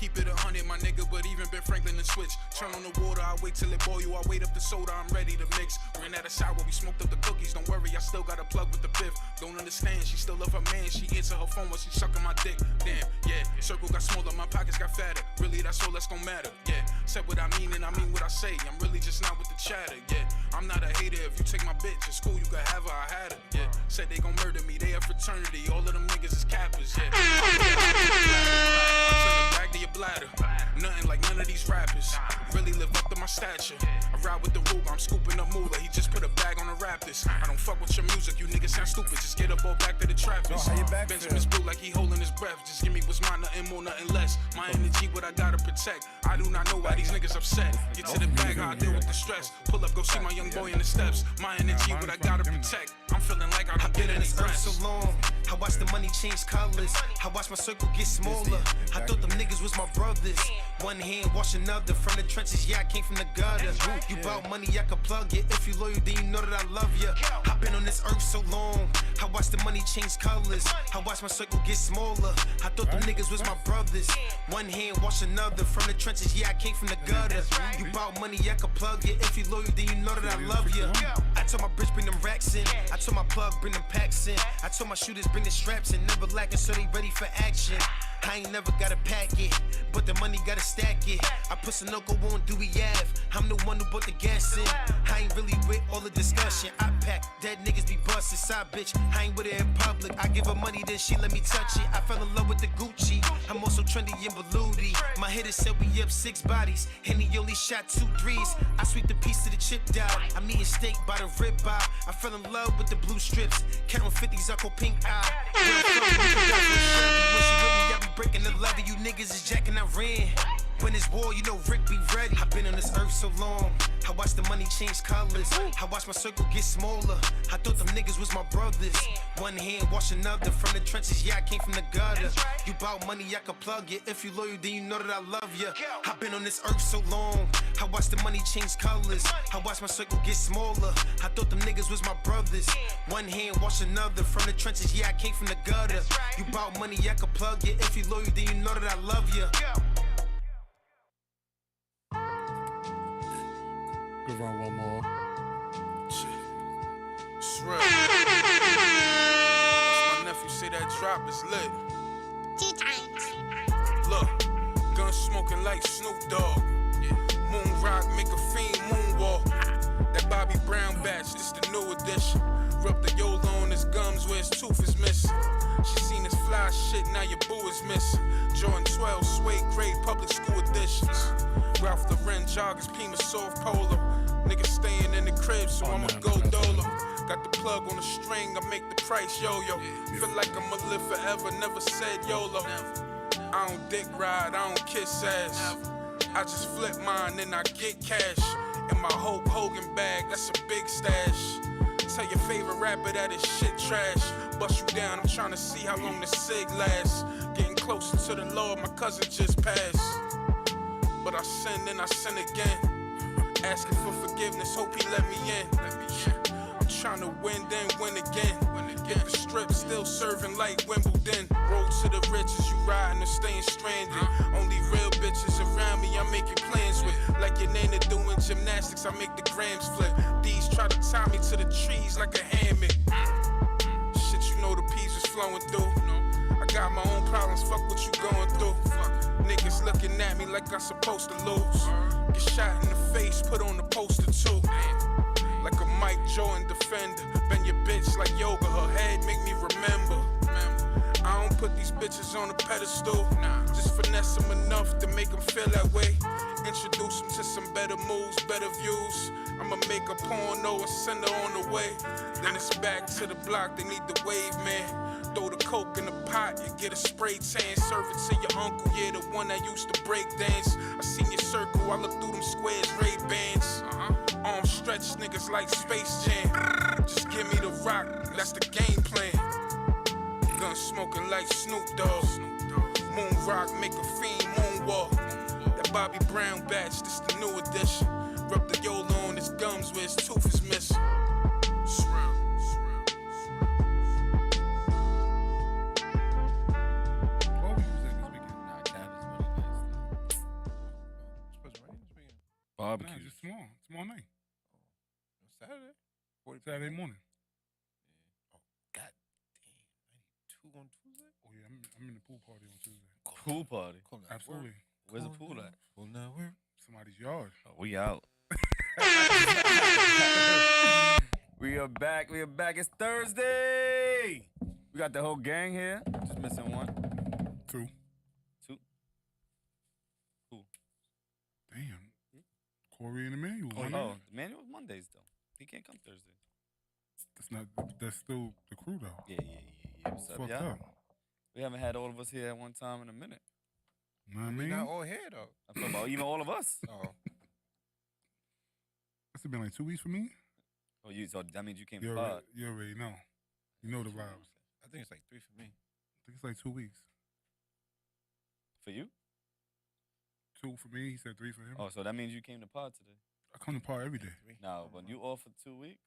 keep it 100, my nigga, but even Ben Franklin and switch. Turn on the water, I wait till it boil. I wait up the soda, I'm ready to mix. Ran out of sour, we smoked up the cookies. Don't worry, I still got a plug with the biff. Don't understand, she still love her man. She answer her phone when she sucking my dick. Damn, yeah. Circle got smaller, my pockets got fatter. Really, that's all that's gon' matter. Yeah, said what I mean and I mean what I say. I'm really just not with the chatter. Yeah, I'm not a hater. If you take my bitch, it's cool, you can have her. I had her. Yeah, said they gon' murder me. They a fraternity. All of them niggas is cappers. Yeah, I turn it back to your bladder. Nothing like none of these rappers. Really live up to my stature. I ride with the Ruger, I'm scooping up moolah. He just put a bag on the Raptors. I don't fuck with your music, you niggas sound stupid. Just get up or back to the Trappers. Benjamin's blue like he holding his breath. Just give me what's mine, nothing more, nothing less. My energy, what I gotta protect. I do not know why these niggas upset. Get to the bag, how I deal with the stress. Pull up, go see my young boy in the steps. My energy, what I gotta protect. I'm feeling like I've been in this earth so long. I watch the money change colors. I watch my circle get smaller. I thought them niggas was my brothers. One hand wash another. From the trenches, yeah, I came from the gutter. You bout money, I can plug it. If you loyal, then you know that I love ya. I've been on this earth so long. I watch the money change colors. I watch my circle get smaller. I thought them niggas was my brothers. One hand wash another. From the trenches, yeah, I came from the gutter. You bout money, I can plug it. If you loyal, then you know that I love ya. I told my bitch bring them racks in. I told my plug bring them packs in. I told my shooters bring the straps in. Never lacking, so they ready for action. I ain't never gotta pack it, but the money gotta stack it. I put Sunoco on Dewey Ave. I'm the one who put the gas in. I ain't really with all the discussion. I pack, dead niggas be busted. Side bitch, I ain't with it in public. I give her money, then she let me touch it. I fell in love with the Gucci. I'm also trendy in Beluti. My hitter said we up 6 bodies, and he only shot 2 threes. I sweep the piece to the chip out. I'm eating steak by the rib eye. I fell in love with the blue strips. Counting 50s, I go pink eye. When she with me, I be breaking the leather. You niggas is jacking, I ran. When it's war, you know Rick be ready. I've been on this earth so long. I watch the money change colors. I watch my circle get smaller. I thought them niggas was my brothers. One hand wash another. From the trenches, yeah, I came from the gutter. You bout money, I can plug it. If you loyal, then you know that I love ya. I've been on this earth so long. I watch the money change colors. I watch my circle get smaller. I thought them niggas was my brothers. One hand wash another. From the trenches, yeah, I came from the gutter. You bout money, I can plug it. If you loyal, then you know that I love ya. Give her one more. Shit. It's real. My nephew say that drop is lit. 2 times. Look, gun smoking like Snoop Dogg. Moon rock, make a fiend moonwalk. That Bobby Brown batch, this the new edition. Rub the YOLO on his gums where his tooth is missing. She seen his fly shit, now your boo is missing. Jordan 12, suede grade, public school editions. Ralph Lauren joggers, Pima soft polo. Niggas staying in the crib, so I'ma go dolo. Got the plug on the string, I make the price yo-yo. Feel like I'ma live forever, never said YOLO. I don't dick ride, I don't kiss ass. I just flip mine, then I get cash. In my Hulk Hogan bag, that's a big stash. Tell your favorite rapper that his shit trash. Bust you down, I'm tryna see how long the cig lasts. Getting closer to the Lord, my cousin just passed. But I sin, then I sin again. Asking for forgiveness, hope he let me in. I'm tryna win, then win again. Get the strip, still serving like Wimbledon. Road to the riches, you riding or staying stranded. Only real bitches around me, I'm making plans with. Like your nana doing gymnastics, I make the grams flip. These try to tie me to the trees like a hammock. Shit, you know the peas was flowing through. I got my own problems, fuck what you going through. Niggas looking at me like I'm supposed to lose. Get shot in the face, put on the poster too. Like a Mike Jordan defender. Bend your bitch like yoga, her head make me remember. I don't put these bitches on a pedestal. Just finesse them enough to make them feel that way. Introduce them to some better moves, better views. I'ma make a porno and send her on the way. Then it's back to the block, they need the wave, man. Throw the coke in the pot, you get a spray tan. Serve it to your uncle, yeah, the one that used to break dance. I seen your circle, I look through them squares, Ray-Bans. Arms stretched, niggas like Space Jam. Just give me the rock, that's the game plan. Gun smoking like Snoop Dogg. Moon rock, make a fiend moonwalk. That Bobby Brown batch, this the new edition. Rub the YOLO on his gums where his tooth is missing. It's real. Barbecue. Nah, just tomorrow night. Saturday? Saturday morning. Oh, God damn. 92 on Tuesday? Oh yeah, I'm in the pool party on Tuesday. Pool party. Absolutely. Where's the pool at? Well, now we're Somebody's yard. Oh, we out. We are back. It's Thursday. We got the whole gang here. Just missing one. Two. Who? Damn. Corey and Emmanuel. Oh, one no. night. Emmanuel's Mondays, though. He can't come Thursday. That's still the crew though. Yeah. What's up, Fucked y'all? up. We haven't had all of us here at one time in a minute. You know what I we mean? not all here though. I'm talking about even all of us. Oh, It's been like 2 weeks for me. Oh, so that means you came You to pod. already know. You know the vibes. I think it's like 3 for me. I think it's like 2 weeks. For you? 2 for me. He said 3 for him. Oh, so that means you came to pod today. I come to party every day. 3. Now, when you off for 2 weeks,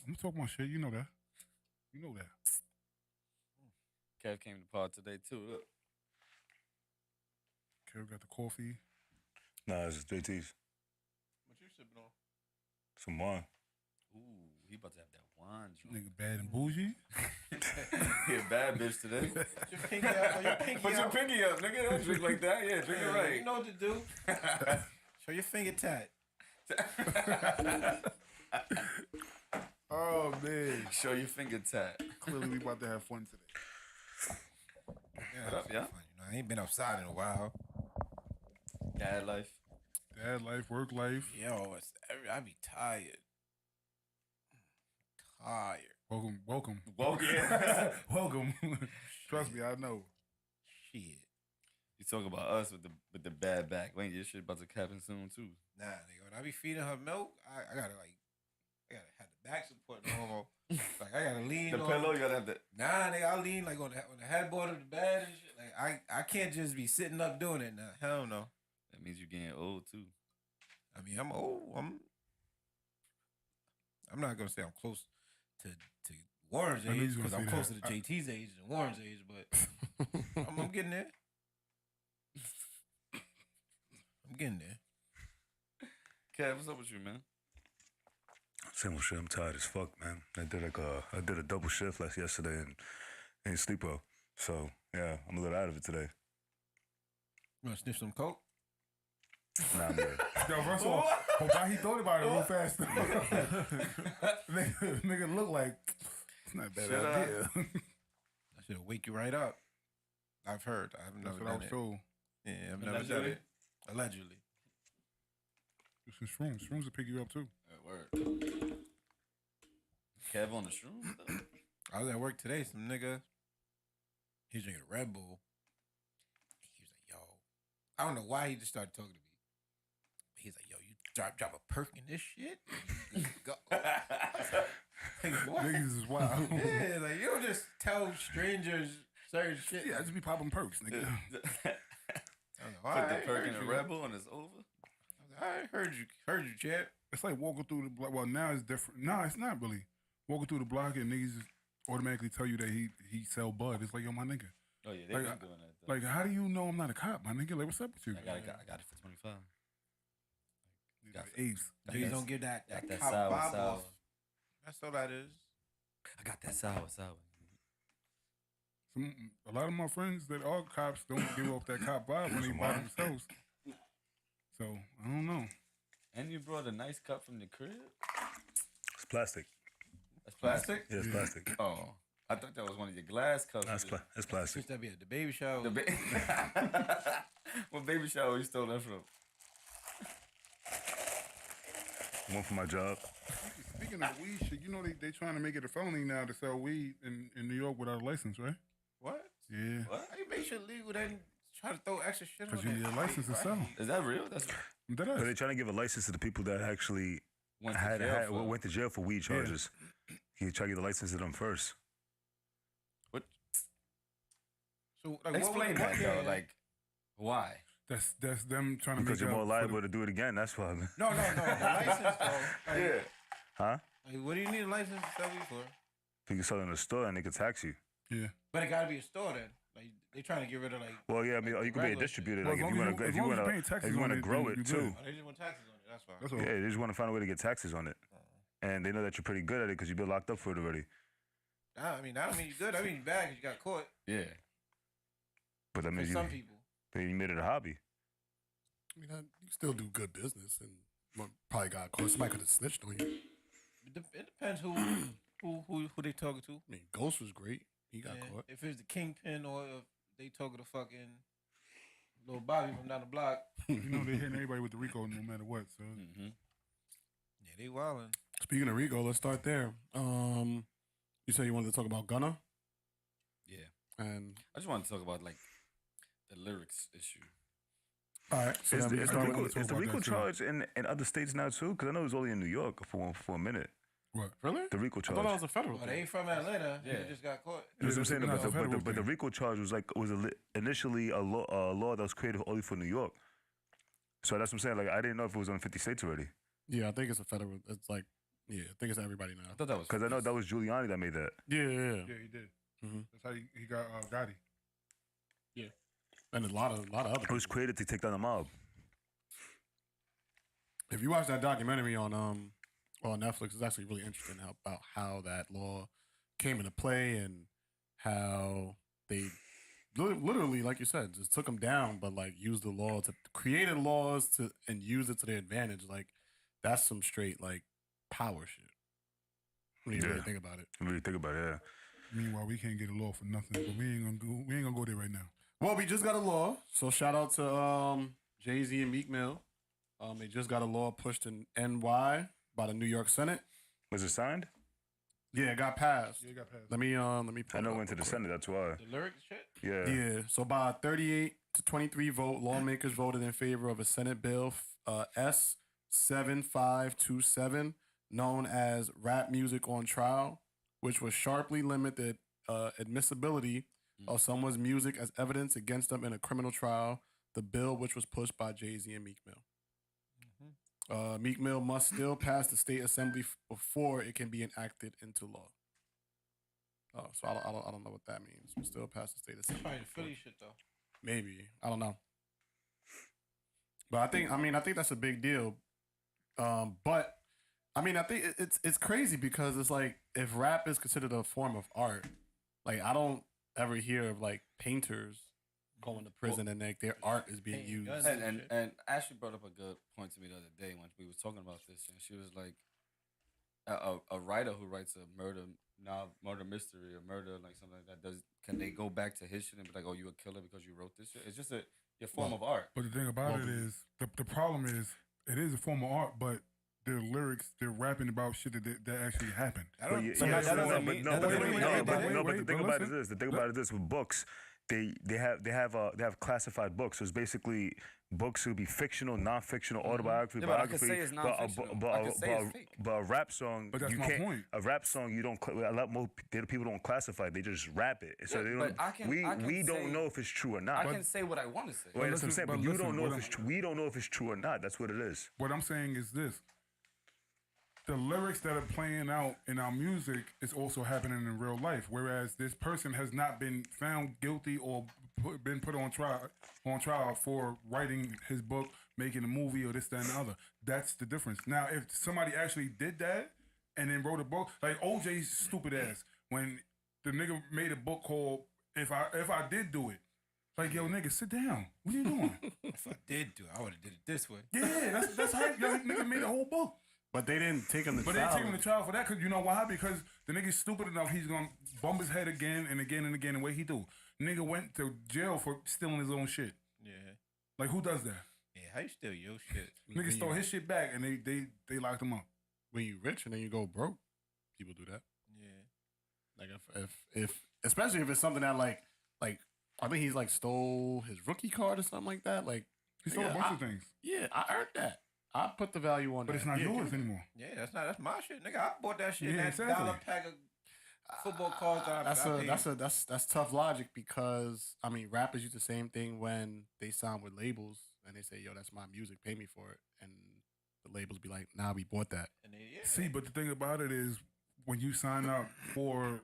I'm talking about shit. You know that. You know that. Kev came to pod today too. Look. Kev got the coffee. Nah, it's JT's. What you sipping on? Some wine. Ooh, he about to have that wine joint. Nigga bad and bougie. He a bad bitch today. Put your pinky out. Your pinky Put your out. pinky up, nigga. Don't drink like that. Yeah, drink it right. You know what to do. Show your finger tat. Oh man. Show your finger tat. Clearly we about to have fun today. Yeah, What up, yeah? fun, you know, I ain't been outside in a while. Dad life. Dad life, work life. Yo, I be tired. Welcome. Well, yeah. Welcome. Trust me, I know. Shit. You talk about us with the bad back. Wait, your shit about to happen soon too. Nah, nigga, when I be feeding her milk, I gotta have the back support normal. Like I gotta lean The on pillow, you gotta have the. Nah, nigga, I lean like on the headboard of the bed and shit. Like I can't just be sitting up doing it now. Hell no. That means you getting old too. I mean, I'm old. I'm not gonna say I'm close to Warren's I knew you age was gonna because I'm say closer that. to JT's age than Warren's age, but I'm getting there. I'm getting there. Kev, what's up with you, man? Same old shit. I'm tired as fuck, man. I did a double shift yesterday and ain't sleep well. So yeah, I'm a little out of it today. You wanna sniff some coke? Nah, I'm good. Yo, first of all, why he thought about it real fast? nigga look like it's not a bad Shut idea. That shit'll wake you right up. I've heard. I've That's never what I done was it. told. Yeah, I've never done Allegedly? it. Allegedly. It's some shrooms. Shrooms will pick you up too. Word. Kev on the shrooms though? I was at work today. Some nigga, he was drinking a Red Bull. He was like, "Yo," I don't know why he just started talking to me. He's like, "Yo, you drop a perk in this shit?" Go. Like, what? Niggas is wild. Yeah, like you don't just tell strangers certain shit. Yeah, I just be popping perks, nigga. I was like, Put "All right, the perk in heard a you." Rebel and it's over. I was like, "All right, heard you, champ." It's like walking through the block. Well, now it's different. No, it's not really. Walking through the block and niggas just automatically tell you that he sell bud. It's like, yo, my nigga. Oh yeah, they Like, been doing that though. Like, how do you know I'm not a cop, my nigga? Like, what's up with you? I got it for 25. You got apes. Please don't give that got that cop sour, vibe sour. off. That's all that is. I got that sour. A lot of my friends that are cops don't give off that cop vibe when they by themselves. So I don't know. And you brought a nice cup from the crib? It's plastic. That's plastic? Yeah, it's plastic. Oh. I thought that was one of your glass cups. Nah, it's plastic. Used to be at the baby shower. What baby shower you stole that from? One for my job. Speaking of weed shit, you know they trying to make it a felony now to sell weed in New York without a license, right? What? Yeah. What? How you make shit legal then try to throw extra shit on Because you it? need a license to sell. Is that real? That's That But they're is. trying to give a license to the people that actually went to jail for. went to jail for weed charges. He tried to get the license to them first. What? So, like, Explain that though. Like, why? That's them trying to Because make you're more up for liable to do it again. That's why. No, the license though. Like, Huh? like, what do you need a license to sell weed for? If you can sell it in a store and they can tax you. Yeah. But it gotta be a store then. Like they trying to get rid of like. Well, yeah, I mean, like, you the could be a regular distributor. Well, Like as if you long want to, as if you- you as long as want you're paying to, taxes if you want on to it, grow then it you too. good. Oh, they just want taxes on it. That's why. That's all. Yeah, they just want to find a way to get taxes on it, and they know that you're pretty good at it because you've been locked up for it already. Nah, I mean, I don't mean you good. I mean you bad because you got caught. Yeah. But that For means you, some people. you made it a hobby. I mean, you still do good business, and probably got caught. Somebody could have snitched on you. It depends who they talking to. I mean, Ghost was great. He got Yeah, caught. if it's the kingpin or if they talking to fucking little Bobby from down the block. You know they hitting everybody with the Rico no matter what. So Mm-hmm. Yeah, they wildin'. Speaking of Rico, let's start there. You said you wanted to talk about Gunna, Yeah. and I just wanted to talk about like the lyrics issue. all right. So Is then the, we is start the with- Rico, is the about Rico that, too. charge in other states now too? Because I know it was only in New York for a minute. what? Really? The Rico I charge. thought that was a federal Oh, they thing. ain't from Atlanta. Yeah. They just got caught. That's what I'm saying. No, But it's a the, federal but the thing. Rico charge was initially a law that was created only for New York. So that's what I'm saying. Like I didn't know if it was on 50 states already. Yeah, I think it's a federal. It's like, yeah, I think it's everybody now. I thought that was Because I know that was Giuliani that made that. Yeah. Yeah, he did. Mhm. That's how he got Gotti. And a lot of other. It was people. created to take down the mob. If you watch that documentary on Netflix, it's actually really interesting about how that law came into play and how they literally, like you said, just took them down, but like used the law to created laws to and use it to their advantage. Like that's some straight like power shit. When you really Yeah. think about it. When you really think about it, yeah. Meanwhile, we can't get a law for nothing, but we ain't gonna go there right now. Well, we just got a law, so shout out to Jay-Z and Meek Mill. They just got a law pushed in NY by the New York Senate. Was it signed? Yeah, it got passed. Yeah, it got passed. Let me pull I know it it up went to the real quick. Senate. That's why. The lyrics shit. Yeah. Yeah, so by a 38 to 23 vote, lawmakers voted in favor of a Senate bill S 7527, known as Rap Music on Trial, which would sharply limit the admissibility of someone's music as evidence against them in a criminal trial. The bill, which was pushed by Jay-Z and Meek Mill. Meek Mill must still pass the state assembly before it can be enacted into law. Oh, so I don't know what that means. We still pass the state assembly. Probably the before- Philly shit though. Maybe, I don't know. But I think that's a big deal. But I mean, I think it's crazy because it's like if rap is considered a form of art, like I don't ever hear of like painters going to prison and like their art is being Painting used. guns. And Ashley brought up a good point to me the other day when we was talking about this, and she was like, a writer who writes a murder mystery or murder like something like that, can they go back to his shit and be like, oh, you a killer because you wrote this shit? It's just a form of art. But the thing about it is, the problem is, it is a form of art, but their lyrics, they're rapping about shit that actually happened. But yeah, So yeah, that doesn't mean- that doesn't mean but everybody- the thing about it is this. The thing about it is this with books. They have classified books. So it's basically books would be fictional, non-fictional, autobiography, Yeah, but I could biography. say it's non-fictional. I could say it's fake. But a rap song, But that's you my can't. point. A rap song, you don't. A lot more people don't classify. They just rap it. So Yeah, they don't. but I can we say- don't know if it's true or I not. can say what I want to say. Well, that's what I'm listen, saying. but But you listen, don't know what if it's I'm- true. We don't know if it's true or not. That's what it is. What I'm saying is this. The lyrics that are playing out in our music is also happening in real life, whereas this person has not been found guilty or been put on trial for writing his book, making a movie, or this, that, and the other. That's the difference. Now, if somebody actually did that and then wrote a book, like OJ's stupid ass, when the nigga made a book called "If I Did Do It," like, yo, nigga, sit down. What are you doing? If I did do it, I would have did it this way. Yeah, that's how yo, nigga made a whole book. But they didn't take him to But they trial. take him to trial for that because you know why? Because the nigga's stupid enough, he's gonna bump his head again and again and again. The way he do, nigga went to jail for stealing his own shit. Yeah. Like who does that? Yeah, how you steal your shit? Nigga stole his shit back and they locked him up. When you rich and then you go broke, people do that. Yeah. Like if especially if it's something that like I think he's like stole his rookie card or something like that. Like He stole a yeah, bunch of things, Yeah, I earned that. I put the value on but that. it's not Yeah, yours yeah. anymore. Yeah, that's my shit, nigga. I bought that shit. Yeah, That exactly. dollar pack of football cards. That's tough logic because I mean rappers use the same thing when they sign with labels and they say, "Yo, that's my music, pay me for it," and the labels be like, "Nah, we bought that." And they, yeah. See, but the thing about it is when you sign up for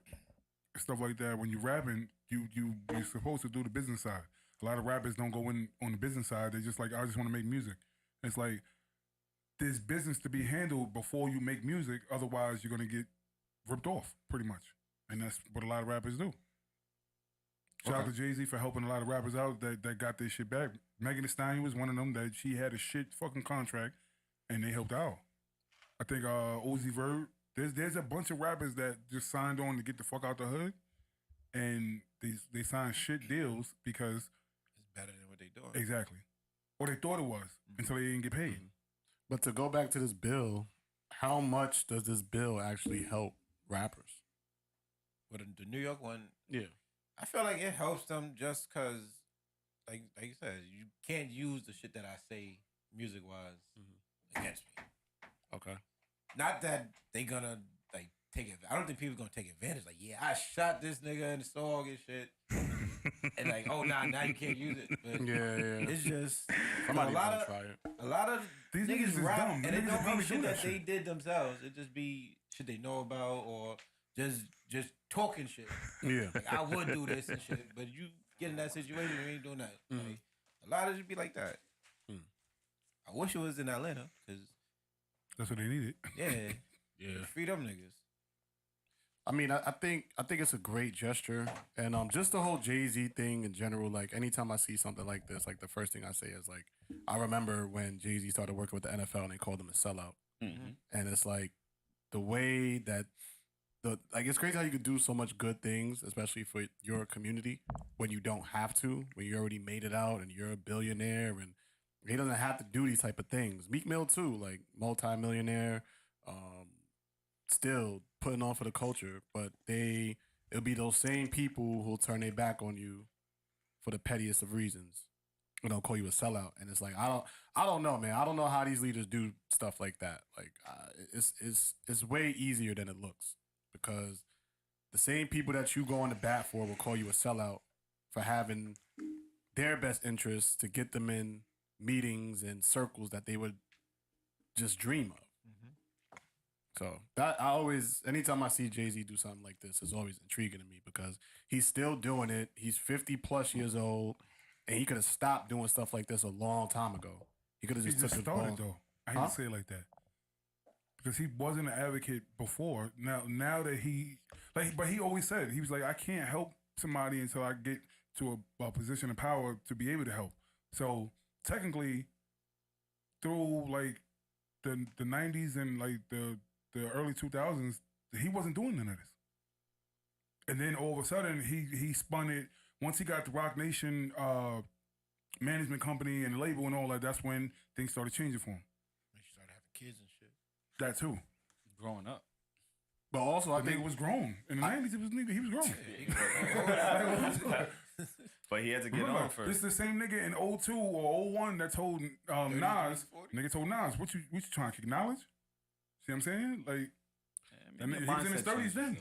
stuff like that. When you're rapping, you're supposed to do the business side. A lot of rappers don't go in on the business side. They're just like, I just want to make music. It's like there's business to be handled before you make music. Otherwise, you're gonna get ripped off, pretty much. And that's what a lot of rappers do. Shout out to Jay-Z for helping a lot of rappers out that got their shit back. Megan Thee Stallion was one of them that she had a shit fucking contract, and they helped out. I think Uzi Vert. There's a bunch of rappers that just signed on to get the fuck out the hood, and they signed shit deals because It's better than what they doing. exactly, or they thought it was until they didn't get paid. But to go back to this bill, how much does this bill actually help rappers? With the New York one, Yeah. I feel like it helps them just because, like you said, you can't use the shit that I say music wise against me. Okay. Not that they gonna like take it. I don't think people gonna take advantage. Like, yeah, I shot this nigga in the song and shit, and like, oh nah, now you can't use it. But Yeah. it's just Somebody's a lot gonna of try it. a lot of These niggas niggas is rap, dumb. and it Niggas don't probably be do shit that that they shit. did themselves. It just be shit they know about or just talking shit. Yeah. Like, I would do this and shit, but you get in that situation, you ain't doing that. Like, a lot of it just be like that. I wish it was in Atlanta, because, That's what they needed. yeah, Yeah. free them niggas. I mean, I think it's a great gesture, and just the whole Jay-Z thing in general. Like, anytime I see something like this, like the first thing I say is like, I remember when Jay-Z started working with the NFL and they called him a sellout, and it's like the way that it's crazy how you could do so much good things, especially for your community, when you don't have to, when you already made it out and you're a billionaire, and he doesn't have to do these type of things. Meek Mill too, like multi-millionaire, still putting on for the culture, but it'll be those same people who'll turn their back on you for the pettiest of reasons. And they'll call you a sellout, and it's like I don't know, man. I don't know how these leaders do stuff like that. Like it's way easier than it looks, because the same people that you go on the bat for will call you a sellout for having their best interests to get them in meetings and circles that they would just dream of. So that anytime I see Jay-Z do something like this, it's always intriguing to me, because he's still doing it. He's 50 plus years old, and he could have stopped doing stuff like this a long time ago. He could have He just just took the started ball. though. I hate to say it like that, because he wasn't an advocate before. Now that but he always said, he was like, I can't help somebody until I get to a position of power to be able to help. So technically, through like the 90s and like the early 2000s, he wasn't doing none of this. And then all of a sudden, he spun it. Once he got the Rock Nation management company and label and all that, that's when things started changing for him. When you started having kids and shit. That too. Growing up. But also, I The nigga think was grown. In the 90s, he was grown. But he had to get Remember, on first. this is the same nigga in 02 or 01 that told Nas, nigga told Nas, what you trying to kick knowledge? See what I'm saying? Like, Yeah, he was in his 30s then.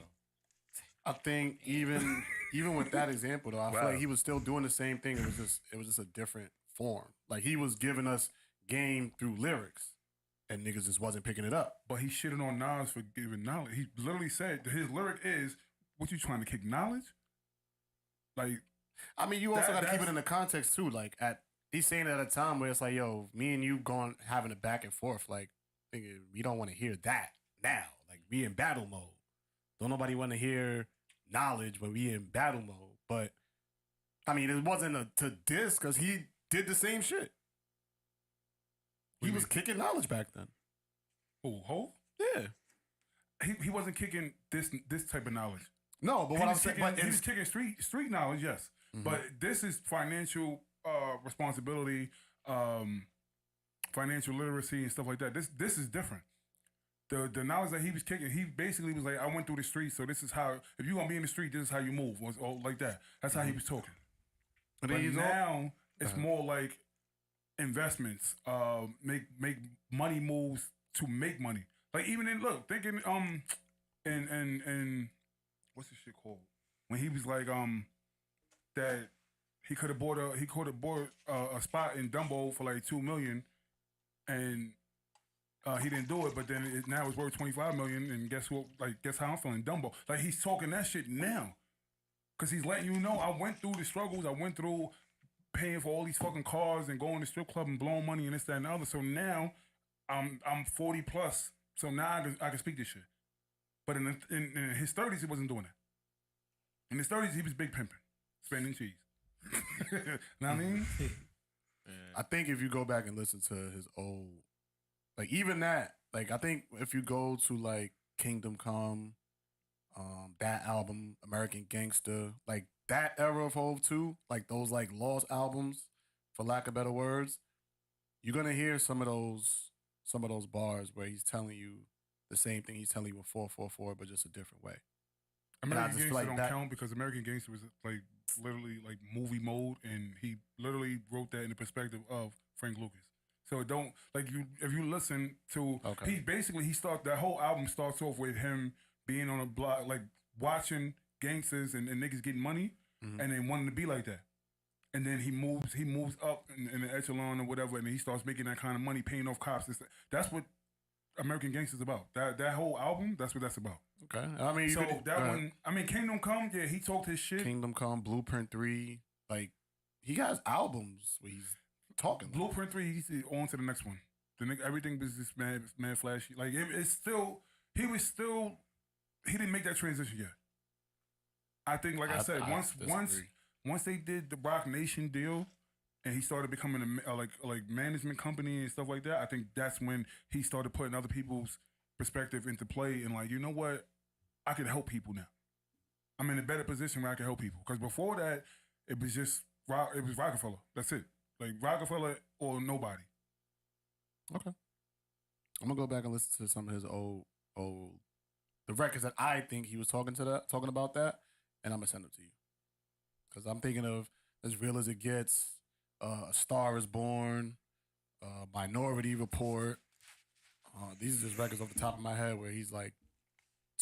I think even with that example though, I feel like he was still doing the same thing. It was just a different form. Like, he was giving us game through lyrics, and niggas just wasn't picking it up. But he shitted on Nas for giving knowledge. He literally said his lyric is, what you trying to kick knowledge? Like, I mean, you also got to keep it that's- in the context too. Like, he's saying it at a time where it's like, yo, me and you having a back and forth. Like, nigga, we don't want to hear that now. Like, we in battle mode. Don't nobody want to hear knowledge when we in battle mode. But I mean, it wasn't to diss, because he did the same shit. He was kicking knowledge back then. Ho? Yeah. He wasn't kicking this type of knowledge. No, but He what I'm was saying, kicking, but he was kicking street knowledge, yes. But this is financial responsibility, financial literacy, and stuff like that. This is different. The knowledge that he was kicking, he basically was like, I went through the street, so this is how, if you're gonna be in the street, this is how you move, or like that. That's how he was talking. But But he's now it's more like investments, make money moves to make money. Like, even in thinking and what's this shit called? When he was like that he could have bought a spot in Dumbo for like $2 million, and he didn't do it, but then now it's worth $25 million, and guess what? Like, guess how I'm feeling, Dumbo. Like, he's talking that shit now. Because he's letting you know I went through the struggles. I went through paying for all these fucking cars and going to strip club and blowing money and this, that, and the other. So now I'm 40 plus. So now I can speak this shit. But in his 30s, he wasn't doing that. In his 30s, he was big pimping, spending cheese. Know what I mean? I think if you go back and listen to his old, like even that, like I think if you go to like Kingdom Come, that album, American Gangster, like that era of Hove too, like those like lost albums, for lack of better words, you're gonna hear some of those bars where he's telling you the same thing he's telling you with 444, but just a different way. American Gangster like don't that- count because American Gangster was like literally like movie mode, and he literally wrote that in the perspective of Frank Lucas. So it don't like you if you listen to he starts that whole album starts off with him being on a block like watching gangsters and niggas getting money and then wanting to be like that. And then he moves up in the echelon or whatever, and he starts making that kind of money, paying off cops. That's what American Gangster's about. That whole album, that's what that's about. Okay, I mean, so that one, I mean, Kingdom Come, yeah, he talked his shit. Kingdom Come, Blueprint 3, like he has albums where he's talking. Blueprint 3, he's on to the next one. The nigga, everything was just mad flashy. Like it's still, he didn't make that transition yet. I think, like I said, once they did the Rock Nation deal, and he started becoming a like management company and stuff like that, I think that's when he started putting other people's perspective into play and like, you know what, I can help people now. I'm in a better position where I can help people. Because before that, it was just Rockefeller. That's it. Like Rockefeller or nobody. Okay. I'm gonna go back and listen to some of his old the records that I think he was talking about that, and I'm gonna send them to you. Because I'm thinking of As Real As It Gets, A Star Is Born, Minority Report. These are just records off the top of my head where he's like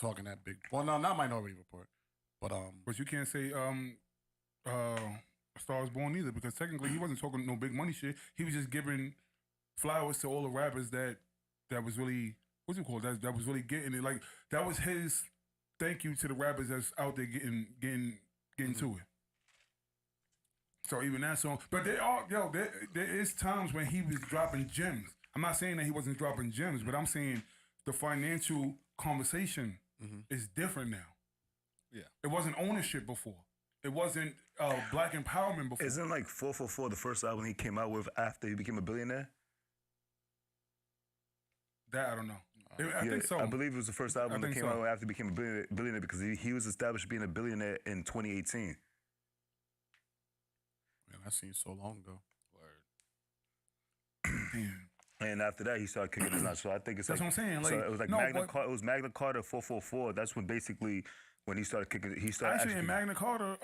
talking that big. Well, no, not Minority Report, but you can't say A Star Is Born either, because technically he wasn't talking no big money shit. He was just giving flowers to all the rappers that was really what's it called that was really getting it. Like that was his thank you to the rappers that's out there getting to it. So even that song, but there is times when he was dropping gems. I'm not saying that he wasn't dropping gems, but I'm saying the financial conversation is different now. Yeah. It wasn't ownership before. It wasn't black empowerment before. Isn't like 444 the first album he came out with after he became a billionaire? That I don't know. I think so. I believe it was the first album that came out after he became a billionaire because he was established being a billionaire in 2018. Man, that seems so long ago. Word. And after that, he started kicking his nuts. So I think it's that's what I'm saying. Like, so it was like no, it was Magna Carta 444. That's when basically when he started kicking. He started actually in Magna Carta.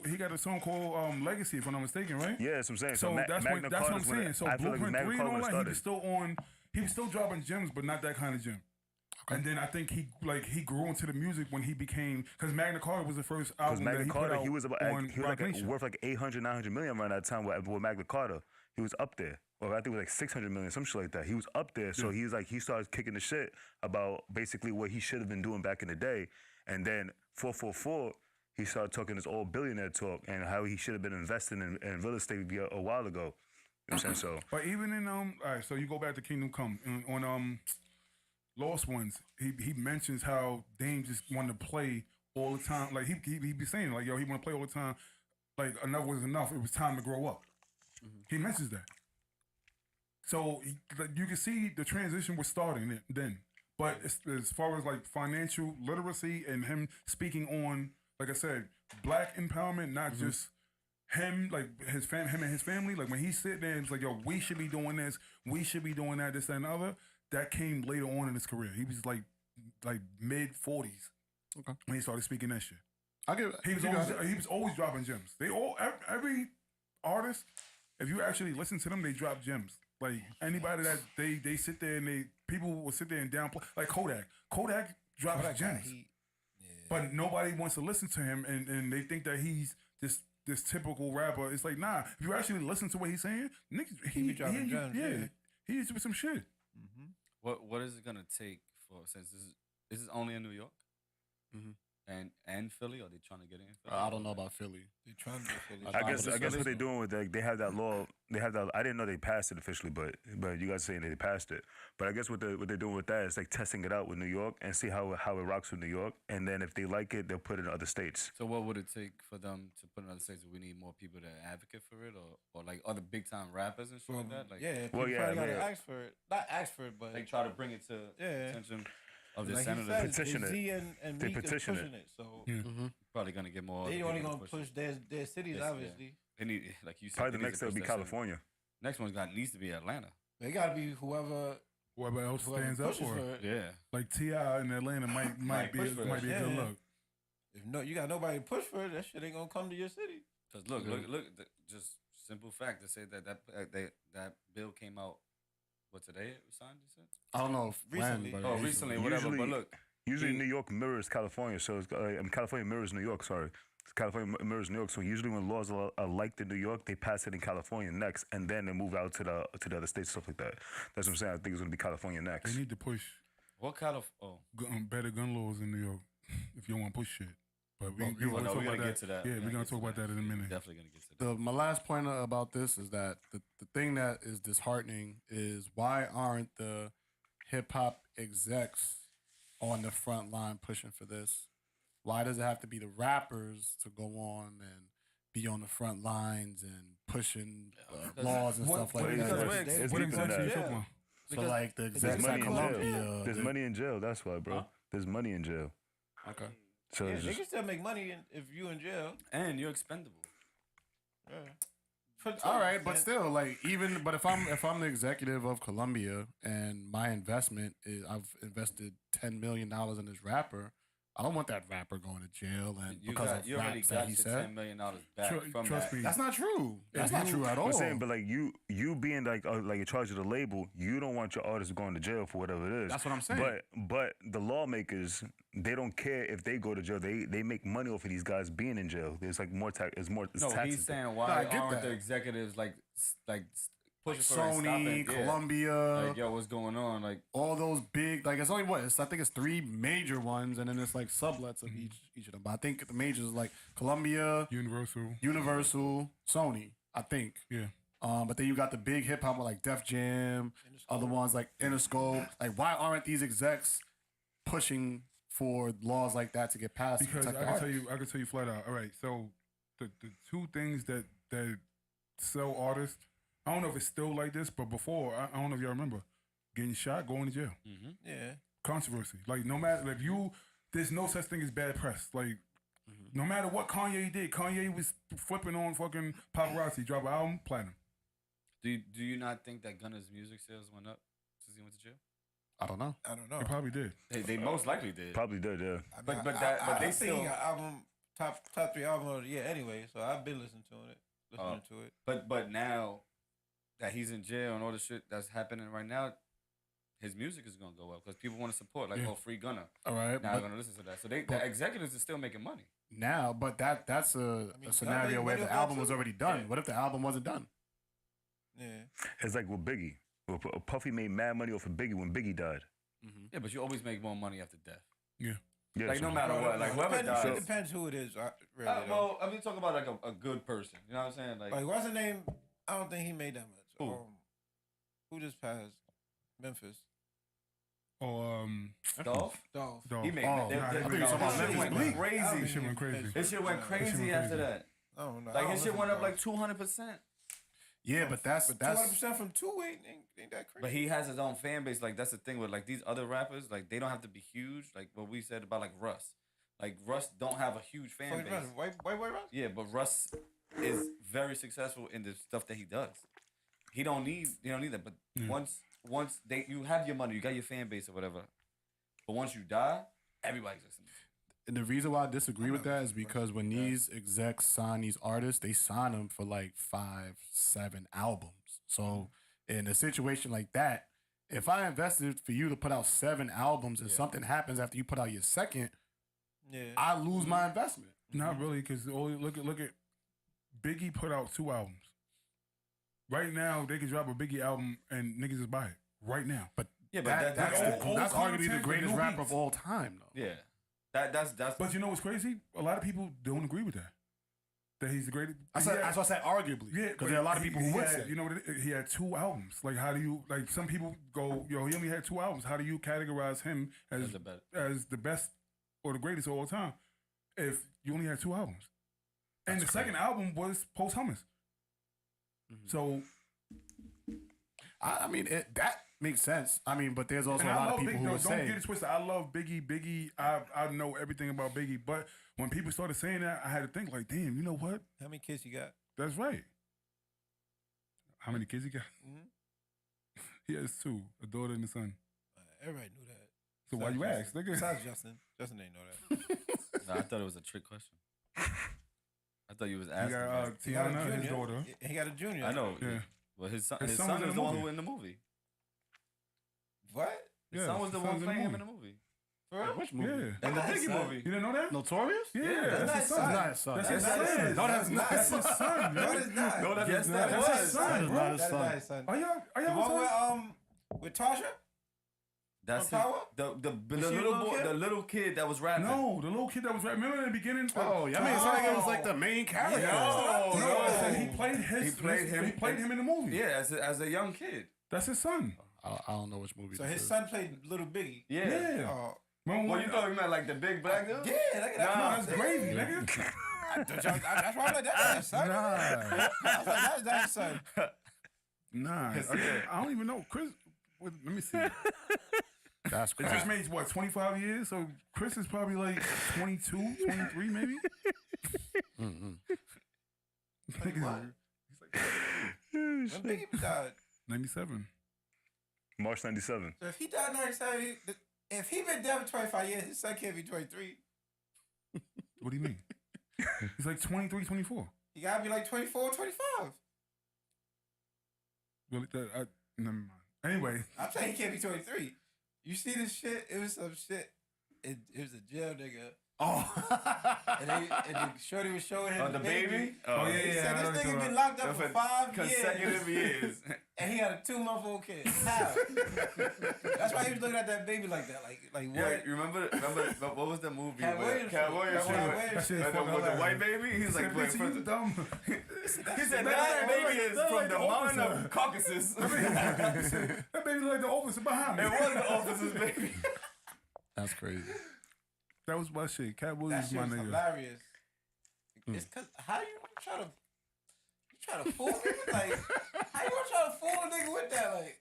He got a song called Legacy, if I'm not mistaken, right? Yeah, that's what I'm saying. So that's what I'm saying. So Blueprint 3 and all that, he was still dropping gems, but not that kind of gem. Okay. And then I think he grew into the music when he became, because Magna Carta was the first album that he put out. He was Nation. worth like 800, 900 million around that time with Magna Carta. He was up there. Or I think it was like 600 million, some shit like that. He was up there. So he started kicking the shit about basically what he should have been doing back in the day. And then 444, he started talking his old billionaire talk and how he should have been investing in real estate a while ago. You know what I'm saying? So, but even in all right, so you go back to Kingdom Come on Lost Ones, he mentions how Dame just wanted to play all the time. Like he be saying like, yo, he want to play all the time. Like enough was enough. It was time to grow up. He mentions that. So you can see the transition was starting then. But as far as like financial literacy and him speaking on, like I said, black empowerment, not just him, like him and his family. Like when he sit there and it's like, yo, we should be doing this, we should be doing that, this, that, and the other. That came later on in his career. He was like mid 40s when he started speaking that shit. He was always dropping gems. Every artist, if you actually listen to them, they drop gems. Like anybody that they sit there and people will sit there and downplay. Like Kodak drops gems, but nobody wants to listen to him, and they think that he's this typical rapper. It's like, nah. If you actually listen to what he's saying, niggas, he be dropping gems. Yeah, he used to be some shit. What is it gonna take for, since this is only in New York? and Philly? Are they trying to get in Philly? I don't know about Philly. They trying to get Philly. I guess what they're doing with they have that law. They have that. I didn't know they passed it officially, but you guys saying they passed it. But I guess what they're doing with that is like testing it out with New York and see how it rocks with New York, and then if they like it, they'll put it in other states. So what would it take for them to put in other states? Do we need more people to advocate for it, or like other big time rappers and shit like that? Like, Yeah, Well, people yeah, probably gotta yeah. ask for it. Not ask for it, but they try to bring it to attention of the like he senators. said, Petition it. Z and They Meek is petition pushing it. it. So Probably gonna get more. they other only people gonna to push their cities, Yeah. obviously. They need, like you said, Probably the they need next to will push be that shit. California. Next one's needs to be Atlanta. They gotta be whoever Whoever else stands up pushes for it. Yeah. Like T.I. in Atlanta might be push for a that. good look. If no, you got nobody to push for it. That shit ain't gonna come to your city. Cause look, just simple fact to say that bill came out. What today it was signed? You said? I don't know if Recently. when, but Recently, whatever. But look, Usually New York mirrors California, so it's, California mirrors New York. Sorry, California mirrors New York. So usually when laws are like in New York, they pass it in California next, and then they move out to the other states, stuff like that. That's what I'm saying. I think it's gonna be California next. They need to push what kind of? better gun laws in New York if you want to push shit. But we're we're gonna talk gonna about get to that. Yeah, we're gonna talk about that in a minute. Definitely gonna get to that. my last point about this is that the thing that is disheartening is why aren't the hip hop execs on the front line pushing for this? Why does it have to be the rappers to go on and be on the front lines and pushing laws and stuff like that? It's What deeper than exactly you that. talking about? So like the There's execs money at in Columbia. jail. There's money in jail. That's why, bro. Huh? There's money in jail. Okay. So Yeah, it's they just, can still make money if you in jail. And you're expendable. Yeah. All right, but still, like but if I'm the executive of Columbia and my investment is I've invested $10 million in this rapper, I don't want that rapper going to jail and because of you already raps got that he your said. $10 million back from Trust that. me. That's not true. That's not true at all. I'm saying, but like you being like in charge of the label, you don't want your artist going to jail for whatever it is. That's what I'm saying. But the lawmakers, they don't care if they go to jail. They make money off of these guys being in jail. There's like more tax. It's more. It's No, taxes. he's saying No, why I get aren't that. the executives like pushing for it and Sony, stopping? Yeah. Columbia, Like, yo, what's going on? Like, all those big, like it's only I think it's 3 major ones, and then it's like sublets of each of them. But I think the majors is like Columbia, Universal. Sony. I think. Yeah. But then you got the big hip hop like Def Jam, other ones like Interscope. Like, why aren't these execs pushing for laws like that to get passed? to Because protect I the can artists? tell you flat out. All right, so the two things that sell artists, I don't know if it's still like this, but before, I don't know if y'all remember, getting shot, going to jail, Yeah. controversy. Like no matter if there's no such thing as bad press. Like no matter what Kanye did, Kanye was flipping on fucking paparazzi, drop an album, platinum. do you not think that Gunna's music sales went up since he went to jail? I don't know. I don't know. It probably did. They most likely did. Probably did, yeah. But they I think still. he got album top 3 album of the year anyway. So I've been listening to it. But now that he's in jail and all the shit that's happening right now, his music is gonna go up because people want to support. Like, free Gunna. All right. Now but they're gonna listen to that. So the executives are still making money. now, but that's a scenario where the album was already done. What if the album wasn't done? Yeah. It's like with Biggie. Puffy made mad money off of Biggie when Biggie died. Yeah, but you always make more money after death. Yeah. Yeah, Like, so- no matter what. Like, whoever It dies. depends who it is. Really, Well, I mean, talk about like a good person. You know what I'm saying? like what's the name? I don't think he made that much. Who? Who just passed? Memphis. Oh, Dolph. Dolph. Dolph. He made. Oh, they- nah, they- I think they- you talking about his shit Memphis went Bleak. crazy. This shit went crazy. His shit went This shit crazy went after crazy. that. I don't know. Like his shit went up like 200%. Yeah, but that's 200% from 2 ain't that crazy. But he has his own fan base. Like, that's the thing with like these other rappers. Like, they don't have to be huge. Like what we said about like Russ. Like Russ don't have a huge fan base. White Russ. Yeah, but Russ is very successful in the stuff that he does. He don't need that. But once you have your money, you got your fan base or whatever. But once you die, everybody's listening. And the reason why I disagree with that is because when these execs sign these artists, they sign them for like 5, 7 albums. So in a situation like that, if I invested for you to put out 7 albums and something happens after you put out your second, I lose my investment. Not really, because look at Biggie put out 2 albums. Right now, they can drop a Biggie album and niggas just buy it right now. But Yeah, but that's old arguably the content, greatest new rapper beats. of all time, though. Yeah. That's. But you know what's crazy? A lot of people don't agree with that. That he's the greatest. That's why I said arguably. Yeah, because there are a lot of people who would say. You know, he had 2 albums. Like, how do you like? Some people go, yo, he only had 2 albums. How do you categorize him as the best or the greatest of all time if you only had 2 albums? And the second album was posthumous. Mm-hmm. So, I mean, that makes sense. I mean, but there's also a lot of people who would say, don't get it twisted. I love Biggie. Biggie, I know everything about Biggie. But when people started saying that, I had to think like, damn, you know what? How many kids you got? That's right. How many kids he got? Mm-hmm. He has 2, a daughter and a son. Everybody knew that. So why you ask? Besides Justin. Justin didn't know that. Nah, I thought it was a trick question. I thought you was asking. He got Tiana, his daughter. He got a junior. I know. Yeah. Well, his son was is in the one who in the movie. What? His son was the one playing him in the movie. For real? which movie? Yeah. In the Biggie movie. You didn't know that? Notorious? Yeah, that's his son. That's not his son. That's his son. No, that's not That's his son. No, it's not. No, that's Yes, not. that That's was. his son, bro. That is That's not not his his son. Are The y'all one with Tasha? That's From Power? the Was she a little little boy, kid? the little kid that was rapping. No, the little kid that was right. Remember in the beginning? Oh, yeah. I mean, it's like it was like the main character. No, No. I said he played his. He played him. He played him in the movie. Yeah, as a young kid. That's his son. I don't know which movie. So this his is. son played Little Biggie. Yeah. Yeah. Oh. Remember Well, when you thought you meant like the big black dude? Yeah, look at that. No, that's gravy, nigga. That's why I'm like, that's his son. Nah, I was like, that's his son. nah. I don't even know. Chris, let me see. That's It crazy. just made, what, 25 years? So Chris is probably like 22, 23 maybe? Mm-hmm. Nigga, When Biggie died. 97. March 97. So if he died in 97, if he been dead for 25 years, his son can't be 23. What do you mean? He's like 23, 24. He gotta be like 24, 25. Really? Never mind. Anyway. I'm saying he can't be 23. You see this shit? It was some shit. It was a jail nigga. Oh. And the shorty was showing him Oh, the baby? Oh, yeah, He yeah. said I know this what nigga you're been talking locked up for 5 consecutive years. and he had a 2-month-old kid. How? That's why he was looking at that baby like that. Like what? Yeah, you remember what was the movie? Cat with Williams. Cat Williams. Cat with- Williams. That shit is with the- fucking with the hilarious. white baby? He was like, Bitch, wait, you dumb. he said that baby is that's from like the the mind officer. of Caucasus. That baby like the officer behind me. It was the officer's baby. That's crazy. That was my shit. Cat That Williams, shit my was nigga. hilarious. It's cause how you try to fool me? Like how you gonna try to fool a nigga with that? Like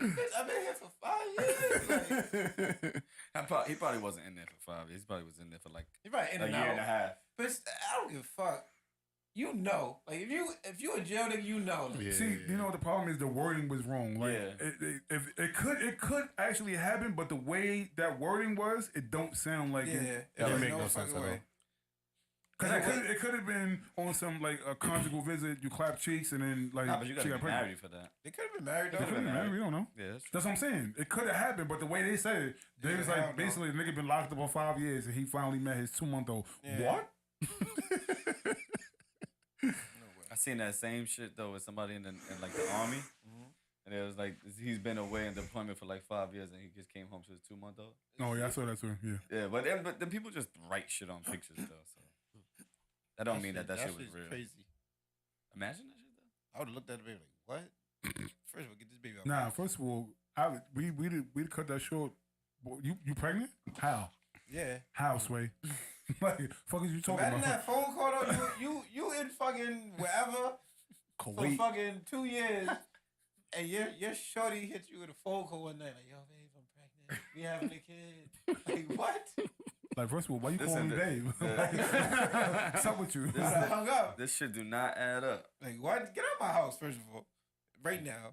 bitch, I've been here for 5 years. Like, He probably wasn't in there for 5 years. He probably was in there for like you right in a and year out. and a half. But I don't give a fuck. You know, like if you a jail nigga, you know. Yeah. See, you know the problem is the wording was wrong. Like, Yeah. it could actually happen, but the way that wording was, it don't sound like Yeah, it. It was make no fucking sense at way. all. Because it could have been on some like a conjugal visit. You clap cheeks and then like Nah, but you gotta she be got pregnant. married for that. They could have been married They though. could have been married. We don't know. Yeah, that's true. That's what I'm saying. It could have happened, but the way they said it, they was hell like no. basically the nigga been locked up for 5 years and he finally met his 2-month-old. Yeah. What? I seen that same shit though with somebody in like the army, and it was like he's been away in deployment for like 5 years, and he just came home to his 2-month-old. Oh yeah, I saw that too. Yeah. Yeah, but the people just write shit on pictures though, so that don't mean that shit was shit's real. crazy. Imagine that shit though. I would have looked at the baby like, what? First of all, get this baby out. Nah, first of all, we'd cut that short. Boy, you pregnant? How? Yeah. How, Sway? Like, fuck is you talking Imagine about? that phone call though. You in fucking wherever for Kuwait. fucking 2 years, and your shorty hit you with a phone call one night like, yo, babe, I'm pregnant. We having a kid. Like what? Like, first of all, why you calling me Listen, babe? Like, what's up with you? I hung up. This shit do not add up. Like what? Get out my house first of all, right now.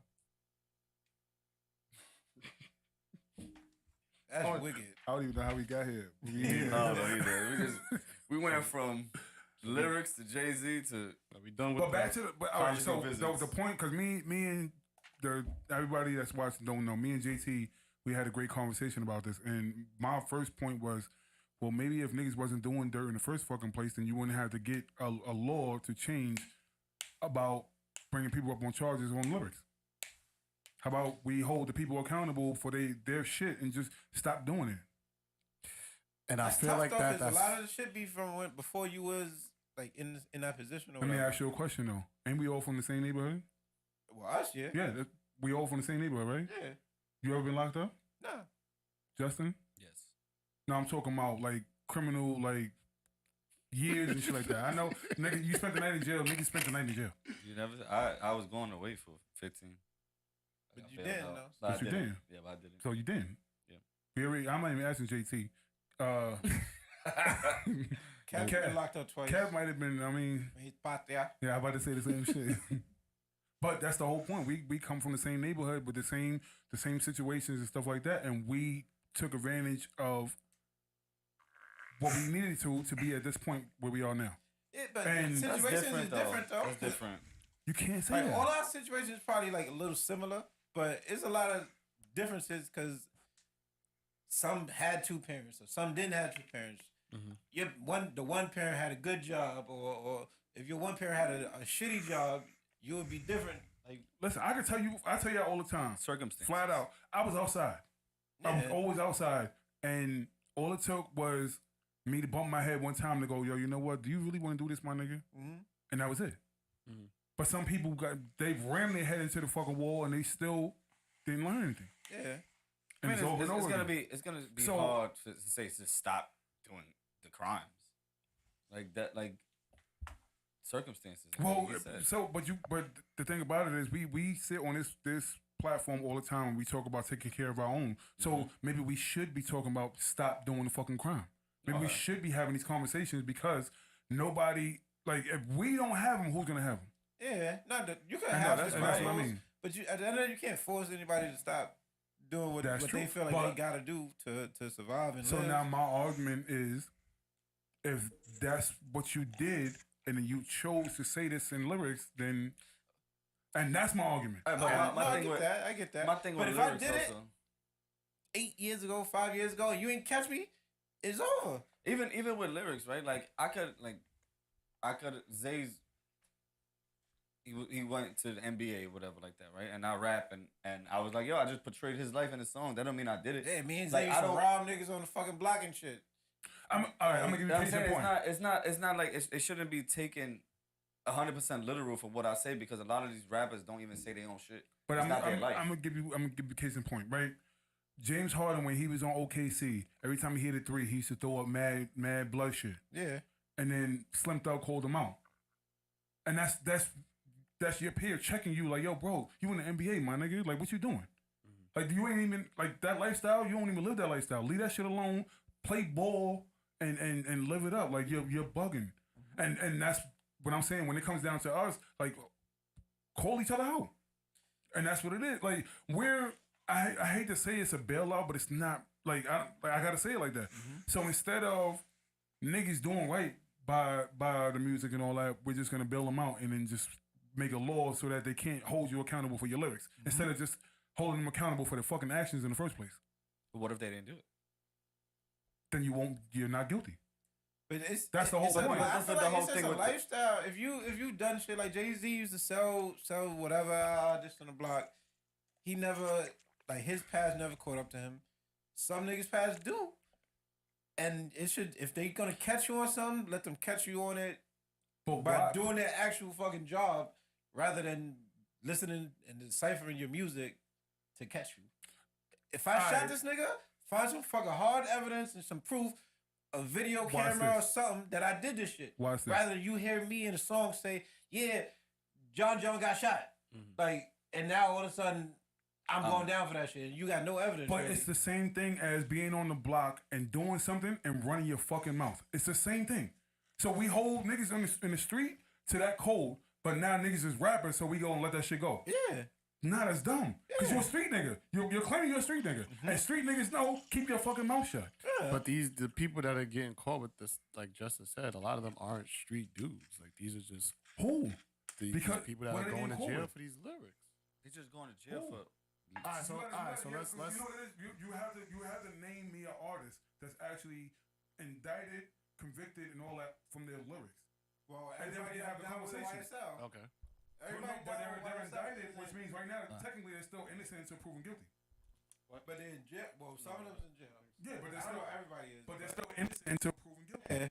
That's Oh, wicked. I don't even know how we got here. We I here. don't know either. We went from lyrics to Jay-Z to Are we done with But back to the, but all right. So Conjugal visits. the point, because me and everybody that's watching don't know. Me and JT, we had a great conversation about this, and my first point was, well, maybe if niggas wasn't doing dirt in the first fucking place, then you wouldn't have to get a law to change about bringing people up on charges on lyrics. How about we hold the people accountable for their shit and just stop doing it? And I That's feel tough, like though, that's 'cause a lot of the shit be from before you was like in that position. Or Let me whatever. ask you a question though. Ain't we all from the same neighborhood? Well, us, yeah. Yeah, we all from the same neighborhood, right? Yeah. You ever been locked up, Nah. Justin? Yes. No, I'm talking about like criminal, like years and shit like that. I know, nigga, you spent the night in jail. Nigga spent the night in jail. You never. I was going away for 15. But I you failed didn't, out. though. But I But you didn't. didn't. Yeah, but I didn't. So you didn't. Yeah. I'm not even asking JT. Kev Kev- been locked up twice. Kev might have been. I mean, He's part there. yeah, I'm about to say the same shit. But that's the whole point. We come from the same neighborhood with the same situations and stuff like that, and we took advantage of what we needed to be at this point where we are now. Yeah, but And- situations That's is different though. That's different. You can't say Like that. all our situations probably like a little similar, but it's a lot of differences because some had two parents or some didn't have two parents. The one parent had a good job, or if your one parent had a shitty job, you would be different. Like Listen, I tell you all the time, Circumstances. flat out. I was outside. I was Yeah. always outside, and all it took was me to bump my head one time to go, yo, you know what? Do you really want to do this, my nigga? Mhm. And that was it. Mhm. But some people they rammed their head into the fucking wall and they still didn't learn anything. yeah, And I mean, it's over and over again. it's gonna be So- hard to say to stop doing the crimes like that, like circumstances. like Well, you said. but the thing about it is we sit on this platform all the time and we talk about taking care of our own. So maybe we should be talking about stop doing the fucking crime. Maybe we Okay. should be having these conversations because nobody, like, if we don't have them, who's gonna have them? yeah. Not that you can I know, have that's this what I rules, mean. but you at the end of the day, you can't force anybody to stop doing what That's true, they feel like but- they gotta do to survive and So live. now my argument is, if that's what you did and then you chose to say this in lyrics, then, and that's my argument. But No, my I thing get with that. I get that. my thing but with if I lyrics did it also, 8 years ago, 5 years ago, and you ain't catch me, it's over. even with lyrics, right? Like I could Zay's. He went to the NBA, whatever, like that, right? And I rap, and I was like, yo, I just portrayed his life in a song. That don't mean I did it. Yeah, me and Like, Zay I used to don't- rob niggas on the fucking block and shit. All right, I'm gonna give you a I'm case in saying point. it's not like it shouldn't be taken 100% literal for what I say, because a lot of these rappers don't even say their own shit. But It's I'm not their life. gonna give you a case in point, right? James Harden, when he was on OKC, every time he hit a three, he used to throw up mad blood shit, Yeah. and then Slim Thug called him out, and that's your peer checking you like, yo, bro, you in the NBA, my nigga, like, what you doing? Like, you ain't even like that lifestyle. You don't even live that lifestyle. Leave that shit alone. Play ball and live it up. Like you're bugging, and that's what I'm saying. When it comes down to us, like, call each other out, and that's what it is. Like I hate to say it's a bailout, but it's not. Like I gotta say it like that. So instead of niggas doing right by the music and all that, we're just gonna bail them out and then just make a law so that they can't hold you accountable for your lyrics instead of just holding them accountable for their fucking actions in the first place. But what if they didn't do it? Then you're not guilty. But it's That's the whole it's a- point. I That's feel the like whole it's just thing a with the- lifestyle. If you done shit like Jay-Z used to sell whatever just on the block, he never, like, his past never caught up to him. Some niggas past do. And it should, if they gonna catch you on something, let them catch you on it But by why- doing their actual fucking job rather than listening and deciphering your music to catch you. If I shot Alright. this nigga, find some fucking hard evidence and some proof, a video Watch camera or this. something that I did this shit. Watch this. Rather than you hear me in a song say, yeah, John got shot. Like, and now all of a sudden I'm going down for that shit. You got no evidence. But really. it's the same thing as being on the block and doing something and running your fucking mouth. It's the same thing. So we hold niggas in the street to that code, but now niggas is rapping, so we gonna let that shit go. Yeah. Nah, that's dumb. Because you're a street nigga. You're claiming you're a street nigga. And street niggas know, keep your fucking mouth shut. But the people that are getting caught with this, like Justin said, a lot of them aren't street dudes. Like, these are just Who? these Because- people that what are are they going to getting jail caught for these lyrics. They just going to jail for. Alright, so let's You know what it is? You have to name me an artist that's actually indicted, convicted, and all that from their lyrics. Well, And then we have the conversation. Okay. Everybody But they're down with indicted, YSL. which means right now, technically they're still innocent until proven guilty. But they're in jail. Well, some of them's in jail. Yeah, but I they're don't know still, everybody is. but they're still innocent until proven guilty. Yeah.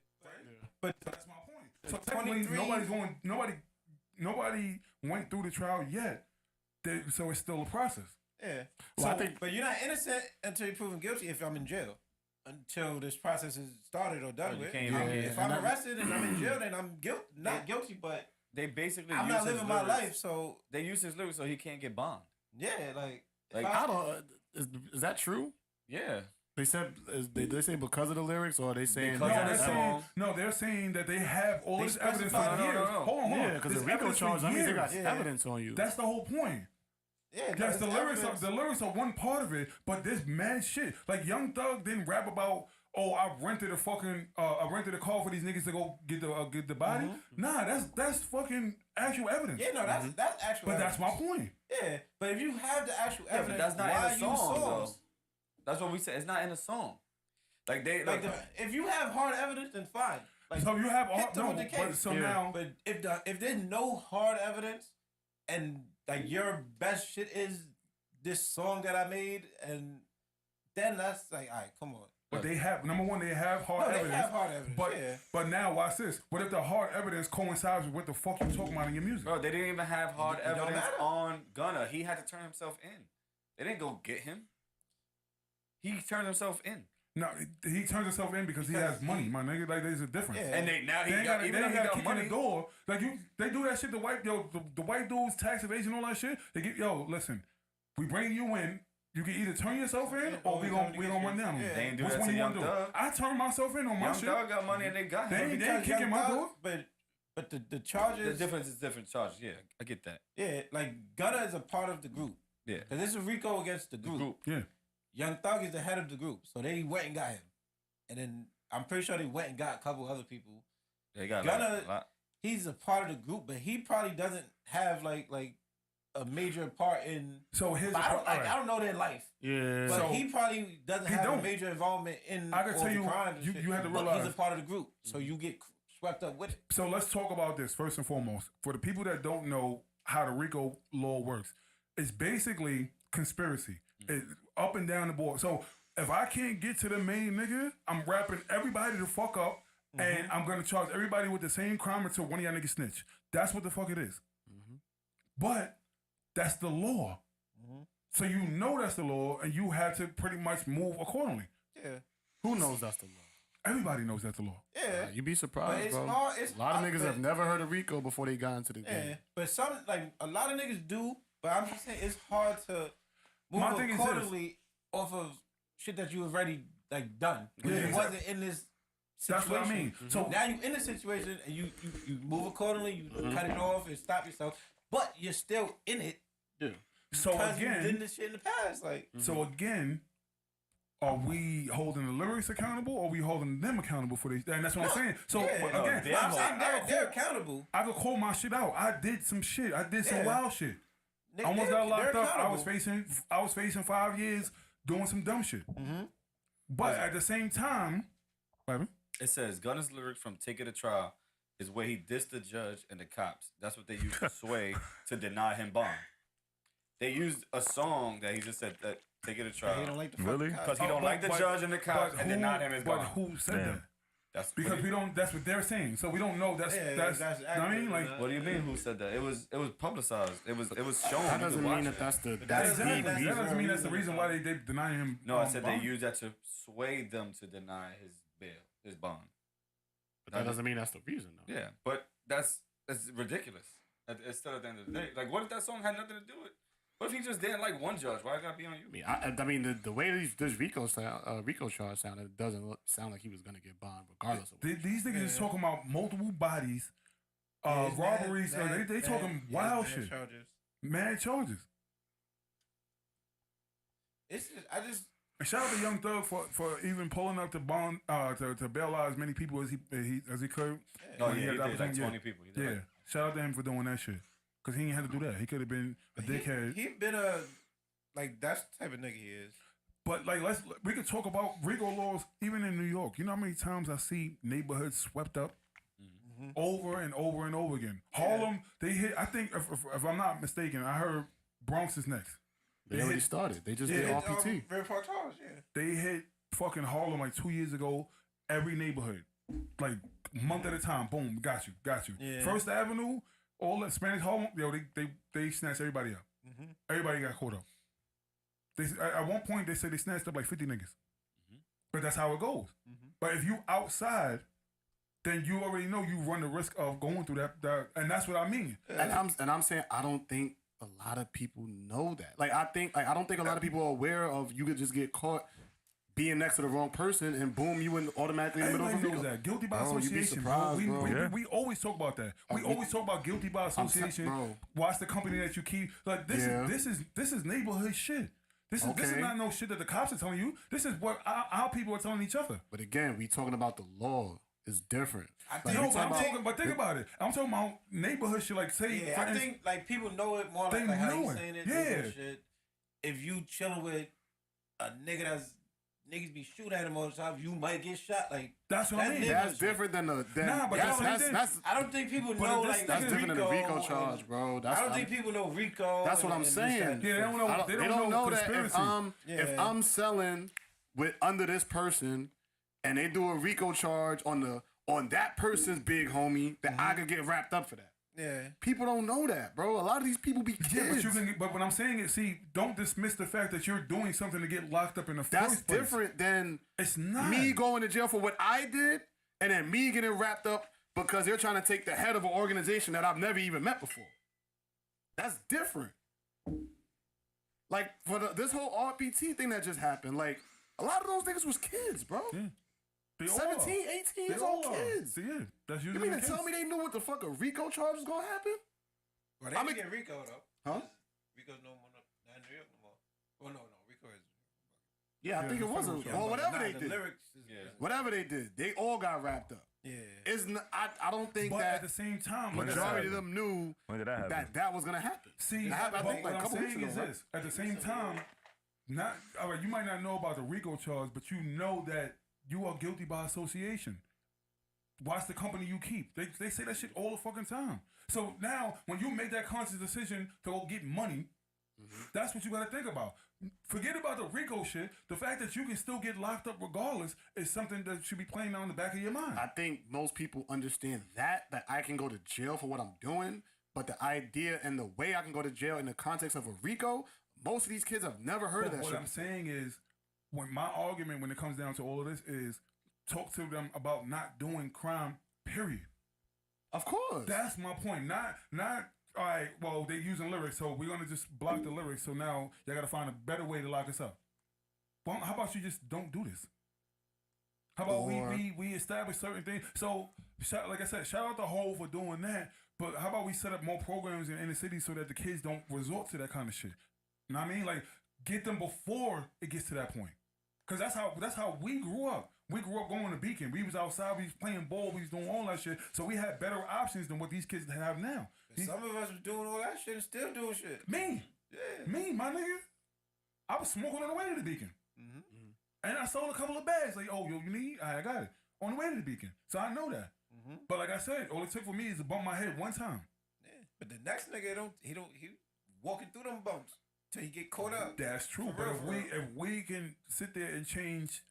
But So that's my point. So technically, 23 nobody went through the trial yet. So it's still a process. yeah. Well, So, I think- but you're not innocent until you're proven guilty if I'm in jail. Until this process is started or done you with. can't even If get- I'm arrested and I'm in jail, then I'm not guilty, but They basically I'm use not his living my lyrics. life. So They use his lyrics so he can't get bond. yeah, like Like, I don't. Is that true? Yeah. They said they say because of the lyrics, or are they saying Because No, of they're the saying song. they're saying that they have all They this evidence for specified- years. No. Hold on. yeah, because the This RICO evidence for charge, that means they got years. Yeah. evidence on you. That's the whole point. yeah, Yes, that's the lyrics evidence. are one part of it, but there's mad shit. Like Young Thug didn't rap about, oh, I rented a car for these niggas to go get the body. Nah, that's fucking actual evidence. Yeah, no, that's actual. But that's my evidence. point. Yeah, but if you have the actual Yeah, but evidence, that's not why in the use song, though. songs? That's what we said. It's not in the song. Like they Like if you have hard evidence, then fine. Like So you have hit them with the but case. so Yeah. now But if there's no hard evidence, and like your best shit is this song that I made, and then that's like, all right, come on. but they have number one, they have hard No, they evidence. have hard evidence. But yeah. but now watch this. What if the hard evidence coincides with what the fuck you talking about in your music? Bro, they didn't even have hard It don't evidence matter. on Gunna. He had to turn himself in. They didn't go get him. He turned himself in. No, he turns himself in because he has money, my nigga. Like there's a difference. Yeah. And now They he ain't got, gotta, even they though ain't he gotta got kick money. in the door. Like they do that shit. The white dudes, tax evasion, all that shit. They get listen. We bring you in. You can either turn yourself in or we gonna run down on you. Yeah. They ain't do Which that one to you Young wanna do? Thug. I turn myself in on my Young shit. Thug got money and they got They him. ain't Because kicking Young my Thug- door. But the charges, The difference is different charges. Yeah, I get that. yeah, like Gunna is a part of the group. Yeah. Because this is RICO against the group. Yeah. Young Thug is the head of the group, so they went and got him, and then I'm pretty sure they went and got a couple other people. They got Gunna, a lot. he's a part of the group, but he probably doesn't have like a major part in. So here's But the I don't, part. I don't know their life, yeah. but So- he probably doesn't He have don't. a major involvement in. I can all tell the you, crimes and you- shit, you have to but realize- he's a part of the group, so you get swept up with it. So let's talk about this first and foremost. For the people that don't know how the RICO law works, it's basically conspiracy. It's up and down the board. So if I can't get to the main nigga, I'm wrapping everybody the fuck up, and I'm gonna charge everybody with the same crime until one of y'all niggas snitch. That's what the fuck it is. But that's the law. So you know that's the law, and you have to pretty much move accordingly. Yeah, Who knows that's the law? Everybody knows that's the law. yeah, You'd be but surprised, it's bro. hard. It's A lot of hard, niggas but- have never heard of RICO before they got into the Yeah, game. but a lot of niggas do. But I'm just saying it's hard to move My thing is this. accordingly off of shit that you already like done. When Yeah, you exactly. wasn't in this That's situation. what I mean. So Now you in the situation and you move accordingly. You cut it off and stop yourself, but you're still in it so because you did again, this shit in the past. Like so again, are we holding the lyrics accountable or are we holding them accountable for this? And that's what I'm saying. So yeah, but no, again, I'm saying they're I accountable. could call my shit out. I did some shit. I did some Yeah. wild shit. They- I almost they're- got locked they're up. I was accountable. facing 5 years doing some dumb shit. But at the same time, what happened? It says Gunna's lyrics from "Take It to Trial" is where he dissed the judge and the cops. That's what they used to sway to deny him bond. They used a song that he just said that "Take It to He Trial" don't like the Really? fucking because cops. he don't like the judge and the cops but and who- denied him his But bond. who said Damn. that? That's Because what we don't. That's what they're saying. So we don't know. That's Yeah, that's. that's You know what I mean, accurate. like What do you mean? Who said that? It was publicized. It was shown. That You doesn't could watch mean that it. that's the that that's doesn't the mean that's- that doesn't mean that's the reason. reason why they deny him. No, I said they bond. used that to sway them to deny his bail, his bond. But that doesn't mean that's the reason, though. Yeah, but that's ridiculous. It's still at the end of the day. Like, what if that song had nothing to do with? What if he just didn't like one judge? Why it gotta be on you? I mean, the way this RICO charge sounded, it doesn't sound like he was gonna get bond regardless of. These niggas is talking about multiple bodies, Yeah, it's robberies. mad- they mad- talking yeah, wild mad shit, charges. mad charges. It's just, I just And shout out to Young Thug for even pulling up to bond to bail out as many people as he could. No, when yeah, had he the did like opportunity. 20 people. He did Yeah, like- shout out to him for doing that shit. Cause he ain't had to do that. He could have been a dickhead. He been a like that's the type of nigga he is. But like, we could talk about RICO laws even in New York. You know how many times I see neighborhoods swept up over and over and over again. Harlem, they hit. I think if I'm not mistaken, I heard Bronx is next. They already started. They just did RPT. Red Park Towers, yeah. They hit fucking Harlem like 2 years ago. Every neighborhood, like month at a time. Boom, got you. Yeah. First Avenue, all that Spanish Harlem. Yo, they snatched everybody up. Mm-hmm. Everybody got caught up. At one point, they said they snatched up like 50 niggas. But that's how it goes. But if you outside, then you already know you run the risk of going through that and that's what I mean. And I'm saying I don't think a lot of people know that. Like I don't think a lot of people are aware of you could just get caught being next to the wrong person and boom, you in automatically in the middle of a Everybody knows vehicle. that. Guilty by Bro, you'd be association. surprised, bro. We always talk about that. We always talk about guilty by association. bro. Watch the company that you keep. Like this is neighborhood shit. This is not no shit that the cops are telling you. This is what our people are telling each other. But again, we talking about the law. It's different. But think about it. I'm talking about neighborhood shit. Like say, I think like people know it more like how you saying it. Yeah. Shit. If you chilling with a nigga that's niggas be shooting at him all the time, you might get shot. Like that's what I mean. That's different than the. That's I don't think people know like that's different than the Rico RICO charge, bro. I don't think people know RICO. That's what I'm saying. Yeah, they don't know. They don't know that if I'm selling with under this person and they do a RICO charge on that person's big homie, that I could get wrapped up for that. Yeah. People don't know that, bro. A lot of these people be kids. Yeah, but what I'm saying is, don't dismiss the fact that you're doing something to get locked up in the first place. That's different than it's not me going to jail for what I did and then me getting wrapped up because they're trying to take the head of an organization that I've never even met before. That's different. Like, for this whole RPT thing that just happened, like, a lot of those niggas was kids, bro. Yeah. 17, 18 years old kids. Yeah, that's usually. You mean to tell me they knew what the fuck a RICO charge was gonna happen? Well, they didn't get RICO though. Huh? RICO's no more, not in New York no more. Well, no, RICO is. Yeah, I think it was. Or whatever they did. Whatever they did, they all got wrapped up. Yeah. It's not, I don't think but that at the same time, majority of them knew that was gonna happen. See, what I'm saying is this: at the same time, all right, you might not know about the RICO charge, but you know that you are guilty by association. Watch the company you keep. They say that shit all the fucking time. So now, when you make that conscious decision to go get money, that's what you got to think about. Forget about the RICO shit. The fact that you can still get locked up regardless is something that should be playing on the back of your mind. I think most people understand that I can go to jail for what I'm doing, but the idea and the way I can go to jail in the context of a RICO, most of these kids have never heard of that shit. What I'm saying is, when my argument when it comes down to all of this is talk to them about not doing crime, period. Of course. That's my point. Not all right, well, they're using lyrics, so we're gonna just block the lyrics, so now y'all gotta find a better way to lock us up. Well, how about you just don't do this? How about we establish certain things? So like I said, shout out to Hov for doing that, but how about we set up more programs in the city so that the kids don't resort to that kind of shit? You know what I mean? Like, get them before it gets to that point. Cause that's how we grew up. We grew up going to Beacon. We was outside. We was playing ball. We was doing all that shit. So we had better options than what these kids have now. Some of us was doing all that shit and still doing shit. Me, my nigga. I was smoking on the way to the Beacon, and I sold a couple of bags. Like, oh, yo, you need? I got it on the way to the Beacon. So I know that. But like I said, all it took for me is to bump my head one time. Yeah. But the next nigga he walking through them bumps. Till he get caught up. That's true. But if we can sit there and change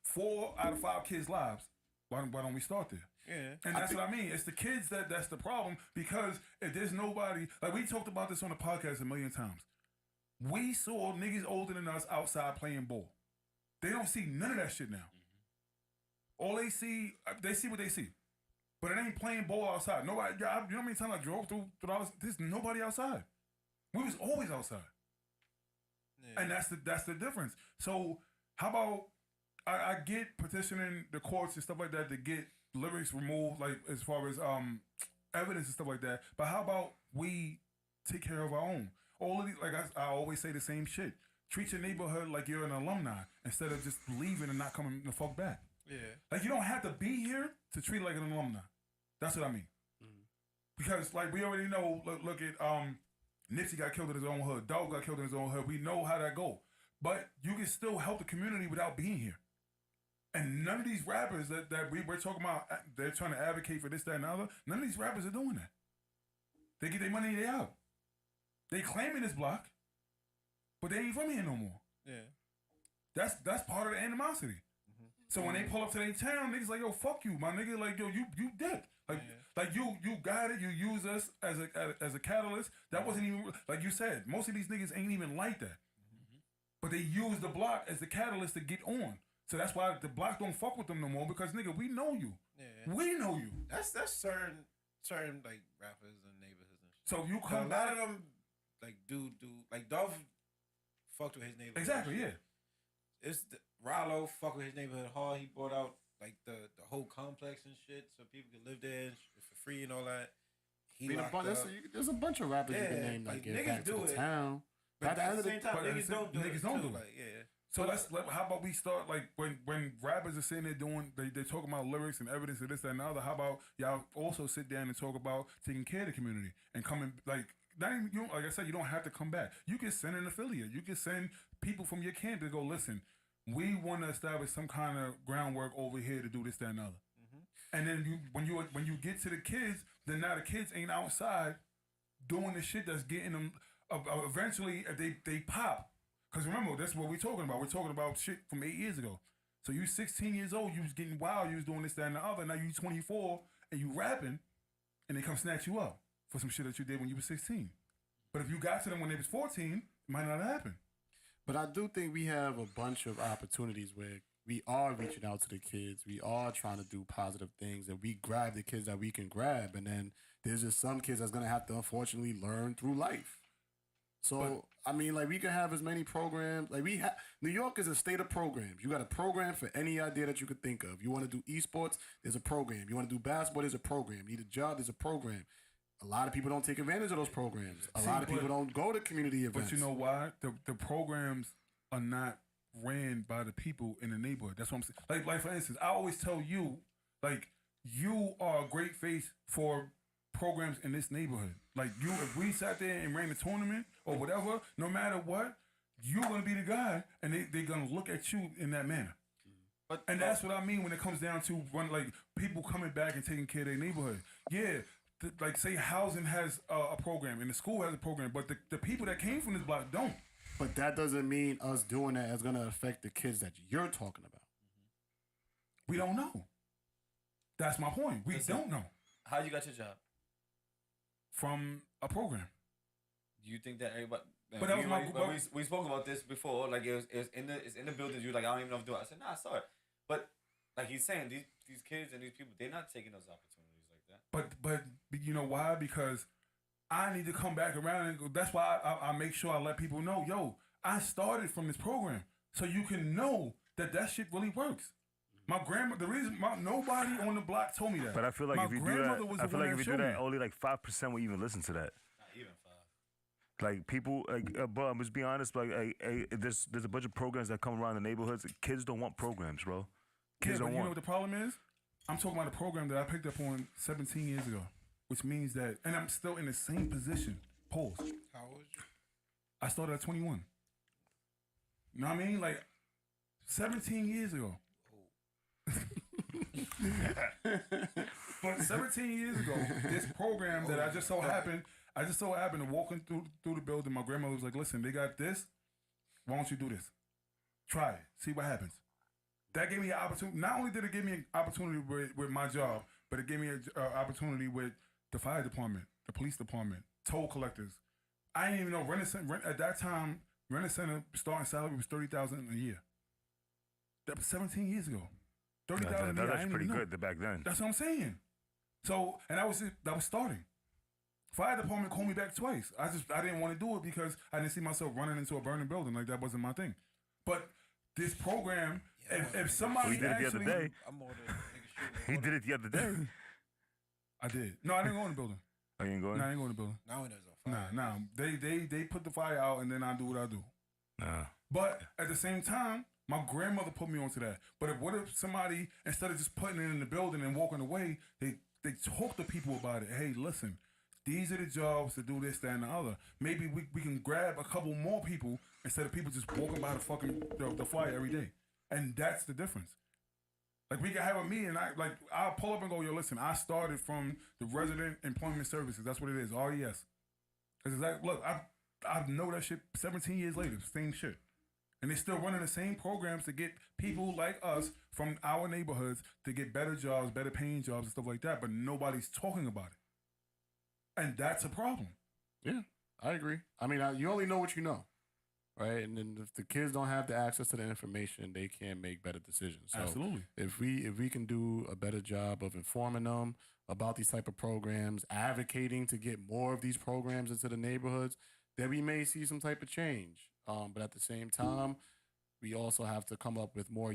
4 out of 5 kids' lives, why don't we start there? Yeah. And that's what I mean. It's the kids that's the problem, because if there's nobody, like we talked about this on the podcast a million times. We saw niggas older than us outside playing ball. They don't see none of that shit now. All they see what they see. But it ain't playing ball outside. Nobody, you know how many times I drove through all this? There's nobody outside. We was always outside. Yeah. And that's the difference. So how about I get petitioning the courts and stuff like that to get lyrics removed, like as far as evidence and stuff like that. But how about we take care of our own? All of these, like I always say the same shit. Treat your neighborhood like you're an alumni instead of just leaving and not coming the fuck back. Yeah. Like, you don't have to be here to treat it like an alumni. That's what I mean. Because like we already know, look at Nipsey got killed in his own hood. Dog got killed in his own hood. We know how that go. But you can still help the community without being here. And none of these rappers that we're talking about, they're trying to advocate for this, that, and the other. None of these rappers are doing that. They get their money, they out. They claiming this block, but they ain't from here no more. Yeah. That's part of the animosity. So when they pull up to their town, niggas like, yo, fuck you, my nigga. Like, yo, you dick. Like you got it. You use us as a catalyst. That wasn't even like you said. Most of these niggas ain't even like that. But they use the block as the catalyst to get on. So that's why the block don't fuck with them no more because nigga, we know you. Yeah. We know you. That's certain like rappers and neighborhoods and shit. So you come a lot of them like do like Dolph fucked with his neighborhood. Exactly, yeah. It's Rollo fucked with his neighborhood hard. He bought out like the whole complex and shit so people could live there for free and all that. There's a bunch of rappers you can name like Get Back to the Town. But at the same time, niggas don't do it. Like, yeah. So how about we start like when rappers are sitting there doing they talking about lyrics and evidence of this that, and the other. How about y'all also sit down and talk about taking care of the community and coming like not even you like I said you don't have to come back. You can send an affiliate. You can send people from your camp to go listen. We want to establish some kind of groundwork over here to do this that, and the other. And then when you get to the kids, then now the kids ain't outside doing the shit that's getting them. Eventually, they pop. Because remember, that's what we're talking about. We're talking about shit from 8 years ago. So you 16 years old, you was getting wild, you was doing this, that, and the other. Now you 24 and you rapping, and they come snatch you up for some shit that you did when you were 16. But if you got to them when they was 14, it might not happen. But I do think we have a bunch of opportunities where we are reaching out to the kids. We are trying to do positive things, and we grab the kids that we can grab. And then there's just some kids that's going to have to, unfortunately, learn through life. So, I mean, like, we can have as many programs. Like, New York is a state of programs. You got a program for any idea that you could think of. You want to do esports, there's a program. You want to do basketball, there's a program. You need a job, there's a program. A lot of people don't take advantage of those programs. A lot of people don't go to community events. But you know why? The programs are not ran by the people in the neighborhood. That's what I'm saying. Like for instance, I always tell you, like, you are a great face for programs in this neighborhood. Like, you, if we sat there and ran a tournament or whatever, no matter what, you're gonna be the guy, and they're gonna look at you in that manner. And that's what I mean when it comes down to like people coming back and taking care of their neighborhood. Yeah. Like, say housing has a program and the school has a program, but the people that came from this block don't. But that doesn't mean us doing that is going to affect the kids that you're talking about. We don't know. That's my point. We don't know. How you got your job? From a program. Do you think that everybody? But that was we spoke about this before. Like, it's in the building. You like, I don't even know if to do it. I said, nah, I saw it. But like he's saying, these kids and these people, they're not taking those opportunities like that. But you know why? Because I need to come back around and go. That's why I make sure I let people know, yo, I started from this program, so you can know that shit really works. My grandma, nobody on the block told me that. But I feel like if you do that, only like 5% will even listen to that. Not even 5. Like, people, like, bro, I'm just being honest. Like, there's a bunch of programs that come around the neighborhoods. Kids don't want programs, bro. Kids don't want. You know what the problem is? I'm talking about a program that I picked up on 17 years ago. Which means that, and I'm still in the same position. Pause. How old you? I started at 21. You know what I mean? Like, 17 years ago. But 17 years ago, this program that I just so happened to walking through the building. My grandmother was like, listen, they got this. Why don't you do this? Try it. See what happens. That gave me an opportunity. Not only did it give me an opportunity with my job, but it gave me an opportunity with the fire department, the police department, toll collectors. I didn't even know at that time, Rent-A-Center starting salary was $30,000 a year. That was 17 years ago. $30,000 a year. That's pretty good back then. That's what I'm saying. So, and that was starting. Fire department called me back twice. I didn't want to do it because I didn't see myself running into a burning building. Like, that wasn't my thing. But this program, if somebody he did it the other day. He did it the other day. I did. No, I didn't go in the building. Oh, you ain't going? No, I ain't going in the building. No, it is on fire. Nah. They put the fire out, and then I do what I do. Nah. But at the same time, my grandmother put me onto that. But what if somebody, instead of just putting it in the building and walking away, they talk to people about it. Hey, listen, these are the jobs to do this, that, and the other. Maybe we can grab a couple more people instead of people just walking by the flyer every day. And that's the difference. Like, we can have a meeting. I'll pull up and go, yo, listen, I started from the Resident Employment Services. That's what it is, RES. Because look, I know that shit 17 years later, same shit. And they're still running the same programs to get people like us from our neighborhoods to get better jobs, better paying jobs and stuff like that, but nobody's talking about it. And that's a problem. Yeah, I agree. I mean, you only know what you know, right? And then if the kids don't have the access to the information, they can't make better decisions. So Absolutely. If we can do a better job of informing them about these type of programs, advocating to get more of these programs into the neighborhoods, then we may see some type of change. But at the same time, we also have to come up with more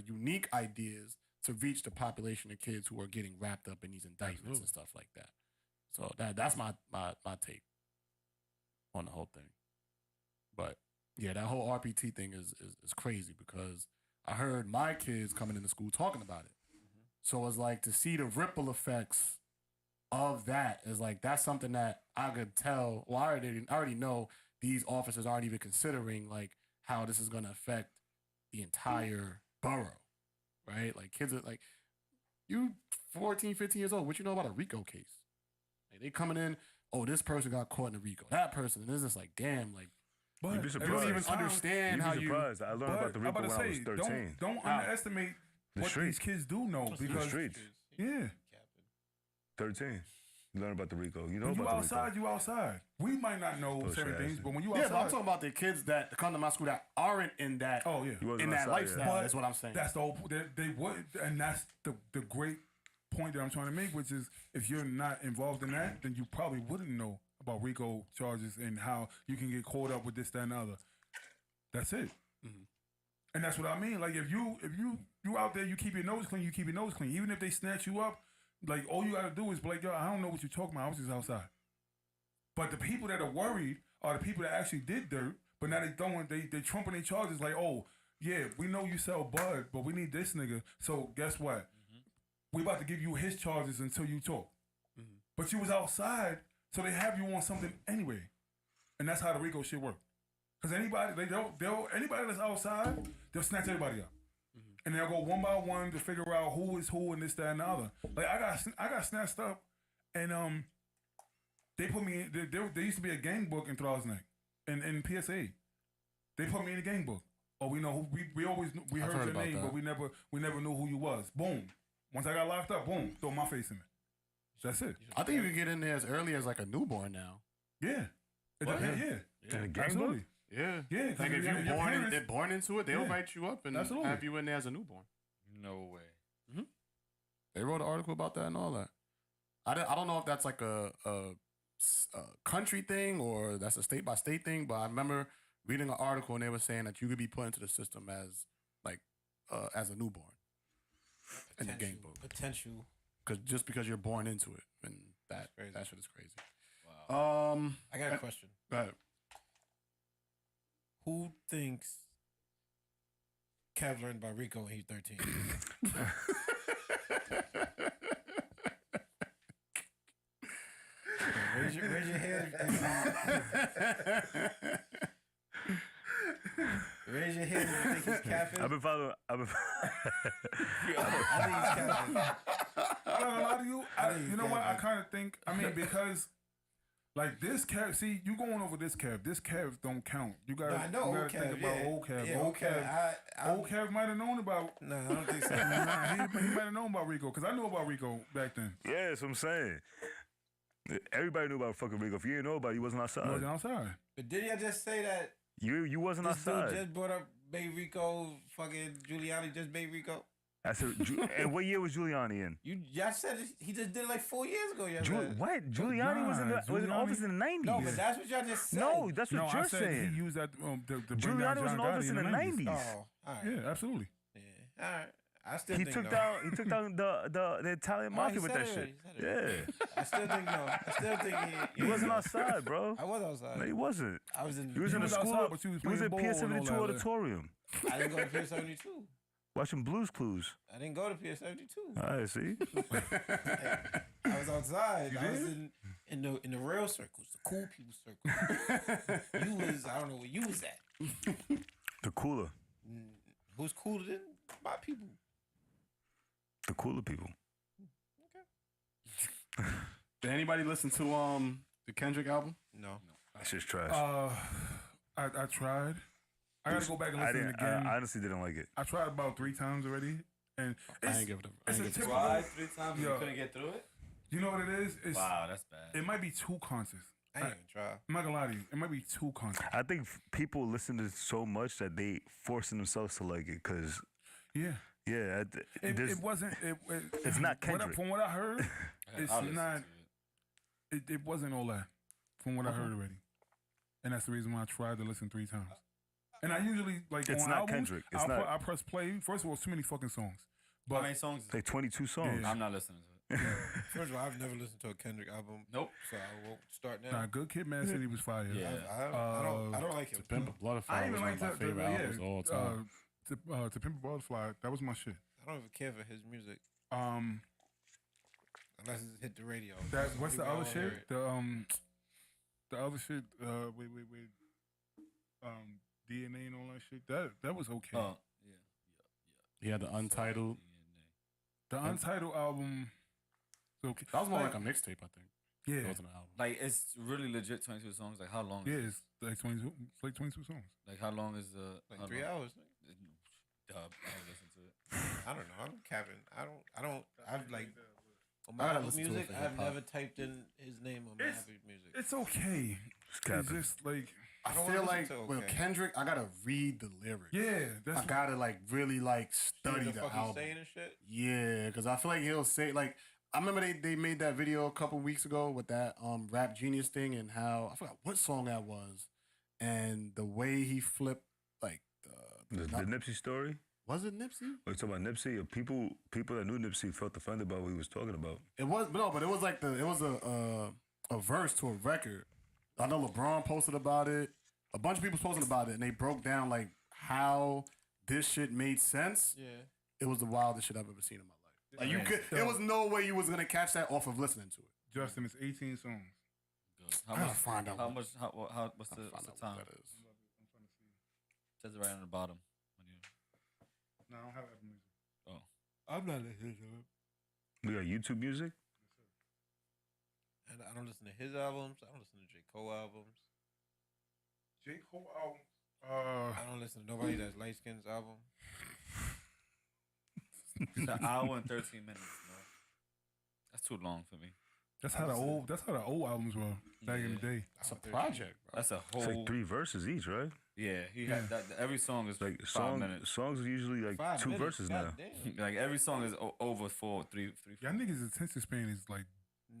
unique ideas to reach the population of kids who are getting wrapped up in these indictments and stuff like that. So that's my take on the whole thing. But yeah, that whole RPT thing is crazy because I heard my kids coming into school talking about it. So it's like to see the ripple effects of that is like that's something that I could tell. Well, I already know these officers aren't even considering like how this is going to affect the entire borough, right? Like kids are like, you 14, 15 years old, what you know about a RICO case? Like they coming in, oh, this person got caught in a RICO, that person, and it's just like, damn, like, But You'd be you surprised. don't even understand how You'd be you. surprised. I learned about the RICO when I was 13. Don't underestimate The what street. these kids do know The because streets. yeah, 13. You learn about the RICO. You know when you about outside, the you outside. We might not know Bullshit certain things, ass. but when you Yeah, outside, but I'm talking about the kids that come to my school that aren't in that oh yeah, You wasn't in that outside, lifestyle. yeah. That's what I'm saying. That's the whole. They would, and that's the great point that I'm trying to make, which is if you're not involved in that, then you probably wouldn't know about RICO charges and how you can get caught up with this, that, and the other. That's it. And that's what I mean. Like if you out there, you keep your nose clean. You keep your nose clean. Even if they snatch you up, like all you gotta do is be like, yo, I don't know what you're talking about. I was just outside. But the people that are worried are the people that actually did dirt, but now they trumping their charges like, oh yeah, we know you sell bud, but we need this nigga. So guess what? We about to give you his charges until you talk. But you was outside, so they have you on something anyway, and that's how the RICO shit work. Cause anybody anybody that's outside, they'll snatch everybody up, and they'll go one by one to figure out who is who and this, that, and the other. Like I got snatched up, and they put me in. There used to be a gang book in Thrall's Neck, in PSA. They put me in the gang book. Oh, we know who we always we I've heard heard your about name, that. but we never knew who you was. Boom. Once I got locked up, boom, throw my face in it. That's it. I think you can get in there as early as like a newborn now. Yeah. What? Yeah. In a gang Absolutely. book? Yeah, Yeah, 'cause Like if your you're parents- born into it, they'll Yeah. write you up and Absolutely. have you in there as a newborn. No way. They wrote an article about that and all that. I don't know if that's like a country thing or that's a state by state thing, but I remember reading an article and they were saying that you could be put into the system as like as a newborn in the game book, Potential. just because you're born into it, and that crazy. that shit is crazy. Wow. I got a question. Go ahead. Who thinks Kev learned about Rico when he was 13? raise your hand. Raise your hand if you think he's capping. I've been following. I think he's capping. I'm not gonna lie to you. You know what? I Kev. kind of think. I mean, because like this Kev. See, you going over this Kev. This Kev don't count. You gotta. No, I know you old gotta think Kev, about yeah. old Kev. Yeah, old Kev. Old Kev might have known about. No, I don't think so. Nah, he might have known about Rico because I knew about Rico back then. Yeah, that's what I'm saying. Everybody knew about fucking RICO. If you didn't know about it, you wasn't outside. I was outside. But didn't I just say that You wasn't this dude outside. just brought up Bay Rico, fucking Giuliani just Bay Rico? I said, and what year was Giuliani in? Y'all said he just did it like 4 years ago. Y'all said. What? Giuliani was in Nah, was in Giuliani- office in the 90s. No, but that's what y'all just said. No, that's what No, you're I said saying. he used that to bring down Giuliani was in John office Gotti in the 90s. Oh, all right. Yeah, absolutely. Yeah. All right. I still He think took no. down the Italian Oh, mafia he with said that it shit. already, Yeah. I still think no. I still think He wasn't outside, bro. I was outside. No, he wasn't. I was in. He was in the was school. outside, but you was He was playing at ball and PS72 all that. auditorium I didn't go to Pier 72. watching Blues Clues. I didn't go to Pier 72. All right, see? I was outside. I was in the real circles, the cool people circle. You was I don't know where you was at. The cooler. Who's cooler than my people? The cooler people. Did anybody listen to the Kendrick album? No. It's just trash. I tried. I gotta go back and listen again. I honestly didn't like it. I tried about 3 times already, and I ain't give it a typical. Tried 3 times and you Yo. couldn't get through it? You know what it is? It's, Wow, that's bad. It might be too conscious. I ain't even try. I'm not gonna lie to you. It might be too conscious. I think people listen to it so much that they forcing themselves to like it because Yeah. yeah, It wasn't. it's not Kendrick. From what I heard, it's I'll listen not. to it. It wasn't all that. From what I heard already, and that's the reason why I tried to listen 3 times. And I usually like It's on not albums, Kendrick. It's not. I press play. First of all, it's too many fucking songs. How But many songs? Like 22 songs. Yeah. I'm not listening to it. First of all, I've never listened to a Kendrick album. Nope. So I won't start now. nah, Good Kid, Mad City was fire. Yeah. I don't like him. Pimp a Butterfly I was even one like of my to favorite albums of all time. To Pimp a Butterfly. That was my shit. I don't even care for his music Um, unless it's hit the radio. that what's the Maybe I other won't hear shit? it. The other shit. Wait. DNA and all that shit. That was okay. Oh, yeah. He had the Untitled. The Untitled album. was okay. That was more like a mixtape, I think. Yeah. It wasn't an album. Like, it's really legit 22 songs. Like, how long? Yeah, Is it's like 22. It's like 22 songs. Like, how long is the? Like how 3 long? hours. Dub. I'll listen to it. I don't know. I'm capping. I've like on I my gotta Apple listen to it Music. for I've hip-hop. never typed in his name on my It's- Apple Music. It's okay. It's capping. just like I don't feel wanna like listen to with okay. Kendrick, I gotta read the lyrics. yeah. That's I gotta like really like See study what the fuck he's album. saying and shit. Yeah, because I feel like he'll say like I remember they made that video a couple weeks ago with that Rap Genius thing and how I forgot what song that was, and the way he flipped like The Nipsey story. was it Nipsey? We're talking about Nipsey. Or people that knew Nipsey felt offended by what he was talking about. It was but it was like it was a verse to a record. I know LeBron posted about it. A bunch of people posted about it, and they broke down like how this shit made sense. Yeah. It was the wildest shit I've ever seen in my life. Like you could, there was no way you was gonna catch that off of listening to it. Justin. It's 18 songs. Good. I gotta find out. How much? What's I'll the find out time? what that is. Says it right on the bottom. No, I don't have Apple Music. Oh, I'm not listening to him. We got YouTube music. And I don't listen to his albums. I don't listen to J. Cole albums. J. Cole album. I don't listen to nobody that's light skinn's album. it's an hour and 13 minutes. No, that's too long for me. That's how the old albums were back in the day. It's a project, bro. That's a whole. It's like 3 verses each, right? Yeah, he had that. Every song is Like 5 minutes. songs are usually like 5 2 minutes, verses now. goddamn. Like every song is over 3. Y'all niggas' attention span is like.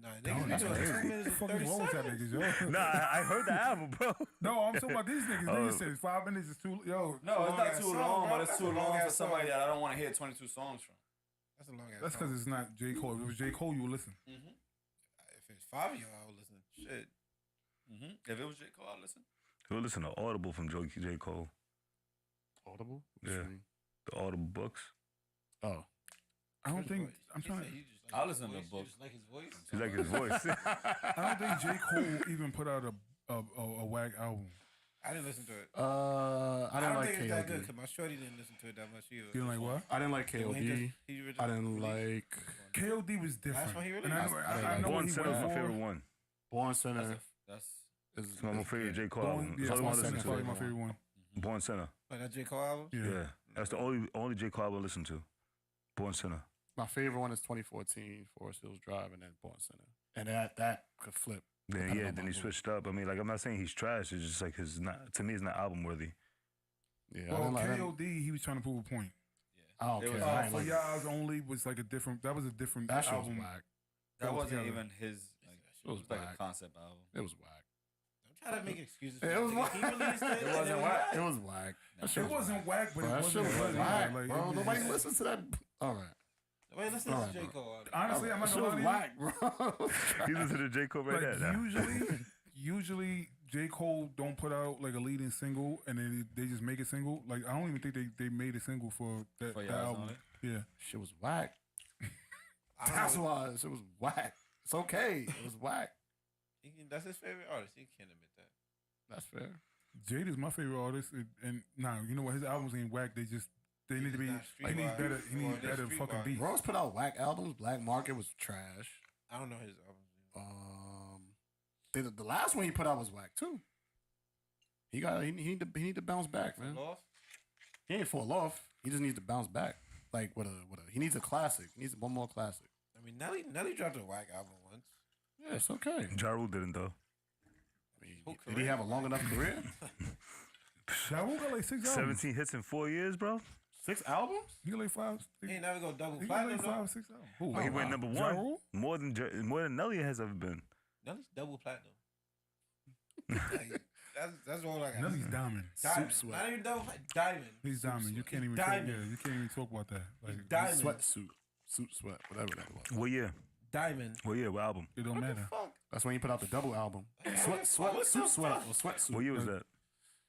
Nah, Damn, niggas that's be doing crazy. 2 minutes and What the 30 fuck is wrong with y'all seconds. niggas, yo? Nah, I heard the album, bro. No, I'm talking about these niggas. Niggas said 5 minutes is too. Yo, No, it's not long-ass too song, long, bro. but it's That's too a long for long-ass somebody song. that I don't want to hear 22 songs from. That's a long ass that's because it's not J. Cole. If it was J. Cole, you would listen. If it's 5 of y'all, I would listen. Shit. If it was J. Cole, I'd listen. We'll listen to Audible from J. Cole. Audible. Yeah. The Audible books. Oh, I don't think. I'm trying. I'll listen to the book. You just like his voice? You like his voice. I don't think J. Cole even put out a whack album. I didn't listen to it. I didn't don't like think it's that good KOD. because my shorty didn't listen to it that much either. You like what? I didn't like KOD. I didn't like KOD was different. That's what he really And likes. I know what Born he Center went is my for. favorite one. Born Center. That's It's my favorite J. Cole album. Yeah, That's all I Born listen Center is to. probably my favorite one. Born Center. Like that J. Cole album? Yeah. That's the only J. Cole album I listen to. Born Center. My favorite one is 2014 Forest Hills Drive and then Born Center, and that could flip. Then depending yeah, on then my he mood. switched up. I mean, like I'm not saying he's trash. It's just like his not to me. It's not album worthy. Yeah, I Well, didn't like that. KOD, he was trying to prove a point. I don't It was- care. I ain't For like it. Y'all's Only was like a different. That was a different That shit was album. whack. that wasn't together. even his. Like, It was like whack. a concept album. It was whack. I'm trying to make excuses. It was for whack. He released it. It wasn't whack. It was whack. That shit It wasn't whack, but Bro, it that shit wasn't was good whack, either. Like, bro. it Nobody just- listens to that. All right. Wait, listen All to right, J. bro. Cole album. Honestly, I'm That not shit gonna was lie to you. whack, bro. He listen to J. Cole right Like now. usually J. Cole don't put out like a leading single and then they just make a single. Like I don't even think they made a single for that For that Y'all's album. Only? Yeah. Shit was whack. I don't That's know. why it was whack. It's okay. It was whack. That's his favorite artist. He can't admit that. That's fair. Jade is my favorite artist, and nah, you know what? His albums ain't whack. They need to be. not He needs streetwise. better. He needs They're better fucking streetwise. beats. Rose put out whack albums. Black Market was trash. I don't know his albums. The last one he put out was whack too. He need to bounce back, man. Lost? He ain't fall off. He just needs to bounce back. Like he needs a classic. He needs one more classic. I mean, Nelly dropped a whack album once. Yeah, it's okay. Ja Rule didn't though. I mean, did he have a long enough career? Ja Rule got like 6 albums. 17 hits in 4 years, bro. 6 albums? He got like 5. He ain't never go double He got platinum. like though. 5, 6 albums. Who? But he went number Ja one Rule? more than Nelly has ever been. Nelly's double platinum. Like, that's all I got. Nelly's diamond. Diamond. Soup Not even double diamond. He's diamond. You can't even Diamond. you can't even talk about that. Like Diamond. Sweatsuit. Suit sweat. Whatever that was. What year? Diamond. What year? What album? it don't What the matter. fuck? That's when he put out the double album. What the Suit sweat fuck? or sweatsuit. What year was that?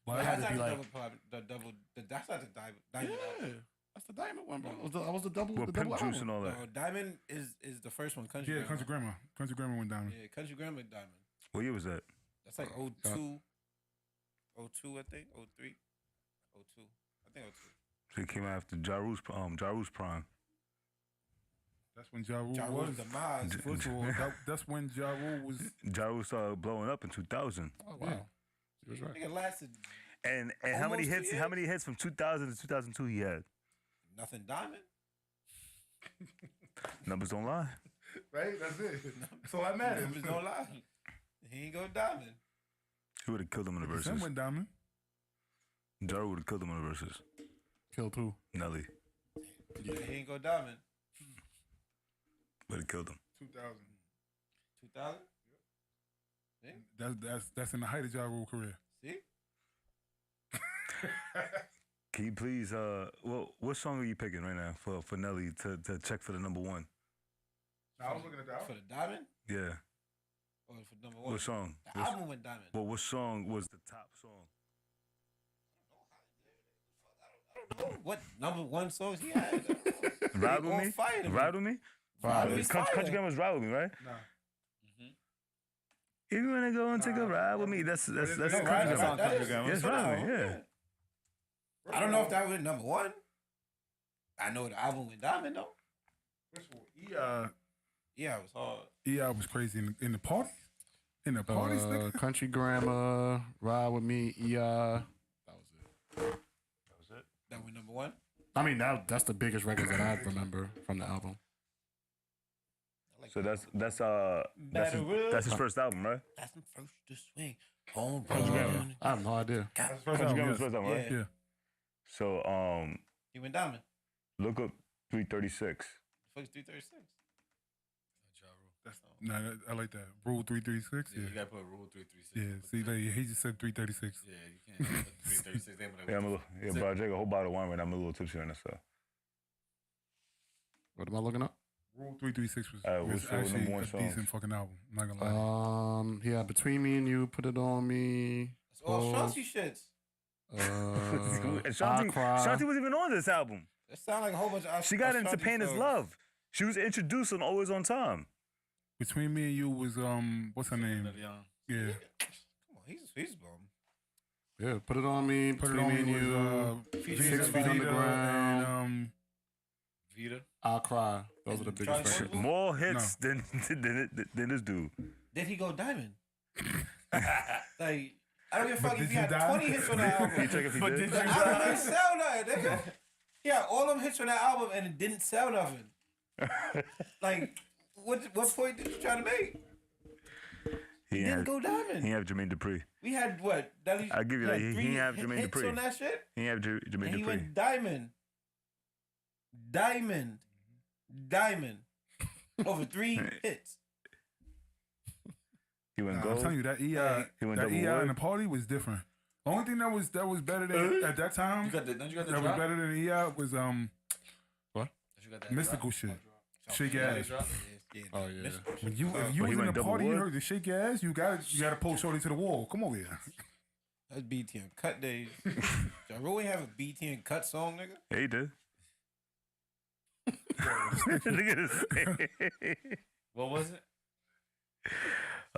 But It had That's to be not like the double. That's not the diamond. yeah. That's the diamond one, bro. That was the double. Well, the Pimp double Juice album. and all that. No, diamond is the first one. Country. yeah, Grammar. Country Grammar. Country Grammar went diamond. Yeah, Country Grammar diamond. What year was that? That's like 02. 02, I think. 03. 02. I think 02. So he came out after Ja Rule's prime. That's when Ja Rule Ja was. Rule's demise. First of all, that's when Ja Rule was. Ja Rule started blowing up in 2000. Oh wow. He was right. Nigga lasted And how many Almost 2 hits? years? How many hits from 2000 to 2002 he had? nothing diamond. Numbers don't lie. Right? That's it. That's all that matters. Numbers don't lie. He ain't go diamond. He would have killed him in the Son verses. went diamond. Ja Rule would have killed him in the verses. Killed who? Nelly He ain't go diamond. would have killed him. 2000. 2000? That's in the height of Ja Rule career. See? Can you please, what song are you picking right now for Nelly to check for the number one? I was looking at that. For the diamond? Yeah. Or for number one? What song? The album went diamond. Well, what song was the top song? I don't know what number one songs he had. Ride with on me? fire to me. Ride with me? Ride with me. Country Grammar's Ride with me, right? Nah. If you wanna go and take a ride with me, that's That's Country Ride Grammar. With Me. That is- Yes, Ride with me, yeah. I don't know if that was number one. I know the album went diamond though. Yeah, it was hard. EI was crazy in the parties. In the parties, nigga. Country Grammar, Ride With Me, EI. That was it. That went number one. I mean, that's the biggest record that I remember from the album. So that's his first album, right? That's the first to swing. Home Country Grammar. run. I have no idea. First Country album, Grammar's yes. first album, right? Yeah. Yeah. So He went diamond. look up 336. Fuck's 336. Nah, I like that. Rule 336. Yeah, Yeah. you gotta put rule 336. Yeah. See, like, he just said 336. Yeah, you can't put 336. They Yeah, I'm a little, bro, I drank a whole bottle of wine right now. I'm a little tipsy on this stuff. What am I looking up? Rule 336 was, Alright, was what's the actually number one a song? decent fucking album. I'm not gonna lie. Yeah, Between Me and You, Put It On Me. It's all Pause. Shanti shits. And I Shanti Cry. wasn't even on this album. It sound like a whole bunch of She got into Ashanti Pain Is songs. Love. She was introduced on Always on Time. Between Me and You was what's her name? Yeah. Come on, he's bomb. Yeah, Put It On Me, Put It Between On Me Me and You. was 6 Vita Feet Underground. and Vita. I'll Cry. Those are the biggest Charlie records. More hits than this dude. Did he go diamond? Like, I don't give a fuck did if he you had die? 20 hits on that Can you album. check if he But did? did The you album didn't sell nothing, nigga. He had all them hits on that album and it didn't sell nothing. Like, what point did you try to make? He Didn't had, go diamond. he had Jermaine Dupri. We had what? I'll give you that. He three had Jermaine hits Dupri. on that shit, He had Jermaine and he Dupri. went diamond, diamond, over 3 hits. He went I'm gold. telling you that EI, He went that double EI word. in the party was different. Only thing that was better than at that time You got the. Don't you got the that was drop? better than EI was Don't you got that mystical shit. Shake your ass. Yeah, Oh, yeah. When you if you But was he in went the double party, you wood? heard the shake your ass. You gotta pull shorty to the wall. Come over here. That's BTN cut days. Ja Rule ain't have a BTN cut song, nigga. Yeah, he did. Look at this. What was it?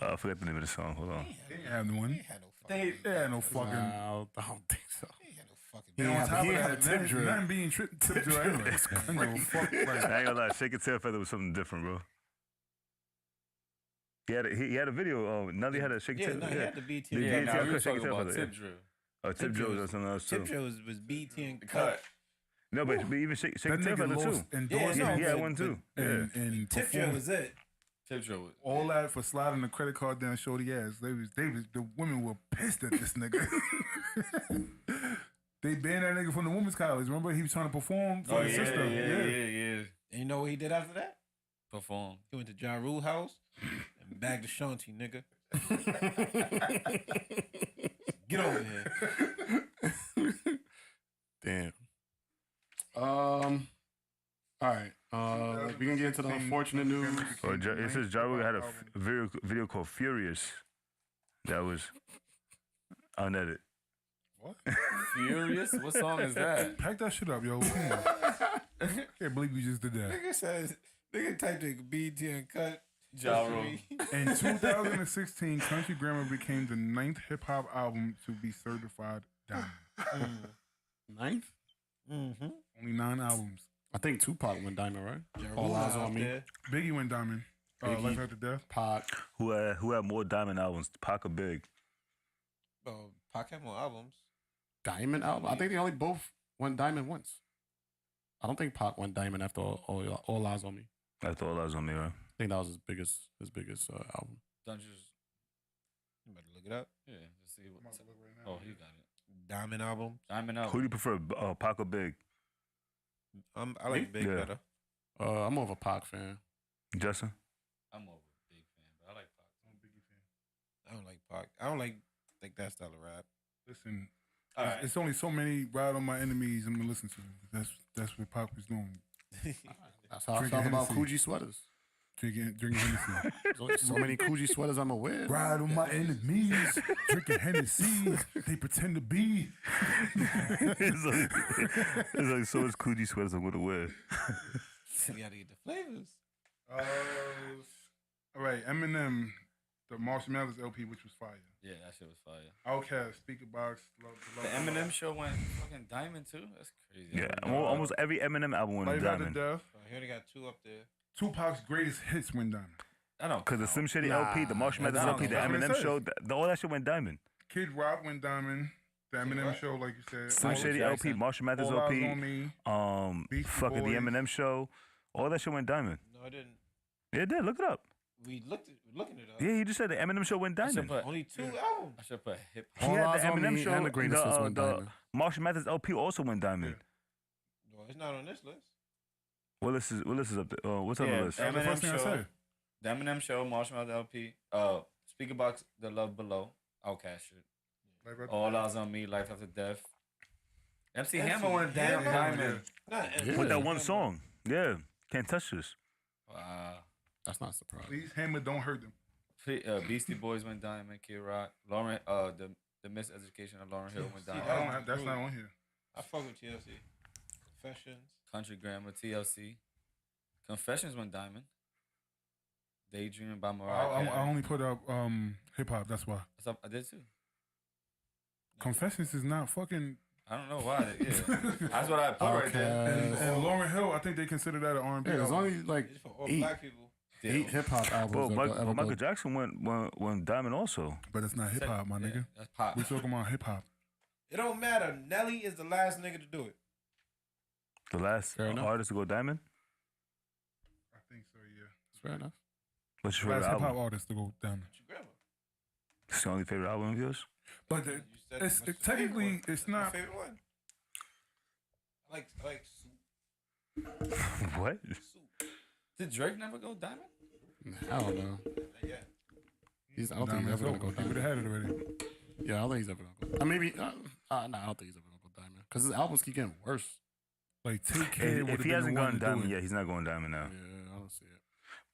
I forgot the name of the song. Hold on. They didn't have the one. He ain't had no fucking. They had no fucking. Nah, I don't think so. He ain't had no fucking. He And on had- top he of had that, tip nothing, drill. nothing being tip drill anyway. I know, fuck, like, I ain't gonna lie. Shake It Tail Feather was something different, bro. He had a video. Nelly had a Shake It Yeah, Tail. no, he had the BTN. Yeah, Yeah, yeah, now we yeah, was shake talking it about up, tip drill. Tip Joe's or something else Tip too. Joe was BT and cut. No, but even Shake That the Tail nigga Feather lost too. endorsement. Yeah, He no, had but- one too. Yeah. And Tip Joe performed. was it. Tip Joe. All that for sliding the credit card down shorty ass. The women were pissed at this nigga. They banned that nigga from the women's college. Remember he was trying to perform for Oh the yeah, sister. yeah. And you know what he did after that? Perform. He went to Ja Rule house and bagged the Shanti, nigga. Get over here. Damn. All right. We can get into the unfortunate news. It says Ja Rule had a video called Furious. That was unedited. What? Furious? What song is that? Pack that shit up, yo. Come on. Can't believe you just did that. Nigga typed in BT and cut. Ja Rule. In 2016, Country Grammar became the 9th hip hop album to be certified diamond. 9th? Mm-hmm. Only 9 albums. I think Tupac went diamond, right? Ja All Rule Eyes out on Me. there. Biggie went diamond. Biggie. Life After Death. Pac. Who had more diamond albums? Pac or Big? Oh, Pac had more albums. Diamond album? I think they only both went diamond once. I don't think Pac went diamond after All Eyes on Me. That's all I was on me, right? I think that was his biggest album. Don't you just You better look it up. yeah, just see what. Oh, he got it. Diamond album. Diamond Who album. do you prefer, Pac or Big? I like Big Yeah. better. I'm more of a Pac fan. Justin? I'm more of a big fan, but I like Pac. I'm a Biggie fan. I don't like Pac. I don't like that style of rap. Listen, All right. it's only so many Ride on My Enemies I'm gonna listen to. That's what Pac was doing. That's how I Drinking felt about Hennessy. Coogee sweaters. Drinking Hennessy. There's only so many Coogee sweaters I'm aware. Ride on my enemies, drinking Hennessy. They pretend to be. it's like so much Coogee sweaters I'm going to wear. You gotta get the flavors. All right, Eminem, the Marshall Mathers LP, which was fire. Yeah, that shit was fire. Outkast, Speaker Box, The Eminem show went fucking diamond too. That's crazy. Yeah, almost every Eminem album went Life After diamond. Death. Oh, here they got two up there. Tupac's greatest hits went diamond. I don't. Because the Slim Shady LP, the Marshall Mathers I don't LP, the know. That's what it Eminem says. show, all that shit went diamond. Kid Rock went diamond. The Eminem Rock? show, like you said. Slim Michael Shady Jackson. LP, Marshall Mathers All Eyes LP, on Me. Beastie fucking the Boys. Eminem show, all that shit went diamond. No, I didn't. Yeah, it did. Look it up. We looking it up. Yeah, he just said the Eminem show went I should diamond. put. Only two albums. I should put hip He All had Eyes the on Eminem Me show. and The Greatest Hits went diamond. Marshall Mathers LP also went diamond. No, it's not on this list. What list is up there? What's on Yeah, the list? That was the Eminem first thing I show. said. The Eminem show, Marshall Mathers LP, Speaker Box, The Love Below, Outkast shit. Life After All Death. Eyes on Me, Life After Death. MC MC Hammer went down Hammer? diamond. Not Yeah. With that one song. Yeah. Can't touch this. Wow. That's not surprising. Please, Hammer, don't hurt them. Beastie Boys went diamond. Kid Rock, Lauren, the Miseducation of Lauren Hill went I diamond. don't have, that's not on here. I fuck with TLC. Confessions. Country Grammar, TLC. Confessions went diamond. Daydreaming by Mariah Carey. I only put up hip hop. That's why. I did too. Confessions is not fucking. I don't know why. Yeah, that's what I put right there. And Lauren Hill, I think they consider that an R&B. Yeah, there's album. only like It's for all eight, black people. 8 hip hop albums. Bro, that ever Michael go- Jackson went diamond also. But it's not hip hop, my nigga. That's pop. We talking about hip hop. It don't matter. Nelly is the last nigga to do it. The last Fair enough. artist to go diamond. I think so, yeah. Fair enough. What's your Last favorite hip hop album? artist to go down. What you grandma? It's the only favorite album of yours? But You said it's what's your technically favorite one? it's My not. favorite one. I like soup. What? Soup. Did Drake never go diamond? I don't know. Yeah. I don't think he's ever gonna go He would diamond. have had it already. Yeah, I don't think he's ever gonna go. Maybe. Nah, I don't think he's ever gonna go diamond because his albums keep getting worse. Like, take care. If he hasn't gone diamond yet, he's not going diamond now. Yeah, I don't see it.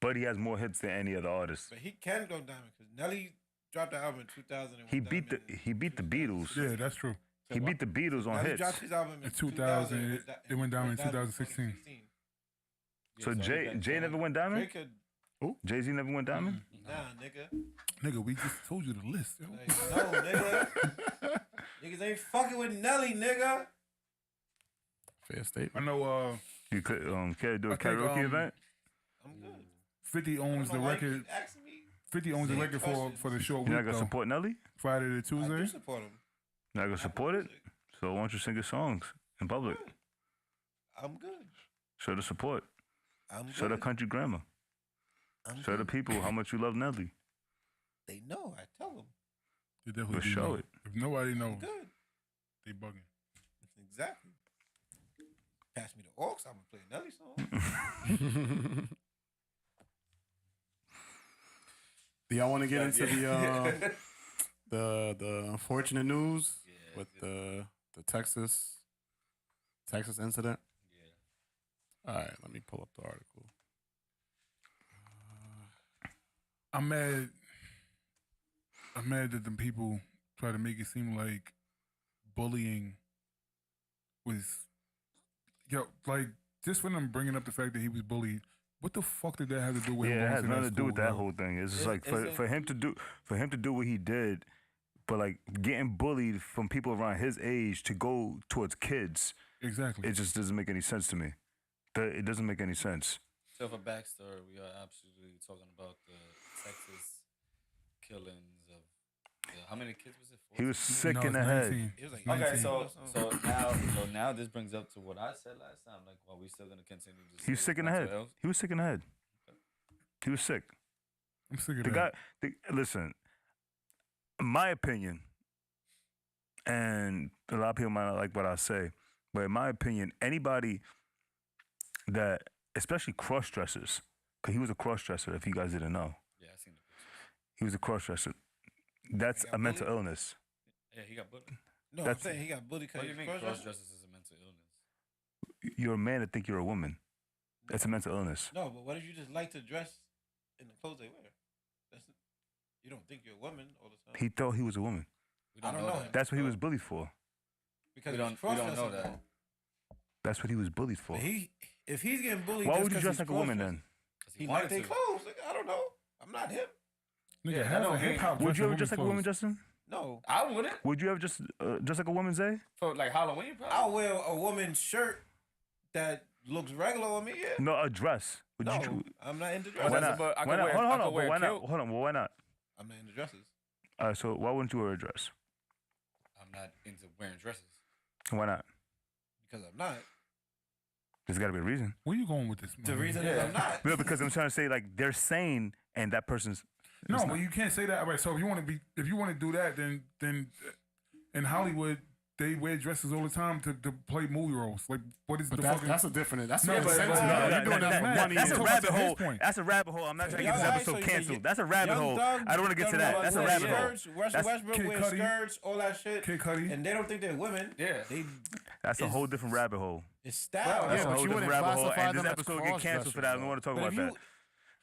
But he has more hits than any other artist. But he can go diamond because Nelly dropped the album in 2000. He beat the Beatles. Yeah, that's true. He beat the Beatles on Nelly hits. dropped his album in In 2000, it went down in 2016. So Jay never went diamond? Drake could, Jay-Z never went diamond? nah, nigga. Nigga, we just told you the list. Yo. Like, no, nigga. Niggas ain't fucking with Nelly, nigga. Fair I statement. know You could care to do a I think, karaoke event? I'm good. 50 I don't owns know the why you record. keep asking me. 50 owns the Same record for questions. the short You're not week, gonna though. support Nelly? Friday to I do Tuesday. support him. Not gonna support it? So why don't you sing your songs in public? I'm good. Show the support. I'm Show the good. country grammar. Show the people how much you love Nelly. They know. I tell them. They definitely But do show know. it. If nobody knows, Good. they bugging. Exactly. Pass me the aux. I'm gonna play a Nelly song. Do y'all want to get into the unfortunate news with the Texas incident? Yeah. All right, let me pull up the article. I'm mad. I'm mad that the people try to make it seem like bullying was, like just when I'm bringing up the fact that he was bullied. What the fuck did that have to do with him? Yeah, it going has to nothing to do with school, that bro? whole thing. It's just like It's for him to do what he did, but like getting bullied from people around his age to go towards kids, Exactly. it just doesn't make any sense to me. It doesn't make any sense. So for backstory, we are absolutely talking about the Texas killings of how many kids was it? 14? He was sick No, in the it's head. 19. It was like Okay, 19. so now this brings up to what I said last time. Like, are we still gonna continue to? He was sick in the head. He was sick in the head. He was sick. I'm sick of The that. guy, listen, my opinion, and a lot of people might not like what I say, but in my opinion, anybody that, especially cross-dressers, because he was a cross-dresser, if you guys didn't know. Yeah, I seen the pictures. He was a cross-dresser. That's got a mental bullied? illness. Yeah, he got bullied. No, That's- I'm saying he got bullied What because do you he's mean cross-dressing. cross-dressers is a mental illness? You're a man to think you're a woman. It's a mental illness. No, but what if you just like to dress in the clothes they wear? You don't think you're a woman all the time. He thought he was a woman. We I don't know. that. That's what he was bullied for. Because We he's don't know cross-dressing. that. That's what he was bullied for. But if he's getting bullied, Why just would you 'cause dress he's like a woman cross-dressing, then? 'Cause He wanted like their to. clothes. Like, I don't know. I'm not him. Nigga, Yeah, I half know of he- hip hop. Would you ever dress like a woman, Justin? No, I wouldn't. Would you ever just like a woman, Zay? For like Halloween, probably. I'll wear a woman's shirt that looks regular on me. Yeah. No, a dress. Would No, you? I'm not into Why dresses. Why that's not? about- I Why could not? wear- Hold I on, could but wear why a not? kilt. Hold on, well, why not? I'm not into dresses. So why wouldn't you wear a dress? I'm not into wearing dresses. Why not? Because I'm not. There's got to be a reason. Where you going with this? The man? reason is I'm not. No, because I'm trying to say like they're sane and that person's. No, it's but not. you can't say that. All right, so if you want to do that, then in Hollywood they wear dresses all the time to play movie roles. Like, what is But the that's, fucking? that's a different. That's No, not but- sensitive. but- You're no, doing that for money. That's a Talk rabbit about his hole. point. That's a rabbit hole. I'm not trying to get this Y'all episode actually- canceled. That's a rabbit Young hole. Thug, I don't want to get to that. That's a wear rabbit hole. skirts, Russell Westbrook Kid wears Cudi. skirts, all that shit. Kid Cudi. And they don't think they're women. Yeah. That's a It's- whole different rabbit hole. It's style. Yeah, That's a but whole you different wouldn't rabbit hole. classify And this them as episode get canceled for that. I don't want to talk But about if that. you,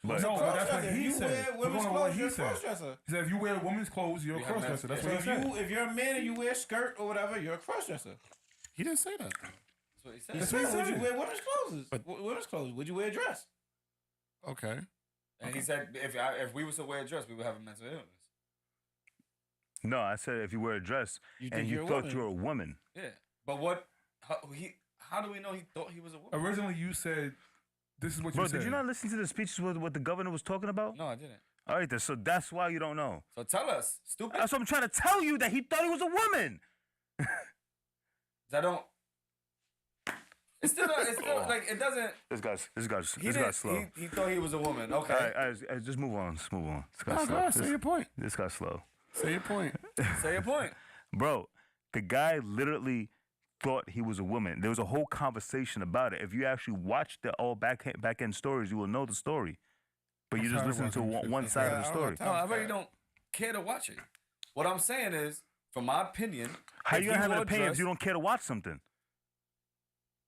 But No, but that's what if he you said. wear We're women's going on what clothes, he you're a said. cross-dresser. He said if you wear women's clothes, you're a We have cross-dresser. That's men- what he said. If you're a man and you wear a skirt or whatever, you're a cross-dresser. He didn't say that. That's what he said. He That's said, what he would you said. wear women's clothes? Women's clothes. Would you wear a dress? Okay. And he said if we was to wear a dress, we would have a mental illness. No, I said if you wear a dress You and think you you're a thought woman? you were a woman. Yeah. But what? How do we know he thought he was a woman? Originally, you said this is what Bro, you said. did you not listen to the speeches what the governor was talking about? No, I didn't. All right, then, so that's why you don't know. So tell us, stupid. That's what I'm trying to tell you, that he thought he was a woman. I don't. It's still like it doesn't. This guy's Didn't- slow. He thought he was a woman. Okay. All right, just move on. Just move on. This guy's No, go slow. ahead, say your point. This guy's slow. Say your point. Say your point. Bro, the guy literally thought he was a woman. There was a whole conversation about it. If you actually watch the all back end stories, you will know the story. But you I'm just sorry, listen to Russell. one side of the I don't story. know. No, I really don't care to watch it. What I'm saying is, from my opinion, How if you gonna he have an wore opinion if dress, you don't care to watch something?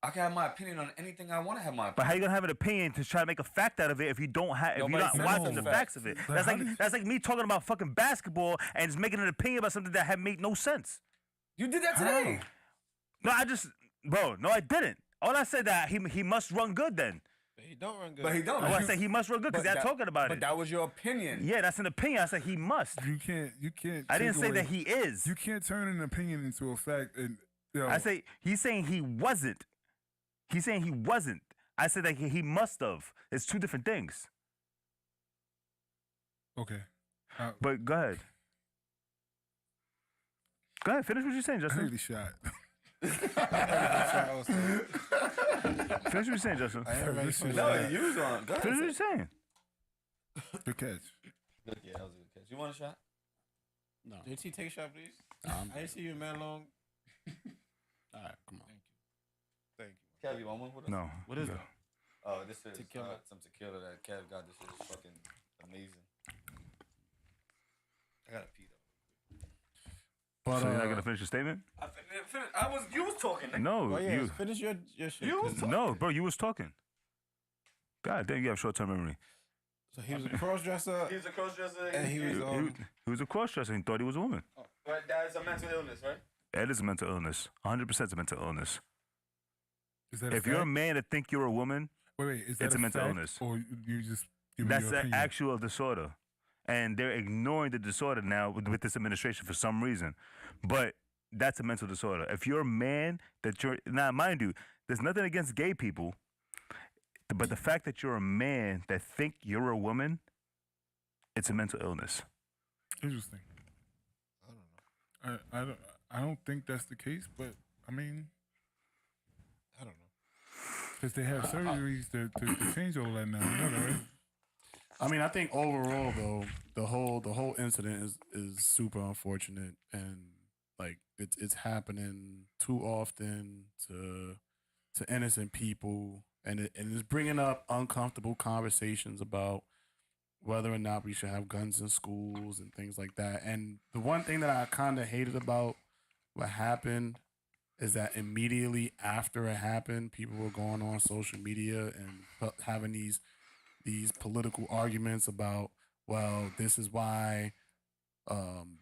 I can have my opinion on anything I want to have my opinion. But how you gonna have an opinion to try to make a fact out of it if you don't have if you're Nobody not said watching no the fact. facts of it? But how That's like me talking about fucking basketball and just making an opinion about something that had made no sense. You did that today. No, I didn't. All I said that he must run good then. But he don't run good. But he don't. Oh, I said he must run good because But they're that- talking about But it. that was your opinion. Yeah, that's an opinion. I said he must. You can't. I didn't take say away- that he is. You can't turn an opinion into a fact. And I say he's saying he wasn't. He's saying he wasn't. I said that he must have. It's two different things. okay. But go ahead. Go ahead, finish what you're saying, I heard Justin. he shot. Finish what you're saying, Justin. No, you was on. Go Finish what ahead. you're saying. Good catch. Good, yeah, that was a good catch. You want a shot? No. JT, take a shot, please. I'm- I didn't see you in man long. All right, come on. Thank you. Kev, you want one with us? No. What is No. it? Oh, this is Tequila. some tequila that Kev got. This shit is fucking amazing. I gotta pee though. But So you're not gonna finish your statement? You was talking. Nigga. No, Oh yeah, you. finish your shit. You was 'cause- No, bro, you was talking. God damn, you have short-term memory. So he was a cross-dresser, He was a cross-dresser. and he was He was a cross-dresser and he thought he was a woman. But that is a mental illness, right? That is a mental illness. 100% a mental illness. Is that If a you're a fact? man that think you're a woman, Wait, is that it's a mental fact, illness. or you just giving that's your an opinion? actual disorder. And they're ignoring the disorder now with this administration for some reason. But that's a mental disorder. If you're a man that you're now, mind you, there's nothing against gay people, but the fact that you're a man that think you're a woman, it's a mental illness. Interesting. I don't know. I don't think that's the case, but I mean, I don't know. because they have surgeries to change all that now. You know that, right? I mean, I think overall though, the whole incident is super unfortunate, and like it's happening too often to innocent people, and it's bringing up uncomfortable conversations about whether or not we should have guns in schools and things like that. And the one thing that I kind of hated about what happened is that immediately after it happened, people were going on social media and having these political arguments about, well, this is why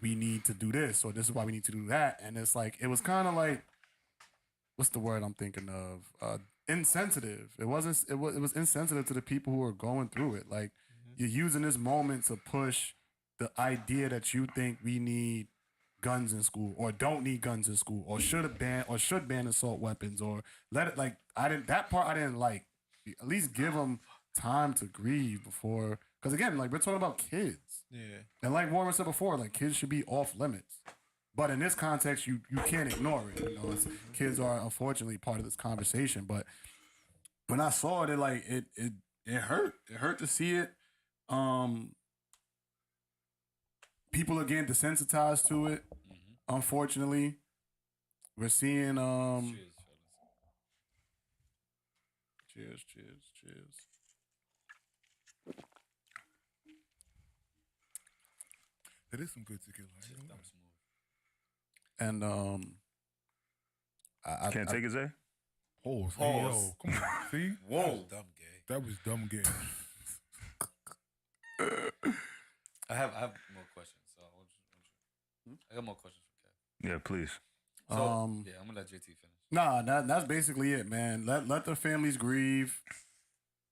we need to do this, or this is why we need to do that. And it's like, it was kind of like, what's the word I'm thinking of? Insensitive. It was insensitive to the people who are going through it. Like, you're using this moment to push the idea that you think we need guns in school, or don't need guns in school, or should ban assault weapons, or let it, like, that part I didn't like. At least give them time to grieve before, because again, like, we're talking about kids. Yeah. And like Warren said before, like, kids should be off limits. But in this context, you can't ignore it. You know, kids are unfortunately part of this conversation. But when I saw it, it hurt. It hurt to see it. People are getting desensitized to it. Unfortunately, we're seeing cheers. That is some good tequila. And I Can't take it, Zay? Pause. Hey, yo, come on. See? Whoa. Dumb gay. That was dumb gay. I have more questions. So I got more questions for Kev. Yeah, please. So, Um, yeah, I'm gonna let JT finish. Nah, that's basically it, man. Let the families grieve.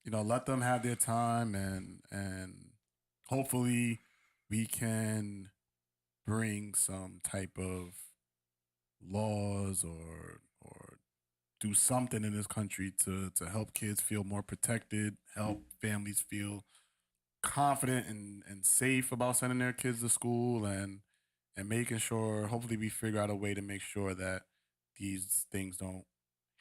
You know, let them have their time, and hopefully we can bring some type of laws or do something in this country to help kids feel more protected, help families feel confident and safe about sending their kids to school, and making sure, hopefully we figure out a way to make sure that these things don't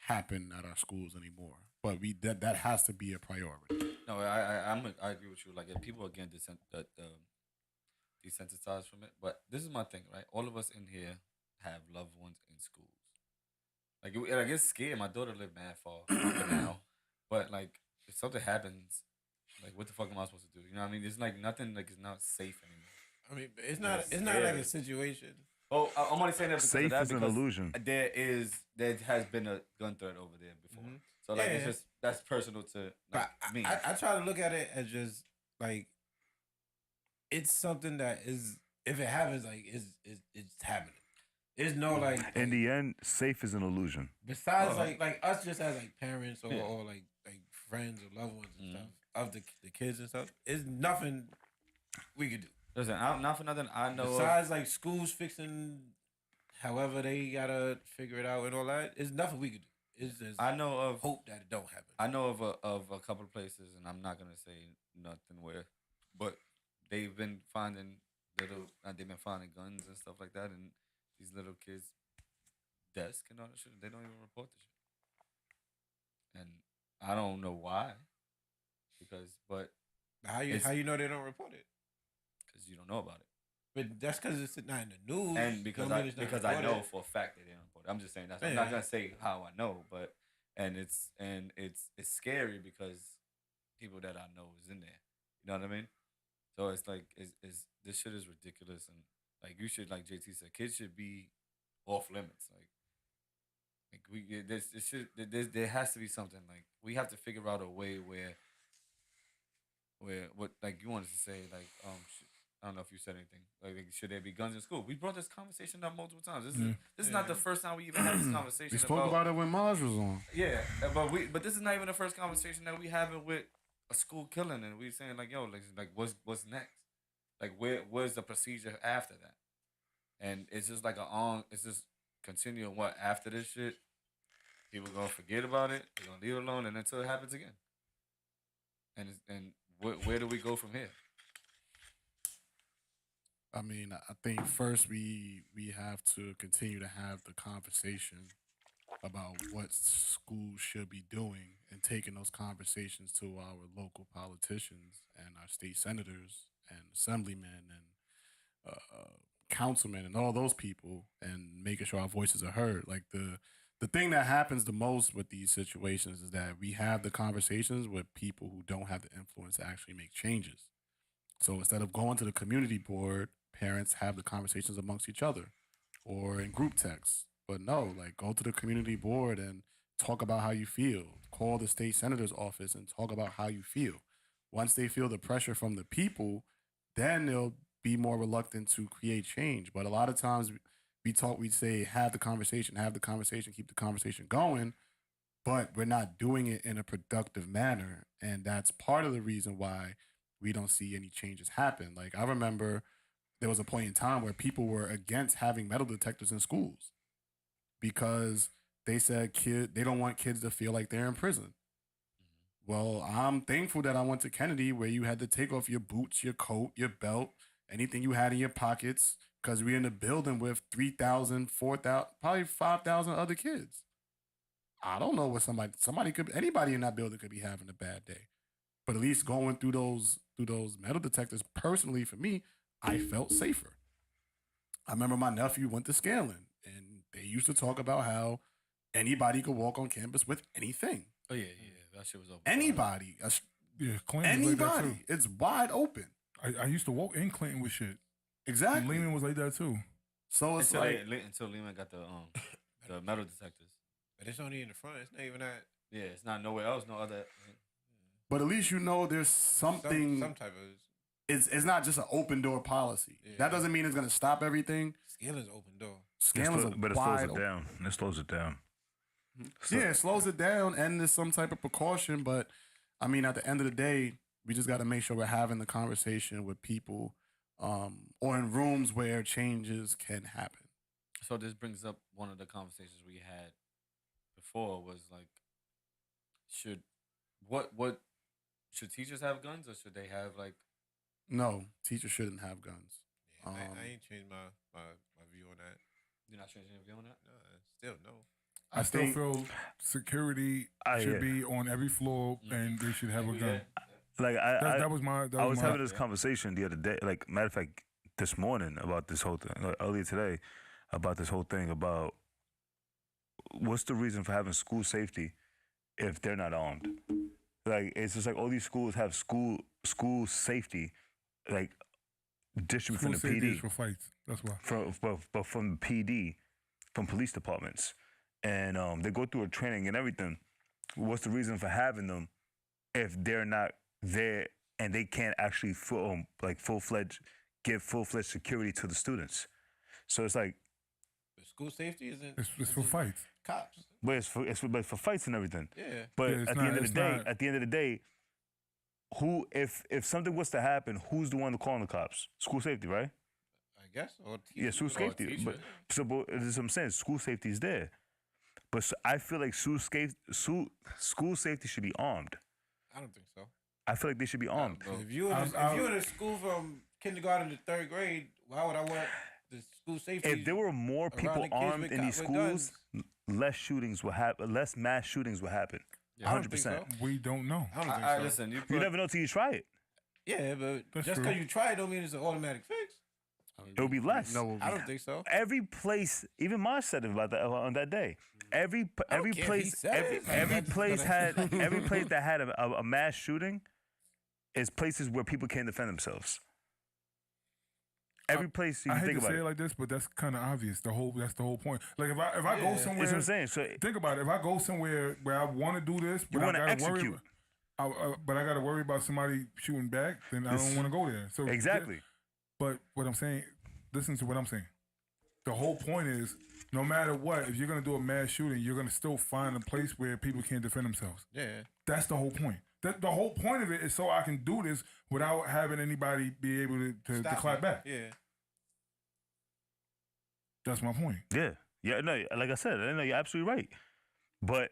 happen at our schools anymore. But that has to be a priority. No, I agree with you. Like, if people are getting desensitized from it, but this is my thing, right? All of us in here have loved ones in schools. Like, I get scared. My daughter lived mad far now, but like, if something happens, like, what the fuck am I supposed to do? You know what I mean? It's like nothing. Like, it's not safe anymore. I mean, it's not like a situation. Oh, I'm only saying that because Safe of that, is an because illusion. there has been a gun threat over there before. Mhm. So like, Yeah. it's just, that's personal to But me. I try to look at it as just like, it's something that is, if it happens, like, it's happening. There's no like, In the end, safe is an illusion. besides like us just as like parents or, Yeah. or like friends or loved ones and Mhm. stuff of the kids and stuff. It's nothing we could do. Listen, not for nothing. I know. Besides like schools fixing, however they gotta figure it out and all that. It's nothing we could do. It's just I know of. hope that it don't happen. I know of a couple of places, and I'm not gonna say nothing where, but they've been finding they've been finding guns and stuff like that, and these little kids' desk and all that shit. They don't even report the shit, and I don't know why. But How you know they don't report it? because you don't know about it, But that's because it's not in the news. and because Don't mean it's not I know reported. for a fact they didn't report it. I'm just saying that. I'm Yeah. not gonna say how I know, but it's scary because people that I know is in there. You know what I mean? So it's like is this shit is ridiculous, and like you should, like JT said, kids should be off limits. Like we there has to be something, like we have to figure out a way where what, like you wanted to say, like I don't know if you said anything, like should there be guns in school? We brought this conversation up multiple times. This is not the first time we even had this conversation. We spoke about it when Maj was on. Yeah, but this is not even the first conversation that we having with a school killing, and we saying like, yo, like what's next? Like where's the procedure after that? And it's just like it's just continuing what after this shit. People gonna forget about it. They're gonna leave it alone, and until it happens again. And where do we go from here? I mean, I think first we have to continue to have the conversation about what schools should be doing and taking those conversations to our local politicians and our state senators and assemblymen and councilmen and all those people, and making sure our voices are heard. Like the thing that happens the most with these situations is that we have the conversations with people who don't have the influence to actually make changes. So instead of going to the community board, parents have the conversations amongst each other or in group texts. But no, like go to the community board and talk about how you feel. Call the state senator's office and talk about how you feel. Once they feel the pressure from the people, then they'll be more reluctant to create change. But a lot of times we say, have the conversation, keep the conversation going, but we're not doing it in a productive manner. And that's part of the reason why we don't see any changes happen. Like I remember there was a point in time where people were against having metal detectors in schools because they said they don't want kids to feel like they're in prison. Well, I'm thankful that I went to Kennedy, where you had to take off your boots, your coat, your belt, anything you had in your pockets, because we're in a building with 3,000, 4,000, probably 5,000 other kids. I don't know what anybody in that building could be having a bad day. But at least going through those metal detectors, personally for me, I felt safer. I remember my nephew went to Scanlon, and they used to talk about how anybody could walk on campus with anything. Oh yeah, that shit was open. Anybody. Clinton was like that too. Anybody. It's wide open. I used to walk in Clinton with shit. Exactly. And Lehman was like that too. So it's until Lehman got the metal detectors. But it's only in the front. It's not even that. Yeah, it's not nowhere else. No other. But at least you know there's something. Some type of. It's not just an open door policy. Yeah. That doesn't mean it's gonna stop everything. Scanlon's open door. Scanlon's but it slows it down. It slows it down. So, yeah, it slows it down, and there's some type of precaution. But I mean, at the end of the day, we just got to make sure we're having the conversation with people, or in rooms where changes can happen. So this brings up one of the conversations we had before was like, should teachers have guns, or should they have like? No, teachers shouldn't have guns. Yeah, I ain't changed my view on that. You're not changing your view on that? No, still no. I still feel security should be on every floor, and they should have a gun. Like I was having this conversation the other day. Like matter of fact, this morning about this whole thing. Like, earlier today, about this whole thing about what's the reason for having school safety if they're not armed. Like it's just like all these schools have school safety, like distributed from the PD for fights. That's why. But from PD, from police departments, and they go through a training and everything. What's the reason for having them if they're not there and they can't actually give full-fledged security to the students? So it's like school safety isn't. It's for fights. Cops. But it's for fights and everything. Yeah. But at the end of the day, who if something was to happen, who's the one to call the cops? School safety, right? I guess. Or yeah, school safety. But this is what I'm saying. School safety is there. But I feel like school safety should be armed. I don't think so. I feel like they should be armed. If you're in a school from kindergarten to third grade, why would I want the school safety. If there were more around people the kids armed with in these with schools, guns. less shootings will happen. Less mass shootings will happen. I don't think 100%. so. We don't know. I don't think I so. listen. You You put never know till you try it. Yeah, but That's just true. because you try it don't mean it's an automatic fix. It'll be less. No, I don't think so. Every place, even Mars said it about that on that day. Every care if he place, said it. every Like, place that's had every place that had a mass shooting is places where people can't defend themselves. Every place you I can hate think to about say it it. like this, but that's kind of obvious. That's the whole point. Like if I go Yeah. somewhere, That's what I'm saying. So think about it. If I go somewhere where I want to do this, You but I wanna gotta execute. but I got to worry about somebody shooting back, then I don't want to go there. So exactly. But what I'm saying, listen to what I'm saying. The whole point is, no matter what, if you're gonna do a mass shooting, you're gonna still find a place where people can't defend themselves. Yeah. That's the whole point. The whole point of it is so I can do this without having anybody be able to clap back. Yeah. That's my point. Yeah. Yeah. No. Like I said, no, you're absolutely right. But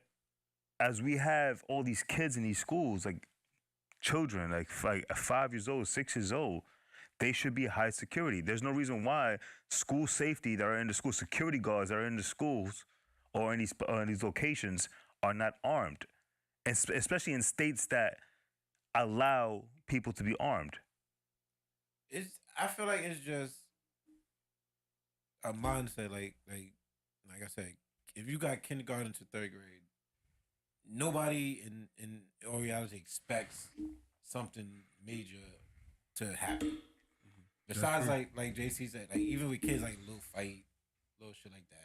as we have all these kids in these schools, like children, like 5 years old, 6 years old, they should be high security. There's no reason why school safety that are in the school, security guards that are in the schools or in these locations are not armed, and especially in states that allow people to be armed. I feel like it's just a mindset. Like I said, if you got kindergarten to third grade, nobody in all reality expects something major to happen. Besides, like JC said, like even with kids, like little fight, little shit like that.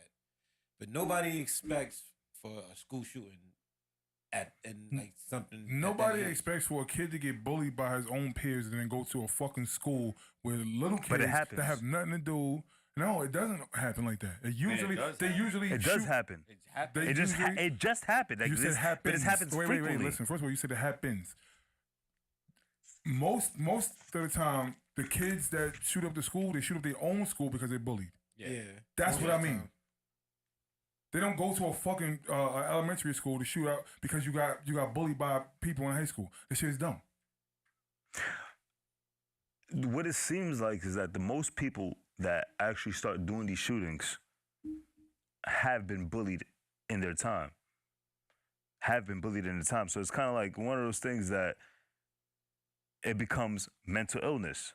But nobody expects for a school shooting like something. Nobody expects for a kid to get bullied by his own peers and then go to a fucking school with little But it kids happens. that have nothing to do. No, it doesn't happen like that. It usually It does happen. It happens. They It just usually- it just happened. Like You said this, happens. but it happens wait, frequently. Listen, first of all, you said it happens. Most of the time, the kids that shoot up the school, they shoot up their own school because they're bullied. Yeah. That's Most what of I the mean. time. They don't go to a fucking elementary school to shoot out because you got bullied by people in high school. This shit is dumb. What it seems like is that the most people that actually start doing these shootings have been bullied in their time. So it's kind of like one of those things that it becomes mental illness.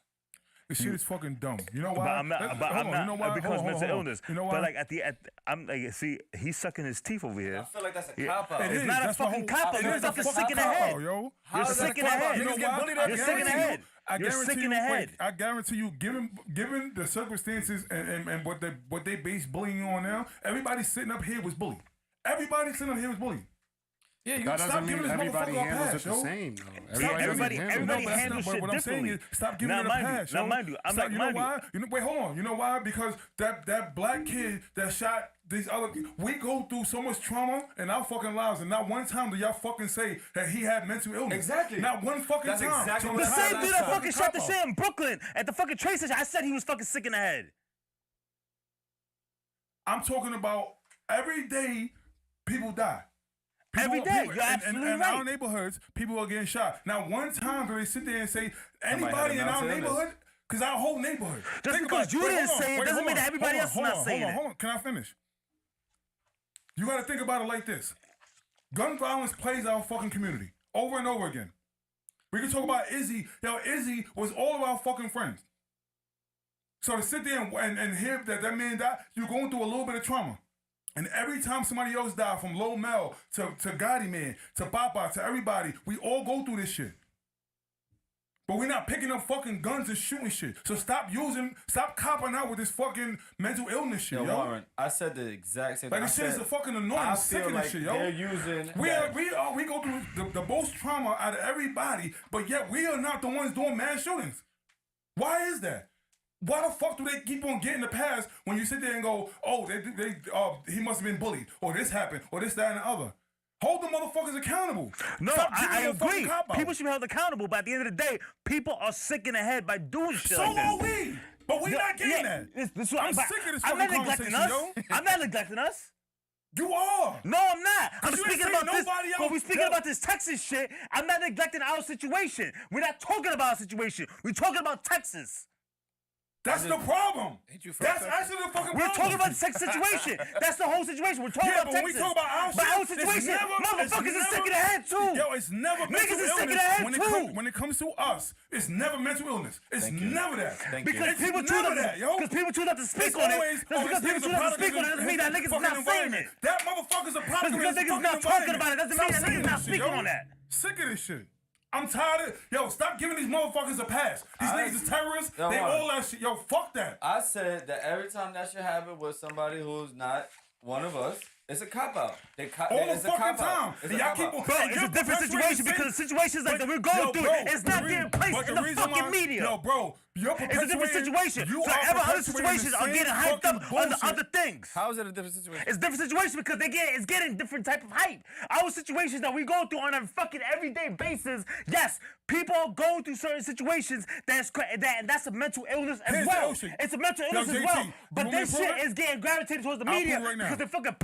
This shit is fucking dumb. You know why? But I'm not. Hold But I'm on, not. you know why? It becomes Hold on, mental hold on. illness. You know why? But like I'm like, see, he's sucking his teeth over I here. feel like that's a Yeah. cop out. It It's is. not a That's the fucking whole- cop out. it You're is a fucking fucking sick in the cop head. out, yo. You're Is that sick in the cop out? head. You know Niggas get why? bullied I every guarantee second you- head. I You're guarantee sick in you, the head. I guarantee you, given the circumstances and what they base bullying on now, everybody sitting up here was bullied. Everybody sitting up here was bullied. Yeah, you That stop doesn't giving mean this everybody motherfucker a handles pass, it the yo. same. Though. Everybody but handles shit what I'm saying differently. is, stop giving Now, it a mind you- pass. now, yo. mind you, I'm Stop, like, you know mind you- why? Wait, hold on. You know why? Because that black kid that shot these other, we go through so much trauma in our fucking lives, and not one time do y'all fucking say that he had mental illness. Exactly. Not one fucking That's time. exactly So what The it's same not- dude that it's a fucking shot the cop-out. shit in Brooklyn at the fucking train station. I said he was fucking sick in the head. I'm talking about every day people die. Every day, you're in absolutely our right. neighborhoods, people are getting shot. Now, one time do they sit there and say anybody in mental our illness. neighborhood? Because our whole neighborhood. Just Think because about you Wait, didn't hold on. say it Wait, doesn't hold mean that on. everybody else is Hold not on, saying hold on, it. hold on. Can I finish? You got to think about it like this. Gun violence plays our fucking community over and over again. We can talk about Izzy. Yo, Izzy was all of our fucking friends. So to sit there and hear that man died, you're going through a little bit of trauma. And every time somebody else died, from Lil Mel to Gotti Man to Papa to everybody, we all go through this shit. But we're not picking up fucking guns and shooting shit. So stop copping out with this fucking mental illness shit, Yo, yo. Warren, I said the exact same Like thing. this shit is a fucking annoying. I I'm sick feel of like this shit, yo. they're using We go through the most trauma out of everybody, but yet we are not the ones doing mass shootings. Why is that? Why the fuck do they keep on getting the pass when you sit there and go, oh, he must have been bullied, or this happened, or this, that, and the other? Hold the motherfuckers accountable. No, Stop giving I them a fucking agree. cop-out. People should be held accountable, but at the end of the day, people are sick in the head by doing shit So like this. are we. But we're not getting that. I'm sick of this I'm not fucking neglecting conversation, us. yo. I'm not neglecting us. You are. No, I'm not. I'm you ain't speaking saying about this. nobody But else. we're speaking Yo. about this Texas shit. I'm not neglecting our situation. We're not talking about our situation. We're talking about Texas. That's the problem. Ain't you from That's Texas? actually the fucking We're problem. talking about the sex situation. That's the whole situation. We're talking Yeah, about but when we Texas. talk about our But shit, our it's situation, never- motherfuckers it's are sick never- of the head too. Yo, it's never mental Niggas is illness. sick of the head when too. When it comes to us, it's never mental illness. It's Thank you. never that. Thank Because you. It's people choose never not that, yo. because people choose not to speak It's on it. always, Just because people choose not to speak on it doesn't mean that niggas is not saying it. That motherfucker's a product Just of because his niggas fucking not talking environment. about it doesn't Stop mean that saying niggas not this shit, speaking yo. on that. Sick of this shit. I'm tired of yo. Stop giving these motherfuckers a pass. These niggas is terrorists. Yo, They hold on. all that shit. Yo, fuck that. I said that every time that shit happen with somebody who's not one of us, it's a cop out. All the fucking time. It's And a y'all cop keep out. on. Bro, it's a different situation because the situations like that we're going through, it's not getting placed in the fucking media. Yo, bro, you're It's a different situation. You So are ever other perpetuating situations the are same getting hyped up fucking on the bullshit. other things. How is it a different situation? It's different situations because it's getting different type of hype. Our situations that we go through on a fucking everyday basis, yes, people go through certain situations that's a mental illness as Here's the well. issue. It's a mental illness JT, as well. you But want me this to prove shit it? is getting gravitated towards the I'll media prove it right now. because they're fucking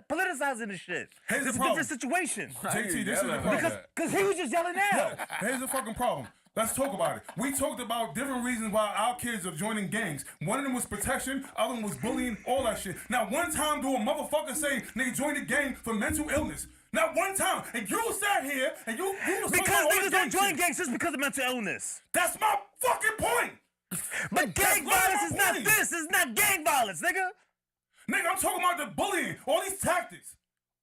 politicizing this shit. Here's the It's a problem. different situation. JT, this is the problem. Because he was just yelling out. Here's the fucking problem. Let's talk about it. We talked about different reasons why our kids are joining gangs. One of them was protection, other one was bullying, all that shit. Not one time do a motherfucker say, nigga, join the gang for mental illness. Not one time. And you sat here and you was talking Because about all niggas the don't gang join shit. gangs just because of mental illness. That's my fucking point. But gang That's violence my is not point. this. It's not gang violence, nigga. Nigga, I'm talking about the bullying, all these tactics.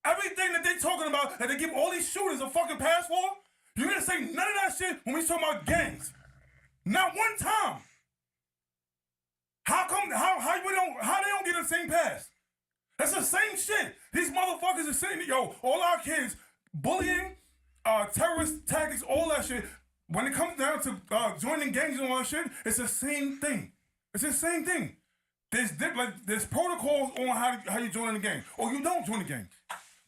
Everything that they talking about that they give all these shooters a fucking pass for, you didn't say none of that shit when we talking about gangs. Not one time. How come, how they don't get the same pass? That's the same shit. These motherfuckers are sitting, yo, all our kids, bullying, terrorist tactics, all that shit. When it comes down to joining gangs and all that shit, it's the same thing. It's the same thing. There's protocols on how you join the gang, or you don't join the gang.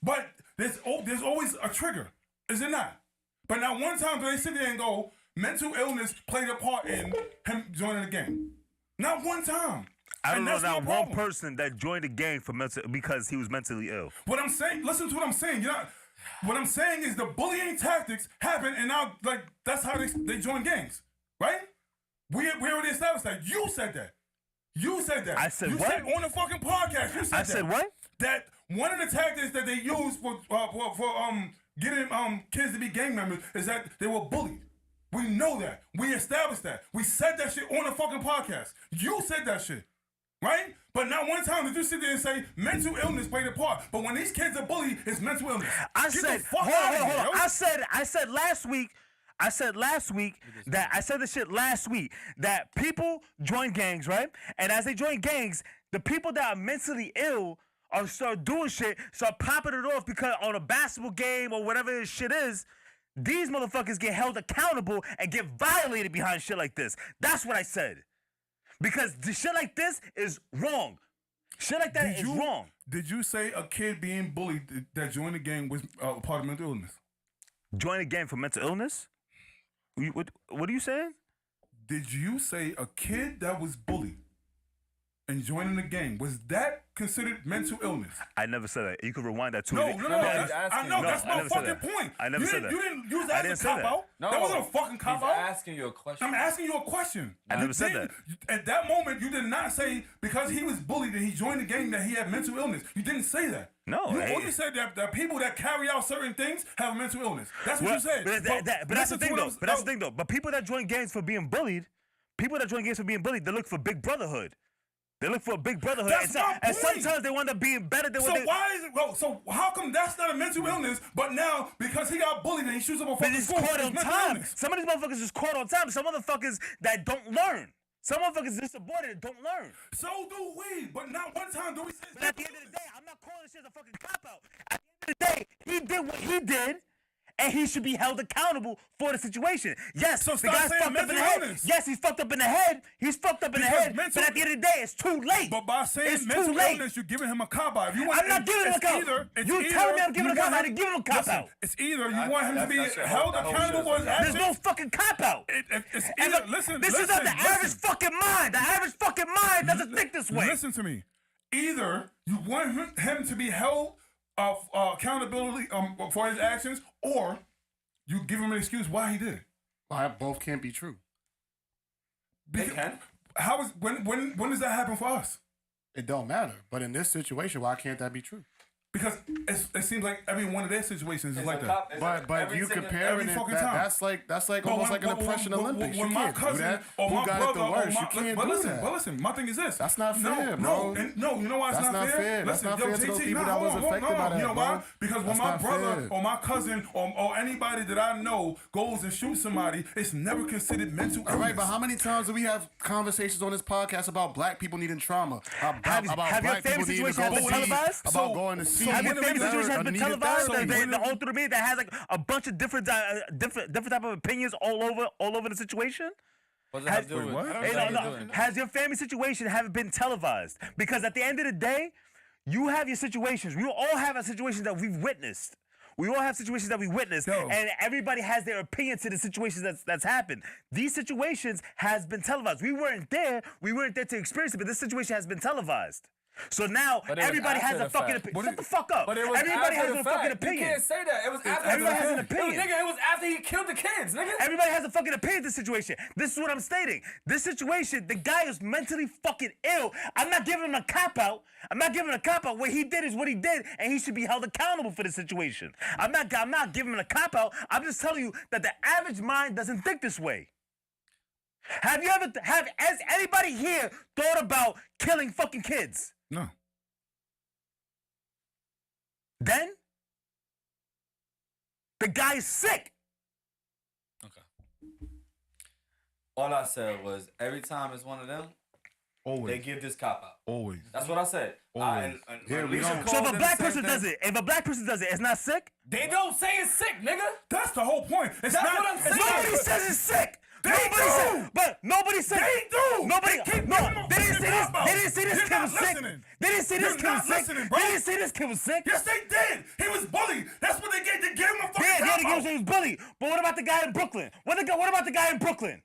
But there's always a trigger, is it not? But not one time do they sit there and go, mental illness played a part in him joining the gang. Not one time. I don't And know that's not my one problem. person that joined the gang for because he was mentally ill. What I'm saying, listen to what I'm saying. What I'm saying is the bullying tactics happen, and now that's how they join gangs, right? We already established that. You said that. You said that. I said you what? Said on the fucking podcast. You said that. I said what? That one of the tactics that they use for getting kids to be gang members is that they were bullied. We know that. We established that. We said that shit on the fucking podcast. You said that shit. Right? But not one time did you sit there and say mental illness played a part. But when these kids are bullied, it's mental illness. I Get said, the fuck hold out of on. here, yo. I said last week that I said this shit last week that people join gangs, right? And as they join gangs, the people that are mentally ill are start doing shit, start popping it off because on a basketball game or whatever this shit is, these motherfuckers get held accountable and get violated behind shit like this. That's what I said. Because the shit like this is wrong. Shit like that is wrong. Did you say a kid being bullied that joined the gang was part of mental illness? Join a gang for mental illness? What are you saying? Did you say a kid that was bullied and joining the gang, was that considered mental illness? I never said that. You could rewind that too. No. he's That's, asking. I know, No, that's I my never said fucking that. point. I never said that. You didn't use I that didn't as a say that. cop-out. No, That wasn't a fucking cop-out. He's asking you a question. I'm asking you a question. I never said that. At that moment, you did not say because he was bullied and he joined the gang that he had mental illness. You didn't say that. No, You hey. only said that people that carry out certain things have a mental illness. That's what you said. But that's the listen to thing, what though. I'm- But that's the thing, though. But people that join gangs for being bullied, they look for big brotherhood. They look for a big brotherhood. That's my and point. sometimes they wind up being better than So what they... why is it? Well, so how come that's not a mental illness? But now because he got bullied and he shoots up a But fucking it's school, caught it's on mental time. illness. Some of these motherfuckers is caught on time. Some motherfuckers that don't learn. Some motherfuckers insubordinate don't learn. So do we. But not one time do we say. But at the end of the day, I'm not calling this shit a fucking cop-out. At the end of the day, he did what he did, and he should be held accountable for the situation. Yes, So the stop guy's saying fucked up in the mental head. illness. Yes, he's fucked up in the head. He's fucked up in the Because head. mental- But at the end of the day, it's too late. But by saying it's mental too late. illness, you're giving him a cop-out. If you I'm not giving him a cop-out. You telling me I'm giving him a cop-out. I didn't give him a cop-out. It's either you want him to be that's your held whole- that whole accountable for his shit is- actions. There's no fucking cop-out. It's And either, look, listen, this is not the average fucking mind. The average fucking mind doesn't think this way. Listen to me. Either you want him to be held accountability for his actions, or you give him an excuse why he did it. Both can't be true. They can. how is when does that happen for us? It don't matter. But in this situation, why can't that be true? Because it seems like every one of their situations is like that. But you comparing it, that's like almost like an oppression Olympics. You can't do that. Or Who my got brother, it the worst? or You can't but do listen, that. But listen, my thing is this. That's not fair, bro. No, you know why it's That's not fair. That's Listen, not fair to those people that was affected by that, you know why? bro. Because when That's my not brother fair. or my cousin or anybody that I know goes and shoots somebody, it's never considered mental illness. All right, but how many times do we have conversations on this podcast about black people needing trauma? About Have your black family people needing to situation go been see, televised? about going to see. Have your family situation has been televised? So The when- whole through me that has like a bunch of different type of opinions all over the situation. What's that have to do with? what? I don't Hey, know what no, you're no. doing. Has your family situation haven't been televised? Because at the end of the day, you have your situations. We all have our situations that we've witnessed. We all have situations that we witnessed, Yo. and everybody has their opinion to the situations that's happened. These situations has been televised. We weren't there to experience it, but this situation has been televised. So now But it was everybody has after a the fucking fact. opinion. Shut the fuck up. But it was Everybody after has the a fucking fact. opinion. You can't say that. It was after Everybody the has an fact. opinion. Yo, nigga, it was after he killed the kids, nigga. Everybody has a fucking opinion of this situation. This is what I'm stating. This situation, the guy is mentally fucking ill. I'm not giving him a cop out. What he did is what he did, and he should be held accountable for the situation. I'm not giving him a cop out. I'm just telling you that the average mind doesn't think this way. Has anybody here thought about killing fucking kids? No. Then the guy is sick. Okay. All I said was every time it's one of them, Always. they give this cop out. Always. That's what I said. Always. Yeah, we Alicia don't- So if called a them black the same person thing. does it, it's not sick? They don't say it's sick, nigga. That's the whole point. It's That's not, what I'm it's saying. not- Nobody says it's sick. They Nobody do. said, but nobody said They do. Nobody. They keep No, giving them they didn't fucking say this. cop-outs. They didn't say this You're kid not was sick. listening. They didn't say this You're kid was not sick. listening, bro. They didn't say this kid was sick. Yes, they did. He was bullied. That's what they gave. They gave him a fucking Yeah, they cop-out. he was bullied. But what about the guy in Brooklyn? What about the guy in Brooklyn?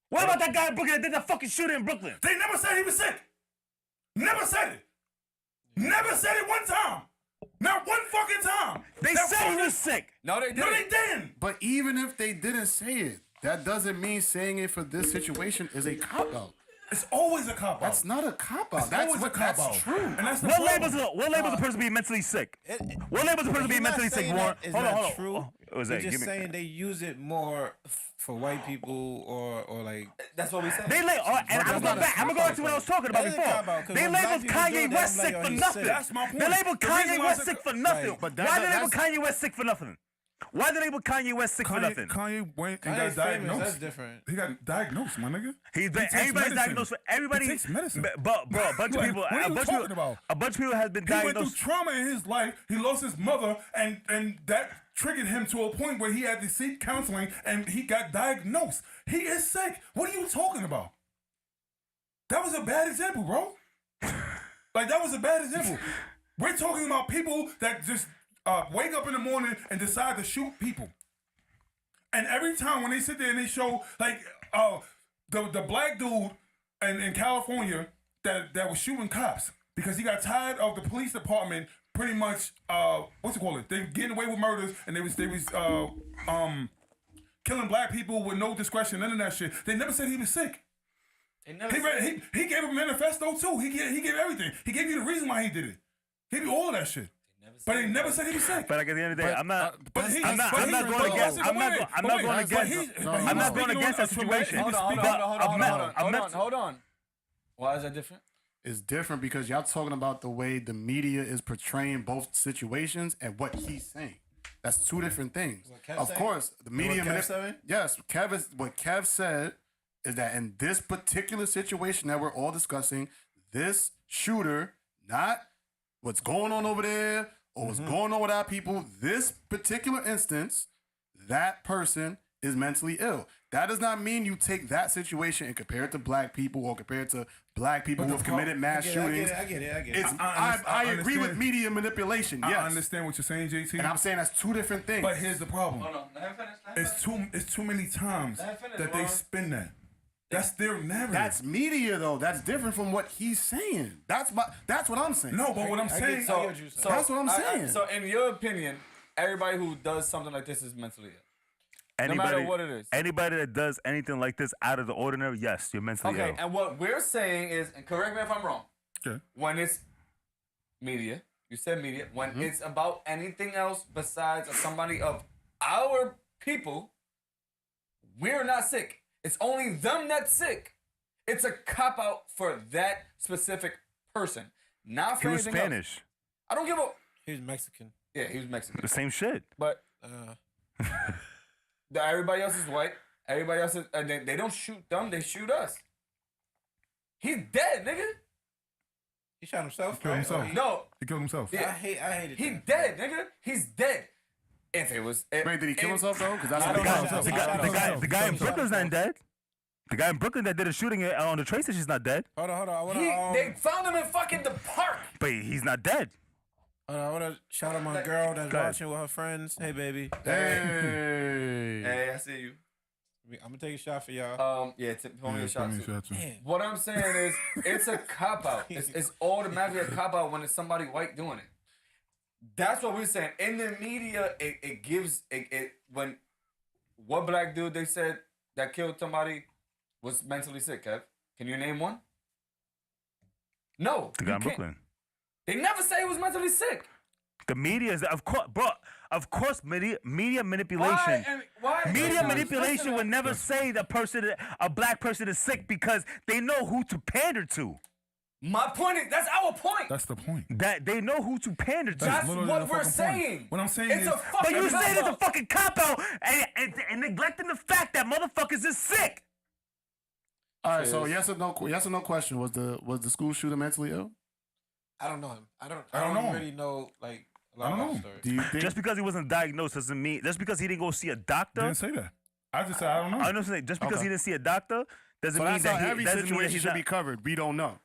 What about that guy in Brooklyn that did that fucking shooting in Brooklyn? They never said he was sick. Never said it. Never said it one time. Not one fucking time. They That said he fucking- was sick. No, they didn't. No, they didn't. But even if they didn't say it, that doesn't mean saying it for this situation is a cop out. It's always a cop out. That's not a cop out. It's That's always what a cop that's out. true. And that's the What problem. labels a person being mentally sick? What labels a person being mentally sick, Warren? It's Hold on, not hold on. true. What was We're that? just Give me. saying they use it more for white people or like. That's what we said. They and I'm gonna go back. I'm gonna go back to what I was talking about That is before. cop out, 'cause They when black labeled people do Kanye it, West I'm like, sick oh, for he's nothing. sick. That's my point. They labeled The reason Kanye why West I sick said- for nothing. Right. But Why they label that's- Kanye West sick for nothing? Why they label Kanye West sick for nothing? Kanye went and Kanye's got famous. diagnosed. That's different. He got diagnosed, my nigga. He's been takes everybody's medicine. diagnosed for everybody. He takes medicine. But bro, a bunch of Like, people. what are A you bunch talking of people. about? A bunch of people has been He went through diagnosed. trauma in his life. He lost his mother, and that triggered him to a point where he had to seek counseling, and he got diagnosed. He is sick. What are you talking about? That was a bad example, bro. Like, that was a bad example. We're talking about people that just wake up in the morning and decide to shoot people. And every time when they sit there and they show, like, the black dude in California that was shooting cops because he got tired of the police department pretty much, what's it called? They getting away with murders, and they was killing black people with no discretion, none of that shit. They never said he was sick. He gave a manifesto too. He gave everything. He gave you the reason why he did it. He gave you all of that shit. But he never said he was sick. But like at the end of the day, I'm not going against that situation. Hold on. Why is that different? It's different because y'all talking about the way the media is portraying both situations and what he's saying. That's two different things. Kev Of saying? course, the media. Kev saying? Yes, what Kev said is that in this particular situation that we're all discussing, this shooter, not what's going on over there or what's going on with our people, this particular instance, that person is mentally ill. That does not mean you take that situation and compare it to black people or compare it to black people who have committed mass shootings. I get it. It's, I agree with media manipulation. Yes, I understand what you're saying, JT. and I'm saying that's two different things. But here's the problem. Hold on. Let him finish. It's too many times Let him finish, that they Ron. spin that. That's their narrative. That's media, though. That's different from what he's saying. That's what I'm saying. no, but what I'm saying. I get what you're saying. That's what I'm saying. So in your opinion, everybody who does something like this is mentally ill. matter what it is. Anybody that does anything like this out of the ordinary, yes, you're mentally Okay, ill. and what we're saying is, and correct me if I'm wrong, Okay. when it's media, you said media, when it's about anything else besides somebody of our people, we're not sick. It's only them that's sick. It's a cop out for that specific person, not for He was anything Spanish. else. I don't give a. He was Mexican. Yeah, he was Mexican, The same shit. but everybody else is white. Everybody else is. They don't shoot them. They shoot us. He's dead, nigga. He shot himself. Killed right? himself. No, He killed himself. Yeah. I hated he that. dead, nigga. He's dead. If it was, Wait, did he kill himself though? Because that's I what don't he know. got. The guy in Brooklyn's not dead. The guy in Brooklyn that did the shooting on the train station's not dead, Hold on. I wanna, they found him in fucking the park. but he's not dead. I wanna shout out my girl that's Go ahead. watching with her friends. Hey, baby. Hey. Hey, I see you. I'm gonna take a shot for y'all. Yeah, pour me a shot too. Man, What I'm saying is, it's a cop out. It's automatically a cop out when it's somebody white doing it. That's what we're saying. In the media, it gives it when what black dude they said that killed somebody was mentally sick, Kev? Can you name one? No. The you guy in can't. Brooklyn. They never say he was mentally sick. The media is, of course, bro. Of course, media manipulation. Why? Media manipulation would never say a black person is sick because they know who to pander to. My point is, that's our point. That's the point. That they know who to pander to. That's literally what the we're fucking point. saying. What I'm saying it's is- a But fucking But you saying it's a cop-out. fucking cop out and neglecting the fact that motherfuckers is sick. All right, so yes or no question. Was the school shooter mentally ill? I don't know him. I don't don't know. really know like a lot I don't about the know. story. Do you think Just because he wasn't diagnosed doesn't mean. Just because he didn't go see a doctor. Didn't say that. I just said I don't know. I know. Just because Okay. he didn't see a doctor doesn't so mean that's that how he every doesn't mean that situation he's should not. be covered. We don't know.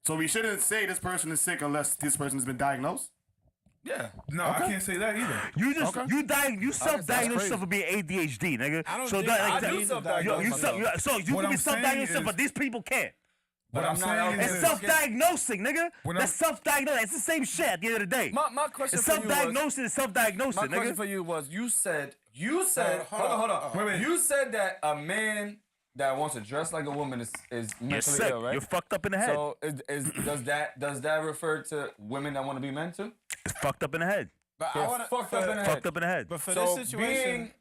So we shouldn't say this person is sick unless this person has been diagnosed. Yeah. No, I can't say that either. You just Okay. you self-diagnose crazy. yourself with being ADHD, nigga. I don't so think that, I like, do that- self-diagnose you myself. so you What can be I'm saying self-diagnosed, yourself, is- but these people can't. What I'm I'm not saying out is there. It's this. self-diagnosing, nigga. When That's self-diagnosing. It's the same shit at the end of the day. My question It's for you was. self-diagnosing is self-diagnosing, My question nigga. for you was: you said, hold on. Wait. You said that a man that wants to dress like a woman is You're mentally sick. ill, right? You're fucked up in the head. So does that refer to women that want to be men too? It's fucked up in the head. But They're I want fucked up in the head. Fucked up in the head. But for So this situation,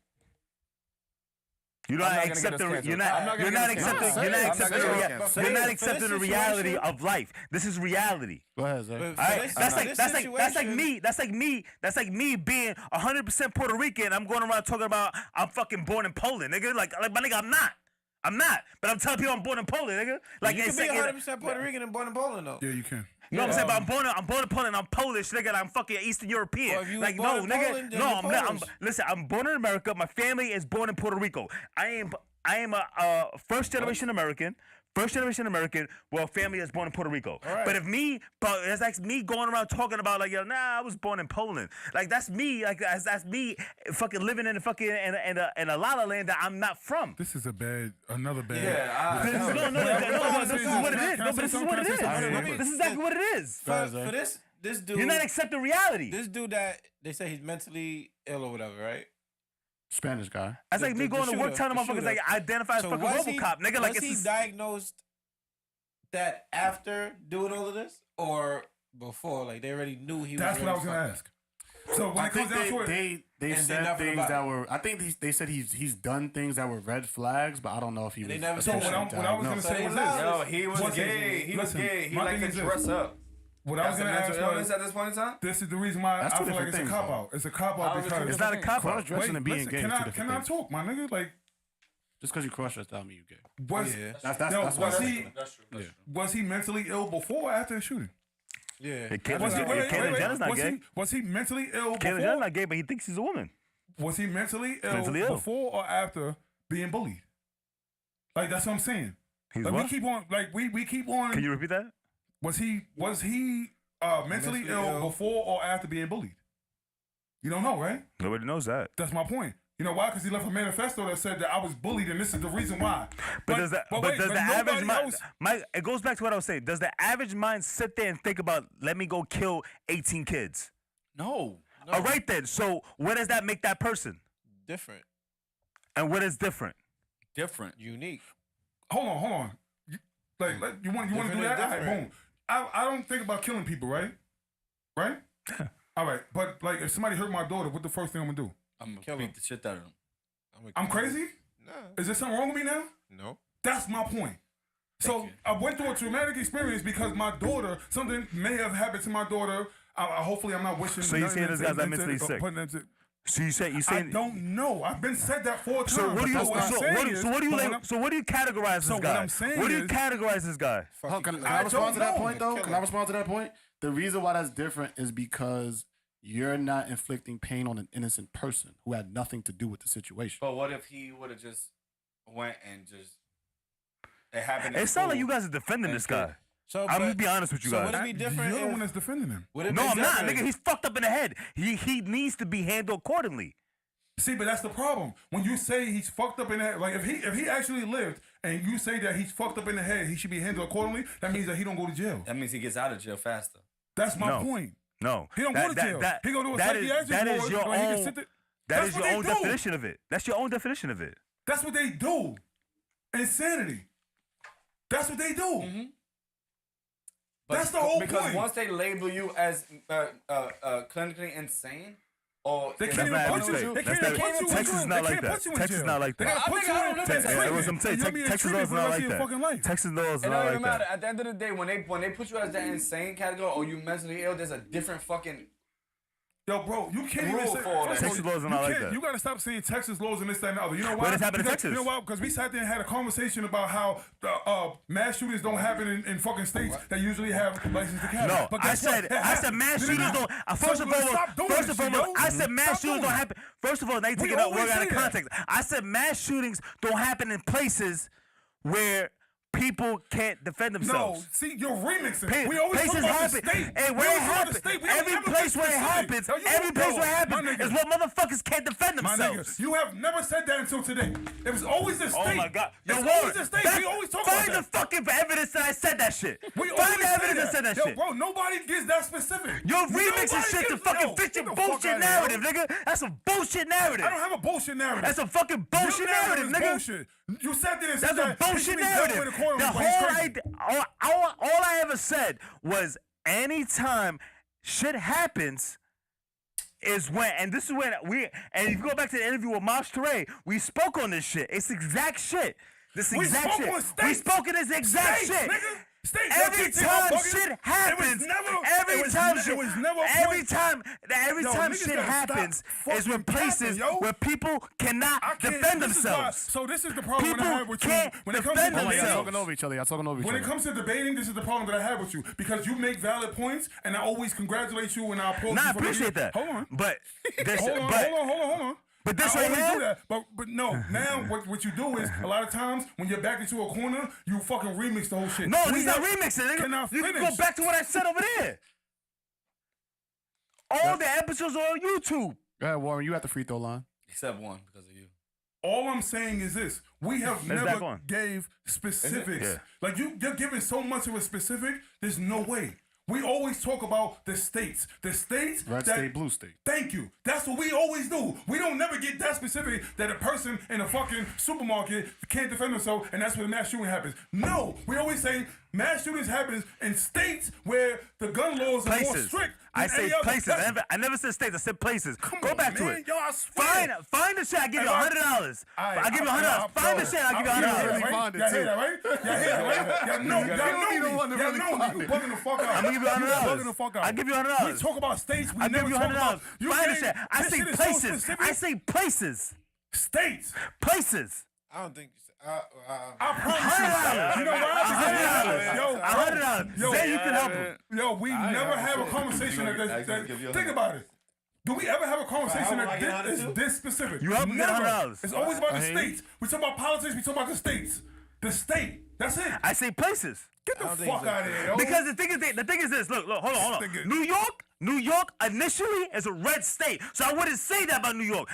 You're I'm not not gonna get accepting. us You're canceled. not. I'm not gonna You're get not us canceled. accepting. You're not I'm not accepting. gonna the get rea- us canceled. You're not For this accepting the situation- reality of life. This is reality. Go ahead, Zach. but All for right, this- that's for like this that's like situation- me. That's like me being 100% Puerto Rican. I'm going around talking about I'm fucking born in Poland, nigga. Like my nigga, I'm not. But I'm telling people I'm born in Poland, nigga. Like You it's can be like- 100% Puerto Rican and born in Poland, though. Yeah, you can. No, I'm saying, but I'm born in Poland. I'm Polish, nigga. And I'm fucking Eastern European. Well, if you like was born no, in nigga. Poland, then No, you're I'm not. Polish. Listen, I'm born in America. My family is born in Puerto Rico. I am a first generation American. First generation American, well, family is born in Puerto Rico. right. But it's like me going around talking about like, yo, nah, I was born in Poland. Like that's me. Like that's me fucking living in a fucking in a la la land that I'm not from. This is another bad. Yeah, No, this is what it is. Can I No, say but this is something? what it Can I is. say something? Let me- This is exactly what it is. For this dude, You're not accepting reality. this dude that they say he's mentally ill or whatever, right? Spanish guy. That's like me the going to work shooter, telling the motherfuckers shooter. like I identify as fucking RoboCop, nigga. Like was it's he just- diagnosed that after doing all of this or before? Like they already knew he That's was. what I was really gonna fucked ask. So when I it comes think down to it, they And did said nothing things about that it. were. I think they said he's done things that were red flags, but I don't know if he And was. they never so said what I was gonna diagnosed. say So was they this. allowed- Yo, he was What's gay. his- He was listen, gay. He my liked thing to is dress this. up. What I was That's a gonna ask mental illness was, at this point in time. this is the reason why That's I two feel like different it's a things, cop though. out. It's a cop How out is it because It's not a cop out. Cross-dressing and being listen, gay is can two I different can I things. talk, my nigga? Like, Just because you cross dress doesn't mean you gay. was Yeah. That's was what he was he mentally ill before or after the shooting? Yeah. Caitlyn Was he, Jenner's not was gay. was he mentally ill Caitlyn Jenner's before? not gay, but he thinks he's a woman. Was he mentally ill Mentally ill. before or after being bullied? Like that's what I'm saying. He's Like what? we keep on, like we keep on. Can you repeat that? Was he mentally ill before or after being bullied? You don't know, right? Nobody knows that. That's my point. You know why? Because he left a manifesto that said that I was bullied and this is the reason why. But does the average nobody mind? else- It goes back to what I was saying. Does the average mind sit there and think about, let me go kill 18 kids? No. All right then. So where does that make that person? Different. And what is different? Different. Unique. Hold on. You want to do that? All right, boom. I don't think about killing people, right? Right? All right, but like if somebody hurt my daughter, what the first thing I'm gonna do? I'm gonna beat the shit out of them. I'm crazy? No. Is there something wrong with me now? No. That's my point. So I went through a traumatic experience because my daughter, something may have happened to my daughter. Hopefully, I'm not wishing. So you saying this guy's mentally sick? So you say I don't know. I've been said that 4 times. So what do you? So what do you categorize this guy? What I'm saying What do you categorize this guy? Can I respond to that point though? Can I respond to that point? The reason why that's different is because you're not inflicting pain on an innocent person who had nothing to do with the situation. But what if he would have just went and just it happened? It sounds like you guys are defending this guy. So, I'm gonna be honest with you guys. Would it be different? You're the one that's defending him. No, I'm not, nigga. He's fucked up in the head. He needs to be handled accordingly. See, but that's the problem. When you say he's fucked up in the head, like if he actually lived and you say that he's fucked up in the head, he should be handled accordingly. That means that he don't go to jail. That means he gets out of jail faster. That's my point. No, he don't go to jail. He go to a psychiatric That is ward your where he can own. sit there. That is your own definition of it. That's your own definition of it. That's what they do. Insanity. That's what they do. Mm-hmm. That's the whole because point. Once they label you as clinically insane, or they can't even put you. They can't put you in Texas is not like that. Texas is not like that. Texas laws not like that. Texas laws not like that. At the end of the day, when they put you as that insane category or you mentally ill, there's a different fucking. Yo, bro, you can't even say Texas laws are not like that. You gotta stop saying Texas laws and this, that, and the other. You know why? What has happened in Texas? You know why? Because we sat there and had a conversation about how mass shootings don't happen in fucking states that usually have license to carry. No, but I said mass shootings don't. First of all, I said mass shootings don't happen. First of all, they take it out out of context. I said mass shootings don't happen in places where people can't defend themselves. No, see, you're remixing. We always talk about the state. And where it happens, every place where it happens, is what motherfuckers can't defend themselves. My nigga, you have never said that until today. It was always the state. Oh my God. It's always the state. We always talk about that. Find the fucking evidence that I said that shit. Find the evidence that said that shit. Bro, nobody gets that specific. You're remixing shit to fucking fit your bullshit narrative, nigga. That's a bullshit narrative. I don't have a bullshit narrative. That's a fucking bullshit narrative, nigga. Bullshit. You sat there and said that. That's a bullshit narrative. The whole idea, all I ever said was anytime shit happens is when, and this is when and if you go back to the interview with Mosh Teray, we spoke on this shit. It's exact shit. This exact shit. We spoke on this exact shit. Every time shit happens, every time shit happens is when places where people cannot defend themselves. So this is the problem that I have with you. When it comes to debating, y'all talking over each other. When it comes to debating, this is the problem that I have with you because you make valid points, and I always congratulate you and I applaud you. I appreciate that. Hold on, but hold on. But this I right here, do that. But no. Now what you do is a lot of times when you're back into a corner, you fucking remix the whole shit. No, he's not remixing. You can go back to what I said over there. All the episodes are on YouTube. Go ahead, Warren. You at the free throw line. Except one because of you. All I'm saying is this: we have never gave specifics. Yeah. Like you're giving so much of a specific. There's no way. We always talk about the states. The states. Red state, blue state. Thank you. That's what we always do. We don't never get that specific that a person in a fucking supermarket can't defend themselves and that's where the mass shooting happens. No. We always say mass shootings happens in states where the gun laws are more strict. I say places. I never said states. I said places. Go back to it. Yo, I swear. Find the shit. I give you $100. I give you $100. Find the shit. I give you $100. Y'all hear that, right? Y'all hear that, right? Y'all know me. Y'all know me. You bugging the fuck out. I'm gonna give you $100. Bugging the fuck out. I give you $100. We talk about states. We I give never you talk about. $100. Find the shit. I say places. I say places. States. Places. I don't think. I promise you. You know why? $100. Yo, Zay, you can help him. Yo, we never have a conversation that think about it. Do we ever have a conversation that is this specific? You help me get $100. It's always about the states. We talk about politics. We talk about the states. The state. That's it. I say places. Get the fuck out of here, yo. Because the thing is this. Look, hold on. New York initially is a red state. So I wouldn't say that about New York.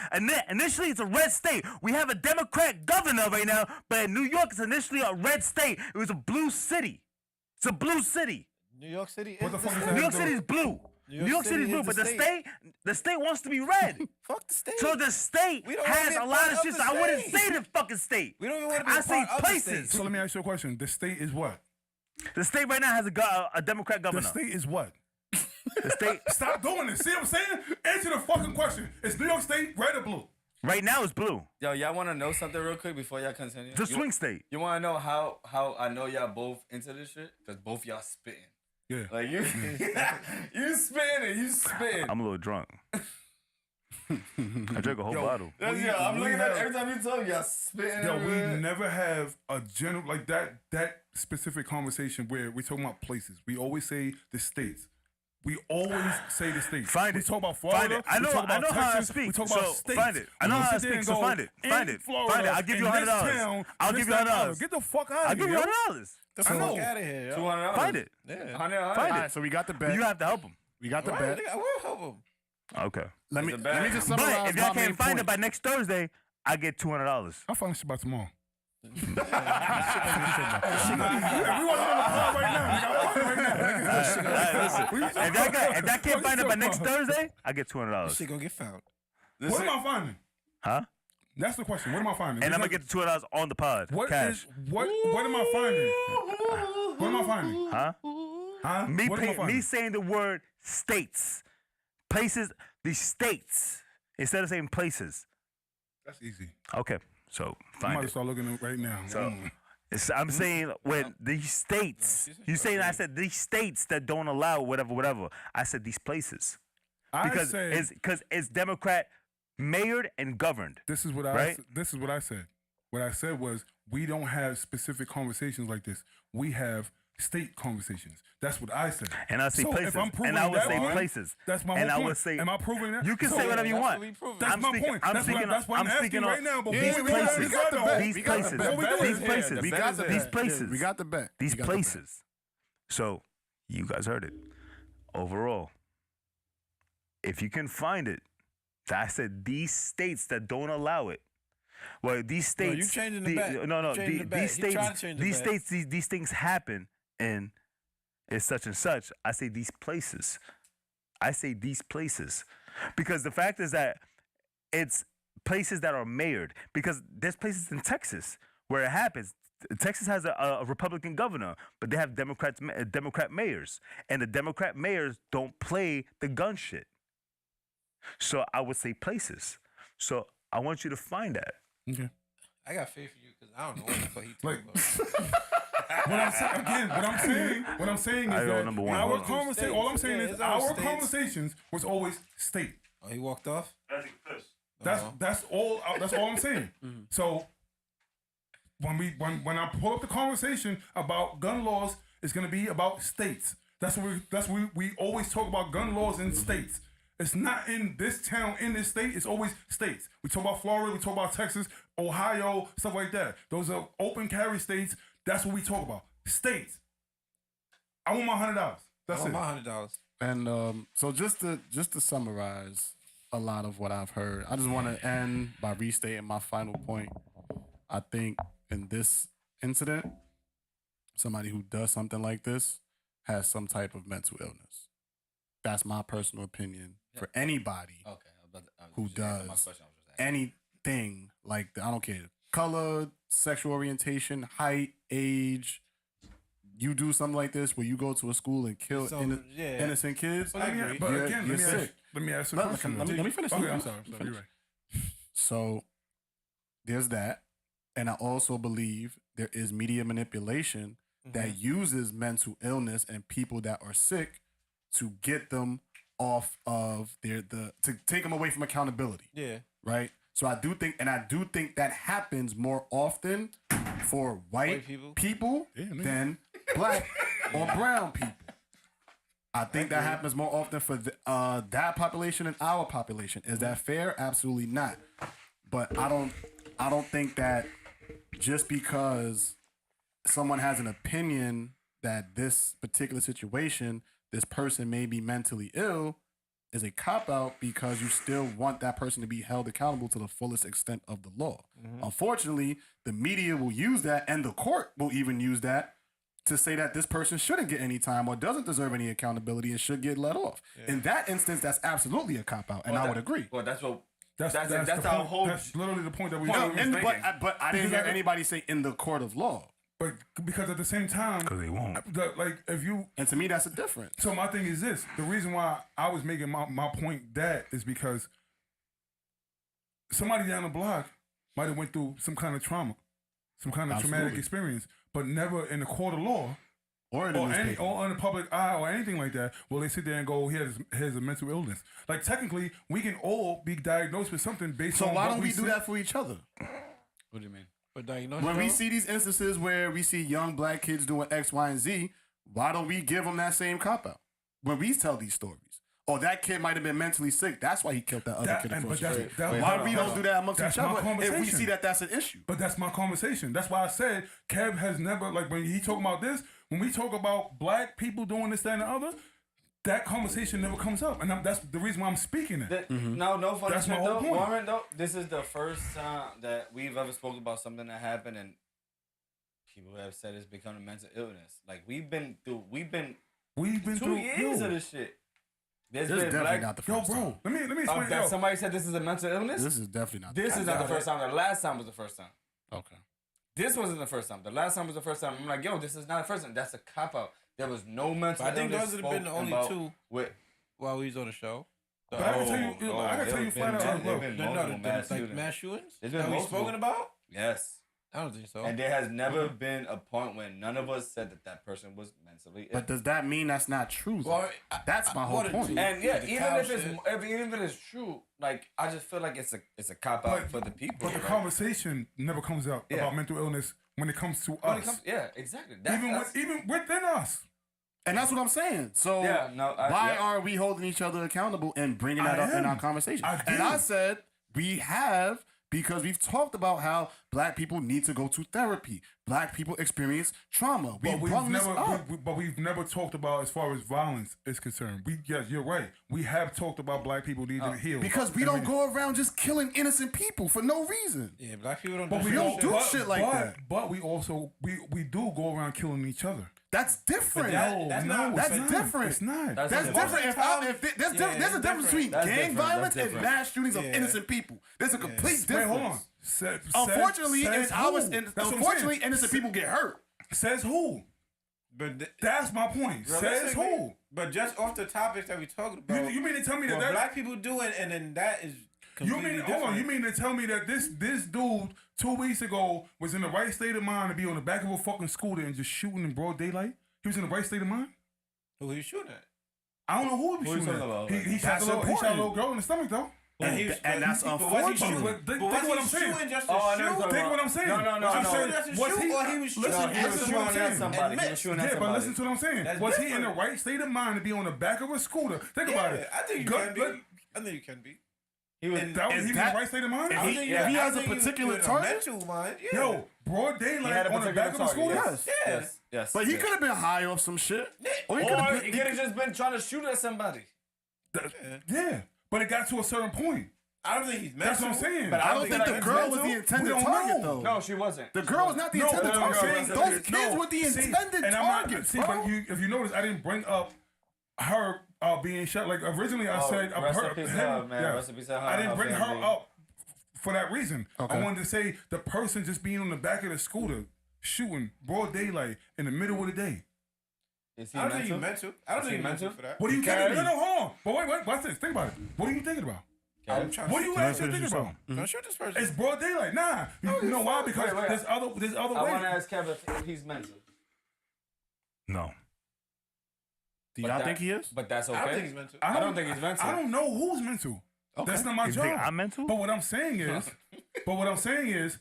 Initially it's a red state. We have a Democrat governor right now, but New York is initially a red state. It was a blue city. It's a blue city. New York City. What the fuck is that? New York City is blue. New York City is blue, but the state wants to be red. Fuck the state. So the state We don't wanna has be a a lot part of of shit. the So I wouldn't state. say the fucking state. We don't even want to be I a say part of the places. state. So let me ask you a question. The state is what? The state right now has a Democrat The governor. state is what? The state Stop doing this. See what I'm saying? Answer the fucking question. Is New York State red or blue? right now is blue. Yo, y'all want to know something real quick before y'all continue? The swing state. You want to know how I know y'all both into this shit? Because both y'all spitting. Yeah. Like you, you spitting, you spitting. I'm a little drunk. I drank a whole bottle. I'm looking at every time you talk, y'all spitting. Yo, we everywhere. never have a general like that specific conversation where we talking about places. We always say the states. We always say the states. Find we it. talk about Florida. Find it. I we know. talk I about know how I Texas, speak. We talk so about states. find it. I know We how I sit there speak. and So go, find it. Find in it. Florida, Find it. I'll give you in this $100. town, I'll this give you that, $100. Get the fuck out I'll of here. give you yo. $100. The I know. fuck out of here, yo. $200. Find it. Yeah. Find All it. right, so we got the bet. You have to help him. We got the Right, bet. nigga, I will help him. Okay. Let me It's a bet. just But summarize if y'all my main can't find point. it by next Thursday, I get $200. I'll find this shit by tomorrow. If we want to on the call right now, nigga, I'll find it right now. Listen, if y'all can't find it by next Thursday, I get This $200. shit gonna get found. What am I finding? Huh? That's the question. What am I finding? And I'm gonna get the $200 on the pod. What Cash. is what am I finding? What am I finding? Huh? Huh? Me What am I finding? me saying the word states, places, the states instead of saying places. That's easy. Okay, so I'm about find to it. start looking at it right now. So I'm saying when these states, you saying I said these states that don't allow whatever. I said these places I because said, it's Democrat mayored and governed. this is what right? this is what I said. What I said was we don't have specific conversations like this. We have state conversations. That's what I said. And I say So places. if I'm proving And I would that say point, places. That's my And whole I point. would say Am I proving that? you can So say whatever you that's want. what we proving. That's I'm my speaking- point. I'm That's speaking. what I'm I'm asking speaking right on now. But these before we do that, places. we got the bet. These We got the places. bet. What we doing? These places. the We bet got is the it. These bet. places. We got the bet. These We got the bet. places. So, you guys heard it. Overall, if you can find it, I said these states that don't allow it. Well, these states. you changing the bet. No. You changing the bet. These He trying states. to change the These bet. states. These things happen, and it's such and such. I say these places. I say these places because the fact is that it's places that are mayored because there's places in Texas where it happens. Texas has a Republican governor, but they have Democrat mayors, and the Democrat mayors don't play the gun shit. So I would say places. So I want you to find that. Okay. I got faith in you because I don't know what the fuck he Like- talking about. What I'm saying is I know that number one. our Hold on. conversation. All I'm saying Yeah, is it's all our states. conversations was always state. Oh, he walked off? That's Uh-huh. that's all. That's all I'm saying. So when I pull up the conversation about gun laws, it's gonna be about states. That's what we always talk about gun laws in states. It's not in this town, in this state. It's always states. We talk about Florida. We talk about Texas, Ohio, stuff like that. Those are open carry states. That's what we talk about. States. I want my $100. That's I it. want my $100. And so just to summarize a lot of what I've heard, I just want to end by restating my final point. I think in this incident, somebody who does something like this has some type of mental illness. That's my personal opinion for anybody Okay. who just answer my does question, I was just asking. anything like that. I don't care. Color, sexual orientation, height, age. You do something like this where you go to a school and kill So, yeah. innocent kids. But again, agree. but You're- again, you're let sick. me ask you a Let- question. let me finish. Okay, I'm sorry. You're right. So there's that. And I also believe there is media manipulation that uses mental illness and people that are sick to get them off of to take them away from accountability. Yeah. Right? So I do think that happens more often for white White people than black or brown people. I think that happens more often for that population and our population. Is that fair? Absolutely not. But I don't think that just because someone has an opinion that this particular situation, this person may be mentally ill, is a cop-out because you still want that person to be held accountable to the fullest extent of the law. Unfortunately, the media will use that and the court will even use that to say that this person shouldn't get any time or doesn't deserve any accountability and should get let off. In that instance, that's absolutely a cop out, and I would agree. Well, that's what. That's That's our whole. That's literally the point that we. No, making. but I didn't hear anybody say in the court of law. But because at the same time, Because they won't. like if you. And to me, that's a difference. So my thing is this: the reason why I was making my point that is because somebody down the block might have went through some kind of trauma, some kind of traumatic experience, but never in the court of law. Or in the public eye or anything like that, will they sit there and go, here's a mental illness? Like technically, we can all be diagnosed with something based on. So why don't we do that for each other? What do you mean? For diagnosis. When we see these instances where we see young black kids doing X, Y, and Z, why don't we give them that same cop out when we tell these stories? Or that kid might have been mentally sick. That's why he killed that other kid across the street. Why we don't do that amongst each other if we see that that's an issue? But that's my conversation. That's why I said Kev has never, like when he talking about this, when we talk about black people doing this, that, and the other, that conversation never comes up. And that's the reason why I'm speaking it. No funny That's shit my whole though. point. Warren, though, this is the first time that we've ever spoken about something that happened and people have said it's become a mental illness. Like we've been through 2 years of this shit. There's This is been definitely black. not the Yo, first time. bro, let me explain. That Yo, somebody said this is a mental illness. This is definitely not. This is not the first time. The last time was the first time. Okay. This wasn't the first time. The last time was the first time. I'm like, yo, this is not the first time. That's a cop out. There was no mental I think illness those have been the only spoken two about with. while we was on the show. but I can tell you, I can tell you flat out. There Look, been No, multiple mass like shootings. mass shootings There's been that we multiple. spoken about. Yes. I don't think so. And there has never been a point when none of us said that person was mentally ill. But does that mean that's not true? though? Well, That's my whole what point. it- And yeah, The even cow if it's shit. even if it's true, like I just feel like it's a cop out for the people. but the like, conversation never comes up Yeah. about mental illness when it comes to when it us. comes, yeah, exactly. Even within us. And that's what I'm saying. So Yeah, no, why yeah. are we holding each other accountable and bringing that up in our conversation? And I said we have because we've talked about how black people need to go to therapy. Black people experience trauma. But we've brought this never, up. but we've never talked about as far as violence is concerned. Yes, you're right. We have talked about black people needing to heal Because we don't go around just killing innocent people for no reason. Yeah, black people don't. But we don't do but- shit like but- that. But we also we do go around killing each other. That's different. that's not- That's it's not. different. It's not. That's That's different. different. There's a difference between That's gang different. violence That's and different. mass shootings of innocent people. There's a complete Wait, difference. hold on. Unfortunately, says who? unfortunately, innocent people get hurt. Says who? But That's my point. Says who? But just off the topics that we talking about, You mean to tell me what that black people doing, and then that is You completely mean different. hold on? You mean to tell me that this dude 2 weeks ago was in the right state of mind to be on the back of a fucking scooter and just shooting in broad daylight? He was in the right state of mind? Who you shooting at? I don't know who he was Who you shooting talking at. about? He shot a little girl in the stomach though. And that's was he unfortunate. shooting? But think was what he I'm saying. shooting just to Oh, I know shoot? you're talking Think what I'm saying. No. Was he shooting just to Was shoot, he- or he was listen, shooting listen just to to what I'm shoot saying. and Somebody. He miss? was shooting at Yeah, but somebody. listen to what I'm saying. That's Was he in different. the right state of mind to be on the back of a scooter? Think about it. I think you Go- can be. look, I think you can be. He was. And- That was Is he was in that- the right state of mind? If I he- think if he I has a think you particular with target? mental mind, yeah. Yo, broad He daylight had a on the back of a particular scooter? target. Yes. Yes. But he yes. could have been high off some shit. Or he could Or have he could have just been trying to shoot at somebody. Yeah, but it got to a certain point. I don't think he's mental. That's what I'm saying. But I don't think the that's girl was mental. the intended We don't target, know. though. No, she wasn't. The girl was not the No, intended no, target. no, Those no, kids were the see, intended and I'm not- targets, See, bro. but if you notice, I didn't bring up her being shot. Like originally, I said rest her, in peace to him, her, man. yeah. Rest in peace to her I didn't and her bring family. her up for that reason. Okay. I wanted to say the person just being on the back of the scooter shooting broad daylight in the middle of the day. Is he I don't think he's mental? mental. I don't Is he think he's mental mental? for that. What are you Okay. thinking? No, hold on. But wait, watch this. Think about it. What are you thinking about? I'm trying to What are you shoot actually this thinking person. about? Don't shoot this person. It's broad daylight. Nah, you know why? Because Wait. there's other I want to ways. ask Kevin if he's mental. No. Do y'all think he is? But that's okay. I don't think he's mental. I don't think he's mental. I don't know who's mental. That's not my You job. think I'm mental? But what I'm saying is,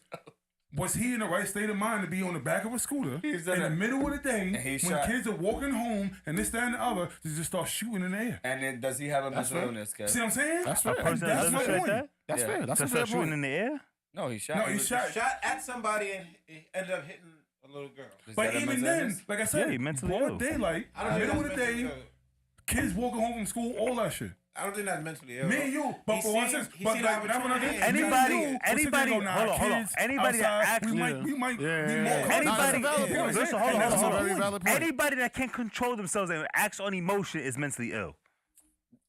was he in the right state of mind to be on the back of a scooter He's in in the a- middle of the day and he when shot. kids are walking home and this, that, and the other to just start shooting in the air? And then does he have a mental illness, Kev? See what I'm saying? That's A fair. person that That's doesn't my shoot point. that? That's Yeah. fair. That's a Just fair start shooting point. in the air? No, he shot. No, he shot. Shot at somebody and he ended up hitting a little girl. Is But that a even mental then, illness? like I said, Yeah, he mentally broad ill. daylight, I don't think middle of that's the day, mental. kids walking home from school, all that shit. I don't think that's mentally ill. Me and you, but for one sense, but like that's what I think. Anybody, hold on. Anybody that acts, we might be more. anybody, listen, hold That's a on. very valid point. Anybody that can't control themselves and acts on emotion is mentally ill.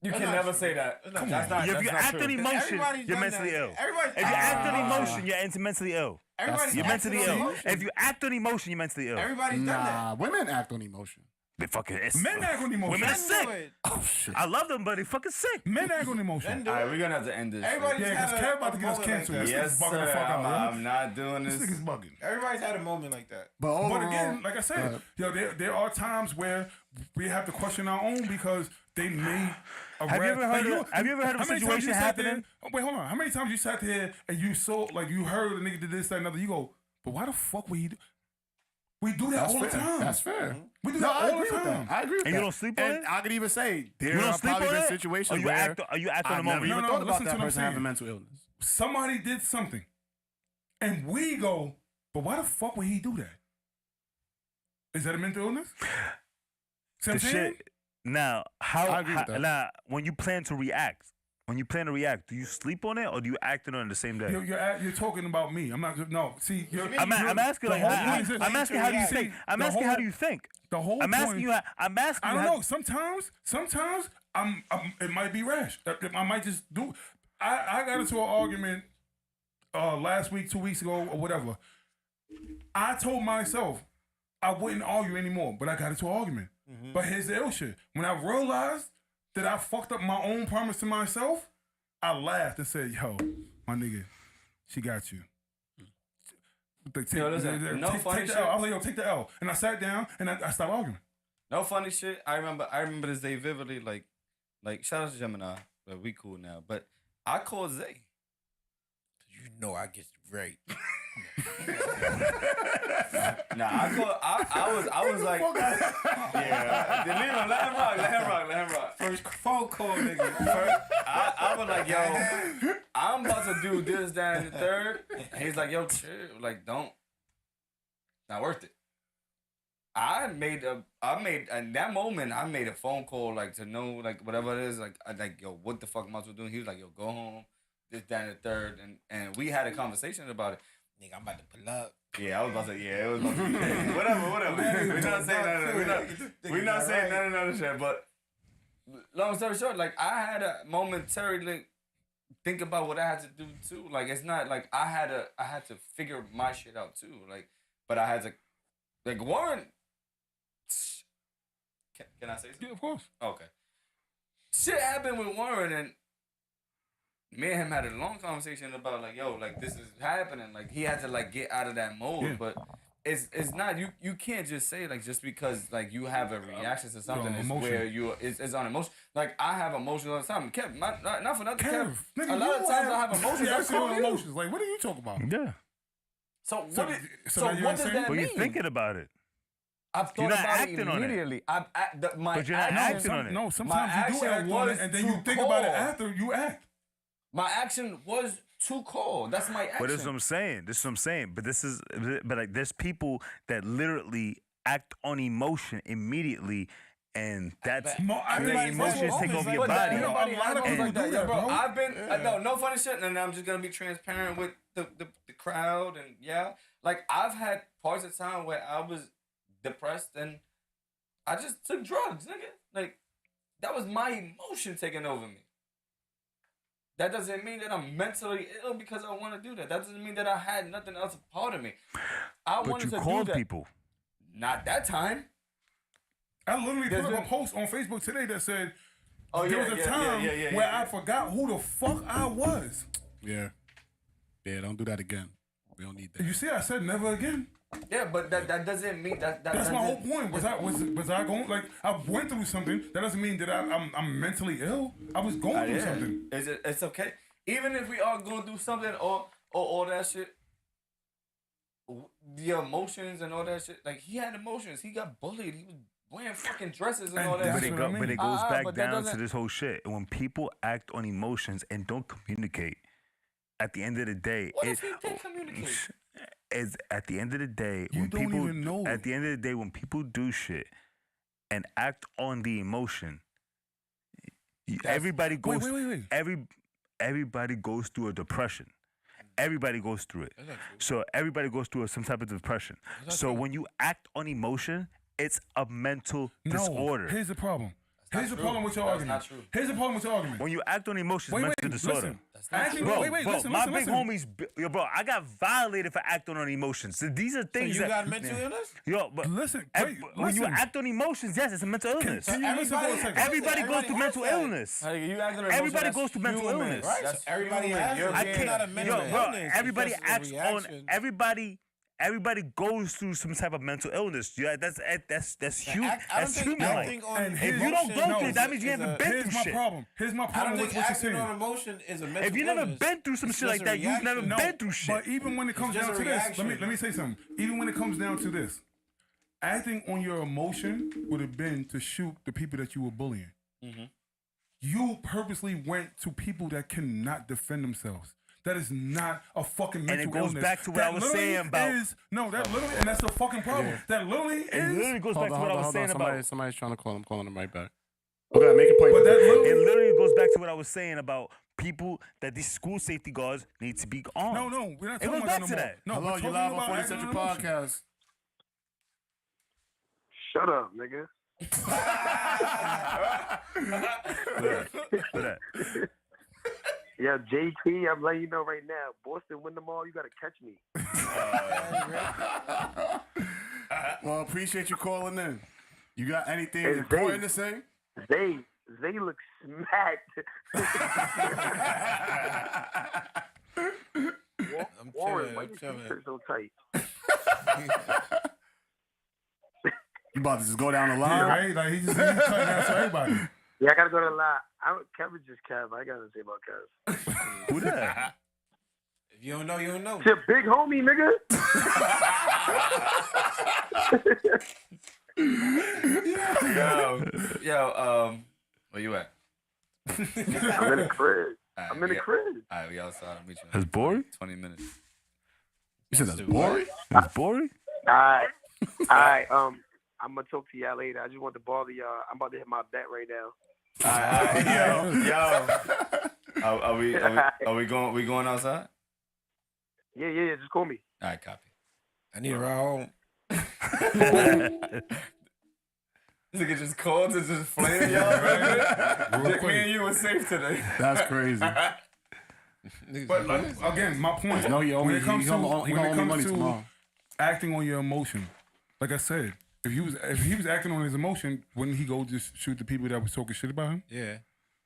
You can never say that. That's not. If you act on emotion, Everybody's you're done mentally that. ill. Everybody's If you act on emotion, you're mentally ill. Everybody's You're mentally acting on ill. emotion. If you act on emotion, you're mentally ill. Everybody's done Nah, women act on emotion. They fucking Men act on emotion. Women are that. sick. Oh shit. I love them, but they fucking sick. Men act on emotion. All right, we're gonna have to end this. Everybody's Yeah, had because Kev about to get us canceled. This Yes, nigga's bugging the sir. fuck out. I'm not doing This this. nigga's bugging. Everybody's had a moment like that. But overall, But again, like I said, there are times where we have to question our own because they made a Have you ever heard of a how many times situation you sat there- happening? Wait, hold on. How many times you sat there and you saw, like, you heard a nigga did this, that, and another? You go, but why the fuck would he do? We do that that's all fair. the time. That's fair. We do No, that I all agree the with time. that. I agree with And that. you don't sleep on and it? I could even say there You don't are sleep probably on been it? situations Or you where act on the I've never moment? even No, thought about listen that to what I'm person having saying. mental illness. Somebody did something, and we go, but why the fuck would he do that? Is that a mental illness? See what The I'm saying? shit. Now, I agree with that. now, when you plan to react, do you sleep on it or do you act on it on the same day? You're talking about me. I'm not. No, see, I'm asking like, I'm asking how do you think? I'm asking how do you think? The whole I'm asking point- you. I'm asking I you. don't know. Sometimes I'm. It might be rash. I might just do. I got into an argument last week, 2 weeks ago, or whatever. I told myself I wouldn't argue anymore, but I got into an argument. But here's the ill shit. When I realized that I fucked up my own promise to myself, I laughed and said, "Yo, my nigga, she got you." Yo, listen, no funny take the shit. L. I was like, "Yo, take the L," and I sat down and I stopped arguing. No funny shit. I remember this day vividly. Like shout out to Gemini. But we cool now. But I called Zay. You know I get right. Nah, I was like, yeah. Then leave him. Let him rock. First phone call, nigga. I was like, yo, I'm about to do this, that, and the third. And he's like, yo, chill. Like, don't. Not worth it. In that moment, I made a phone call, like, to know, like, whatever it is, like, yo, what the fuck am I supposed to do? He was like, yo, go home, this, that, and the third. And we had a conversation about it. Nigga, I'm about to pull up. Yeah, I was about to say, yeah, it was about to be, whatever. We're not saying that. We're not saying none of that other shit. But long story short, like, I had a momentarily think about what I had to do too. Like, it's not like I had to figure my shit out too. Like, but I had to, like, Warren. Can I say something? Yeah, of course. Okay. Shit happened with Warren, and me and him had a long conversation about, like, yo, like, this is happening. Like, he had to, like, get out of that mode. Yeah. But it's not, you can't just say, like, just because, like, you have a reaction to something is emotion. where it's on emotion. Like, I have emotions all the time. Kev, not for nothing, Kev, Kev. nigga, A lot of you times I have emotions. Yeah, I call you. emotions. Like, what are you talking about? Yeah. So So what, so so now you're what does saying- that But mean? you're thinking about it. I've thought You're not about acting it on it. immediately. But you're not acting on it. No, My sometimes you do action act on it, was and then to you think about it call. after you act. My action was to call. That's my action. But this is what I'm saying. But like, there's people that literally act on emotion immediately, and that's I the think emotions take over your But body. nobody A lot of has people like do that, that, bro. bro. I've been no funny shit, and I'm just gonna be transparent with the crowd, and yeah, like, I've had parts of time where I was depressed and I just took drugs, nigga. Like, that was my emotion taking over me. That doesn't mean that I'm mentally ill because I want to do that. That doesn't mean that I had nothing else a part of me. I But wanted you to do called that. people. Not that time. I literally There's put up a been- post on Facebook today that said, Oh, there yeah, was a yeah, time yeah, yeah, where yeah. I forgot who the fuck I was. Yeah. Yeah, don't do that again. We don't need that. You see, I said never again. Yeah, but that doesn't mean that. That's my whole point. Was I going, like, I went through something. That doesn't mean that I'm mentally ill. I was going through something. It's okay. Even if we are going through something or all that shit, the emotions and all that shit. Like, he had emotions. He got bullied. He was wearing fucking dresses and And all that that's shit. what I mean. But it goes back but that down to doesn't- this whole shit. And when people act on emotions and don't communicate, at the end of the day, What if he did communicate? Is at the end of the day, You when don't people even know. at the end of the day, when people do shit and act on the emotion, Everybody goes. Wait. Everybody goes through a depression. Everybody goes through it. So everybody goes through some type of depression. So when you act on emotion, it's a mental disorder. Here's the problem. Here's the problem with your argument. Here's the problem with your argument. When you act on emotions, it's mental disorder. Listen. My big homies, bro, I got violated for acting on emotions. So these are things you got mental illness? Yo, but when you act on emotions, yes, it's a mental illness. Can you listen for a second? Everybody goes through mental illness. Everybody goes through mental illness. Right? So everybody has it. I It's not a can't, mental yo, bro. illness. Everybody It's just a acts on reaction. everybody goes through some type of mental illness. Yeah, that's human. I don't That's think human. acting on And If you don't go emotion through it, that means you is haven't a- been Here's through my shit. problem. Here's my I don't problem think with what you're acting saying. on emotion is a mental If you never illness. been through some It's shit like just a that, you've never reaction. been through shit. But even when it comes just down a to this, reaction. let me say something. Even when it comes down to this, acting on your emotion would have been to shoot the people that you were bullying. You purposely went to people that cannot defend themselves. That is not a fucking mental it goes illness. back to what That I was literally saying about- that literally, and that's the fucking problem. That literally It literally is. goes back to what I was saying about. Somebody's trying to call. I'm calling him right back. Okay, make a point. But that It literally, literally goes back to what I was saying about people that these school safety guards need to be armed. no, we're not It talking goes about back that to no more. that. No, Hello, we're you talking live about on 40 acting Central on emotion. Podcast. Shut up, nigga. For that. Yeah, JT, I'm letting you know right now. Boston win them all. You gotta catch me. Well, appreciate you calling in. You got anything Hey, important Dave. to say? They look smacked. I'm Warren, why chilling. your t-shirt so tight? You about to just go down the Yeah, line? right? Like he's cutting out to everybody. Yeah, I gotta go to the line. Kevin's just Kev. I gotta say about Kev. Who that? If you don't know, you don't know. It's your big homie, nigga. Yo, where you at? I'm in the crib. Alright, I'm in the crib. All right, we outside. I'll meet you. That's boring? 20 minutes. You said that's boring? That's boring? All right. I'm gonna talk to y'all later. I just want to bother y'all. I'm about to hit my bet right now. Are we going outside? Yeah. Just call me. All right, copy. I need a ride home. This nigga just called to just flame y'all. Me and you were safe today. That's crazy. But like, again, my point. No, he when it comes gonna owe me money to tomorrow. acting on your emotion, like I said, if he was acting on his emotion, wouldn't he go just shoot the people that was talking shit about him? Yeah.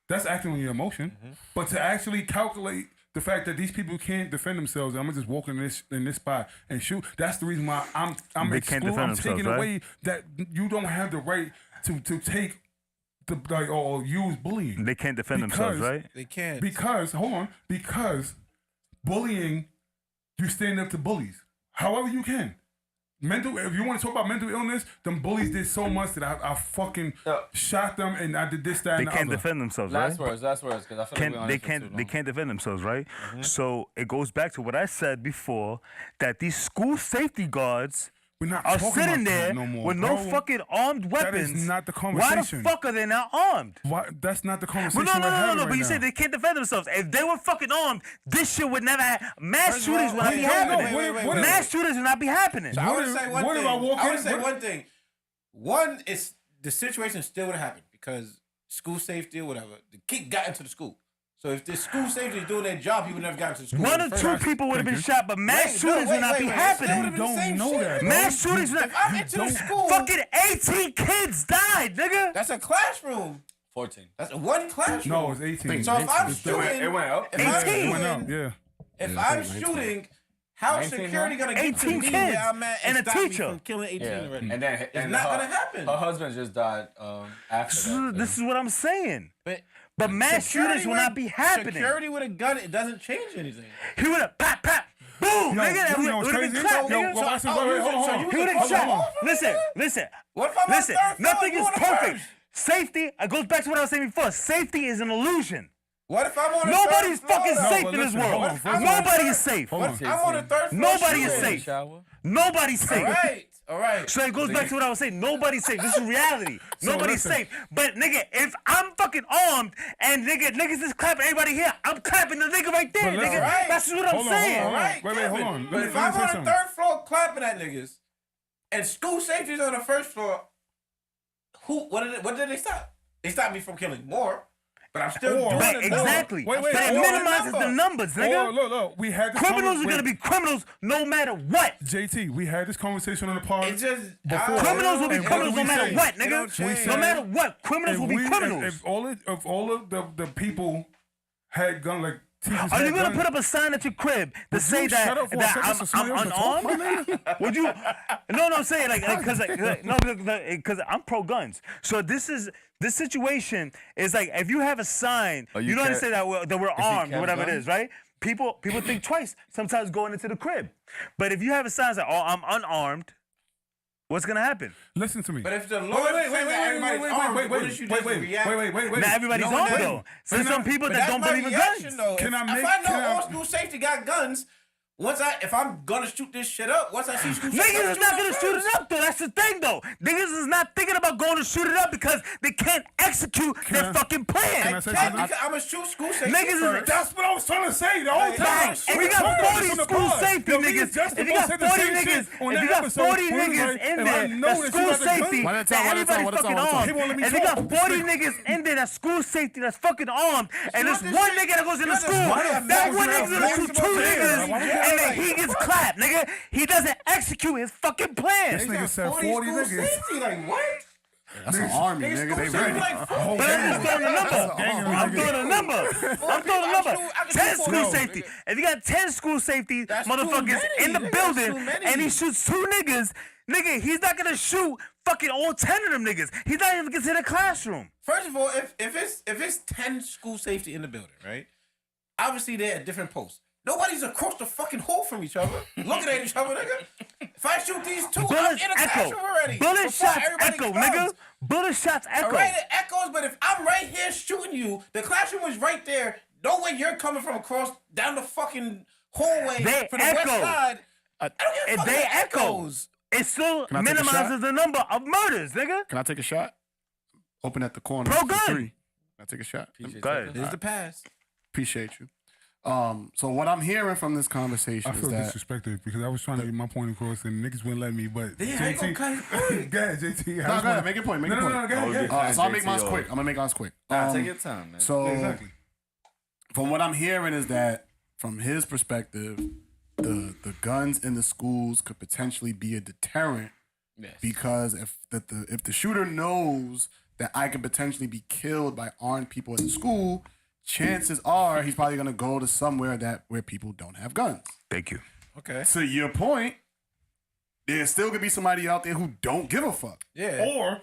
That's acting on your emotion. But to actually calculate the fact that these people can't defend themselves, I'm gonna just walk in this spot and shoot. That's the reason why I'm They can't defend I'm themselves, taking right? away that you don't have the right to take the or use bullying. They can't defend themselves, right? They can't. Because bullying, you stand up to bullies. However you can. If you want to talk about mental illness, them bullies did so much that I fucking shot them and I did this, that, They and the can't other. defend themselves, Last right? words, because I feel like we're on They this for too can't. long. They can't defend themselves, right? So it goes back to what I said before that these school safety guards We're not are talking sitting about that there no more, with no bro. fucking armed That weapons. is not the Why conversation. the fuck are they not armed? Why, that's not the conversation. Well, no. we're having But right you now. said they can't defend themselves. If they were fucking armed, this shit would never happen. Mass First of all, shootings would not be wait, happening. wait. Mass shootings would not be happening. So I want to say one what thing. if I walk I want in- to say what- one thing. One is the situation still would have happened because school safety or whatever. The kid got into the school. So if the school safety is doing their job, he would never got into the school. One in or the two first place. people would have been Thank shot, but mass shootings would not be It still happening. would've been the same know shit. that, bro. Mass shootings would not. If I'm into the school, Fucking 18 kids died, nigga. that's a classroom. 14. That's one classroom. No, it's 18. So if I'm It's shooting, It went up. if I'm 18. It went up, shooting, yeah. if I'm shooting, how's 19, security gonna get to 18 me kids where I'm at and a stop me teacher. from killing 18 Yeah. already? And then It's not gonna happen. Her husband just died after that. This is what I'm saying. But But mass security shootings will with- not be happening. Security with a gun, it doesn't change anything. He would have pop, boom, Yo, nigga. you know what's Would have been crazy? clapped, Yo, nigga. well, listen, wait, hold on. He would have Hold shot. on. Listen. What if I'm Listen, on third floor, nothing you is on the perfect. first? Safety, it goes back to what I was saying before. Safety is an illusion. What if I'm on the Nobody's third floor? fucking though? safe but in this listen, hold world. on, first of all- Nobody is safe. Hold What on. if I'm on the third floor? Nobody is shooting? safe. Shower. Nobody's safe. All right. So it goes back to what I was saying. Nobody's safe. This is reality. Nobody's safe. But nigga, if I'm fucking armed and niggas just clapping everybody here, I'm clapping the nigga right there, nigga. Right. That's what I'm saying. All right, Wait, hold on. But if I'm on the third floor clapping at niggas, and school safety's on the first floor, what did they stop? They stopped me from killing more. But I'm still doing it. Exactly. Wait, but it minimizes the numbers, nigga. Look. We had this criminals are gonna be criminals no matter what. JT, we had this conversation on the pod. It's just before. Criminals will be And criminals no what matter we what, say? nigga. No matter what, criminals will be criminals. If all of the people had guns, like teachers Are you gonna guns, put up a sign at your crib to say that I'm unarmed? Would you? No, I'm saying because I'm pro guns. So this situation is like if you have a sign, you don't say that we're armed or whatever it is, right? People think twice sometimes going into the crib. But if you have a sign like, oh, I'm unarmed, what's gonna happen? Listen to me. But if the Lord says that everybody's armed, wouldn't you just react? Not everybody's armed though. There's some people that don't believe in guns. If I know all school safety got guns, if I'm gonna shoot this shit up, once I see school safety, niggas is not gonna shoot it up though. That's the thing though. Niggas is not thinking about going to shoot it up because they can't execute their fucking plan. I'm gonna shoot school safety Niggas first. That's what I was trying to say the whole time. If you got 40 school safety niggas, if you got 40 niggas in there, that's school safety, that everybody's fucking armed. If you got 40 niggas in there, that's school safety, that's fucking armed, and there's one nigga that goes into school, that one nigga's gonna shoot two niggas, and then he gets clapped, nigga. He doesn't execute his fucking plan. This nigga said 40 niggas. Like what? That's an army, nigga. They ready. But I'm just throwing a number. 10 school safety. If you got 10 school safety motherfuckers in the building and he shoots two niggas, nigga, he's not gonna shoot fucking all 10 of them niggas. He's not even gonna get to the classroom. First of all, if it's 10 school safety in the building, right? Obviously they're at different posts. Nobody's across the fucking hall from each other, looking at each other, nigga. If I shoot these two, I'm in the classroom already. Bullet shots echo, nigga. Bullet shots echo. All right, it echoes, but if I'm right here shooting you, the classroom is right there. No way you're coming from across down the fucking hallway from the west side. I don't give a fuck. They echoes. It still minimizes the number of murders, nigga. Can I take a shot? Open at the corner. Pro gun. 3. Can I take a shot? Go ahead. Here's the pass. Appreciate you. So what I'm hearing from this conversation I feel is that disrespected because I was trying to get my point across and niggas wouldn't let me. But Yeah, I ain't gonna cut his point. go ahead, JT. go ahead, make your point. Make your point. Go ahead. So I'll make mine quick. I'm gonna make mine quick. Take your time, man. So Exactly. from what I'm hearing is that from his perspective, the guns in the schools could potentially be a deterrent because if the shooter knows that I could potentially be killed by armed people in the school, chances are he's probably gonna go to somewhere where people don't have guns. Thank you. Okay. To your point, there's still gonna be somebody out there who don't give a fuck. Yeah. Or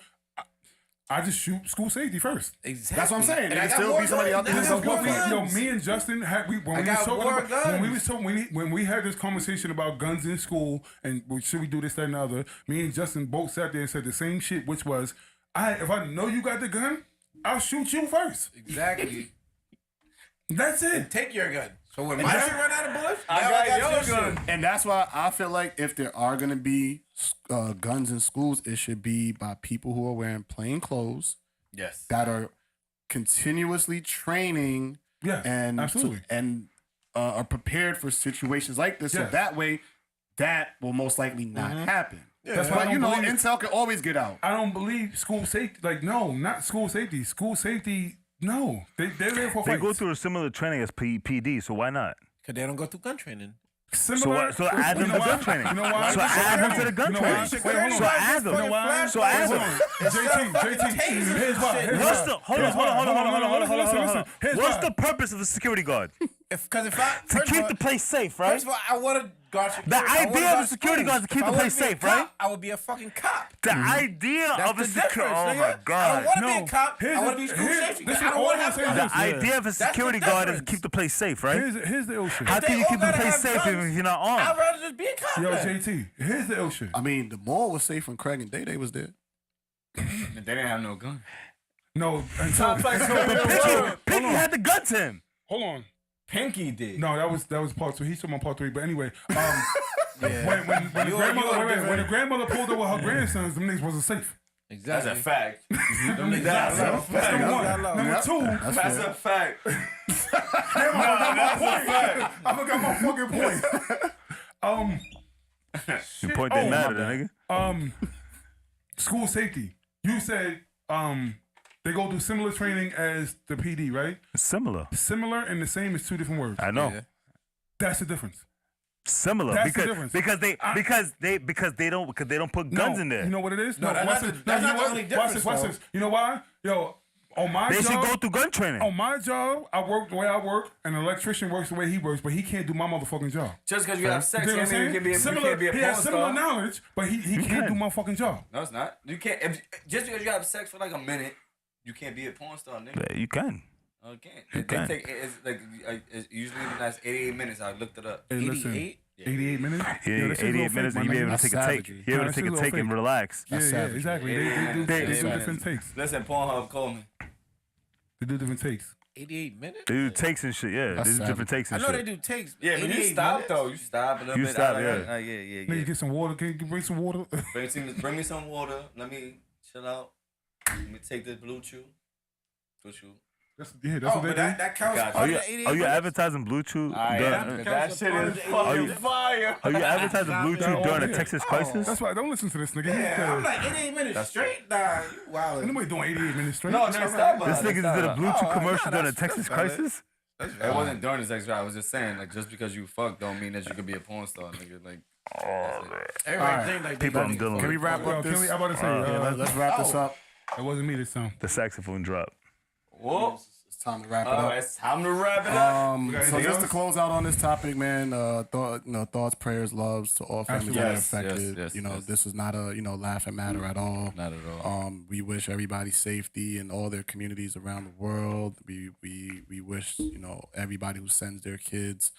I just shoot school safety first. Exactly. That's what I'm saying. And There I can got still more be somebody out there guns. who I got don't give more a fuck. guns. Me and Justin when we had this conversation about guns in school and should we do this, that, and the other. Me and Justin both sat there and said the same shit, which was, if I know you got the gun, I'll shoot you first. Exactly. That's it. Take your gun. So when my shit run out of bullets, I now got your gun. And that's why I feel like if there are gonna be guns in schools, it should be by people who are wearing plain clothes. Yes. That are continuously training. Yes, and absolutely. Are prepared for situations like this. Yes. So that way, that will most likely not happen. Yeah, that's why But intel can always get out. I don't believe school safety. Like, no, not school safety. School safety, no. They're there for They fights. go through a similar training as PD, so why not? Because they don't go through gun training. Similar. So add them to gun training. You know why? So add them to the gun training. Wait, hold on. So add them. You know why? So add them. JT, here's why. What's the hold on. Here's What's why. the purpose of a security guard? Because if I To keep the place safe, right? First of all, I want to guard The idea of a security guard is to keep the place safe, right? I would be a fucking cop. The idea That's of the a security. difference, Oh nigga. my I don't God. want to be a cop. I want to be school safety. this is I don't all want to I'm have saying. guns. The idea of a security guard is to difference. keep the place safe, right? Here's the ill shit. How They can you all keep the gotta place have safe guns. if you're not I'd armed? rather just be a cop. Yo, then. JT, here's the ill shit. I mean, the mall was safe when Craig and Day was there. They didn't have no gun. No, until Pinky had the gun to him. hold on. Pinky did. No, that was part 2. He's talking about part 3. But anyway, when the grandmother pulled up with her grandsons, them niggas wasn't safe. Exactly. That's a fact. That's a fact. Number one. Number two, That's a fact. I forgot my fucking point. Your point didn't matter, nigga. School safety. You said they go through similar training as the PD, right? Similar. Similar and the same is two different words. I know. Yeah. That's the difference. Similar That's the difference. because they don't put guns in there. You know what it is? No, that's watch not this. the- that's you know not the what? only Watch difference, this. Watch though. this. You know why? Yo, on my They job, should go through gun training. on my job, I work the way I work, and an electrician works the way he works, but he can't do my motherfucking job. Just because you have sex, You know what I'm can't mean you saying? can be a He porn has similar star. knowledge, but he can't do my fucking job. No, it's not. You can't. Just because you have sex for like a minute, you can't be a porn star, nigga. Yeah, you can. No, you can't. You can. It's like it's usually lasts 88 minutes. I looked it up. Hey, listen, 88 minutes? Yeah, Yo, that shit's 88 all minutes, fake, you my be able nigga. to take a take. savagery. You able Nah, to take that a shit's take all and fake. relax. Yeah, exactly. They do different takes. Listen, Pornhub, call me. They do different takes. 88 minutes? They do takes and shit, yeah. That's They do different takes I and know they shit. do takes. Yeah, but you 88 stop minutes? though. You stop a little You bit. stop, I yeah. Yeah. Nigga, get some water. Can you bring some water? Bring me some water. Let me chill out. Let me take this blue chew. Blue chew. That's Oh, what but they do. that counts Gotcha. part Are of you, the 88 are you minutes? advertising Bluetooth? That shit is fucking fire. Are you advertising Bluetooth during the Texas crisis? That's why. Don't listen to this nigga. Yeah, I'm like 88 minutes straight. Nah, you wildin'. Nobody doing 88 minutes straight. No, stop. This nigga just did a Bluetooth Oh, commercial nah, during the that's Texas valid. crisis? It wasn't during the sex drive. I was just saying, like, just because you fuck don't mean that you could be a porn star, nigga. Like, Everybody think like People they I'm dealing with. Can we wrap Yo, up can this? we? I'm about to say. Let's wrap this up. It wasn't me this time. The saxophone drop. whoa. It's time to wrap it up. It's time to wrap it up. got So anything just to else? close out on this topic, man, thoughts, prayers, loves to all families that are Absolutely. affected. Yes, This is not a laughing matter at all. Not at all. We wish everybody safety in all their communities around the world. We wish everybody who sends their kids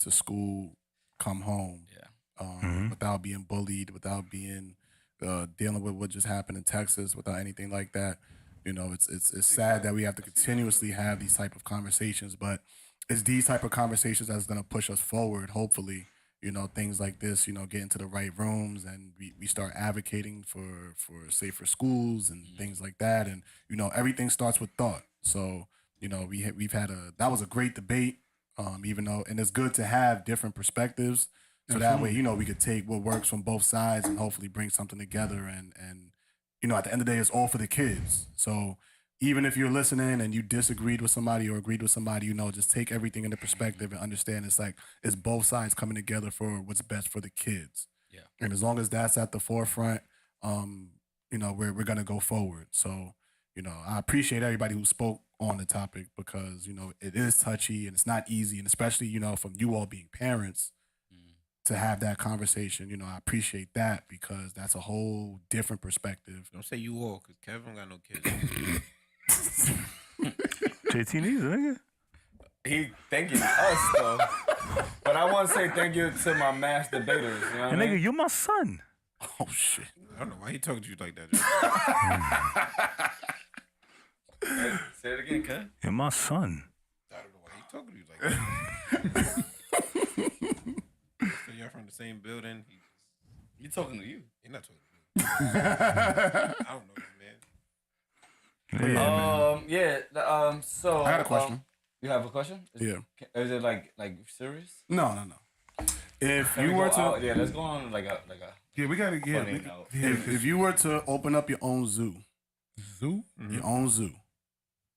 to school come home. Yeah. Without being bullied, without being dealing with what just happened in Texas, without anything like that. It's sad that we have to continuously have these type of conversations, but it's these type of conversations that's gonna push us forward. Hopefully, things like this, get into the right rooms and we start advocating for safer schools and things like that. And everything starts with thought. So we've had that was a great debate. Even though, and it's good to have different perspectives. So that way, we could take what works from both sides and hopefully bring something together. And at the end of the day, it's all for the kids. So even if you're listening and you disagreed with somebody or agreed with somebody, just take everything into perspective and understand it's both sides coming together for what's best for the kids. Yeah. And as long as that's at the forefront, we're gonna go forward. So, I appreciate everybody who spoke on the topic because, it is touchy and it's not easy. And especially, from you all being parents, to have that conversation, I appreciate that because that's a whole different perspective. Don't say you all, because Kevin got no kids. JT needs it, nigga. He thanking us though, but I want to say thank you to my mass debaters. You know what I And mean? nigga, you're my son. Oh shit! I don't know why he talking to you like that. Say it again, cuz. You're my son. I don't know why he talking to you like that. So y'all from the same building. You talking to you? He's not talking to me. I don't know that man. So I got a question. You have a question? Yeah. Is it like serious? No. If Can we you were go to, out? Yeah, let's go on like a. Yeah, we gotta get. Funny note. if you were to open up your own zoo, Zoo? your own zoo,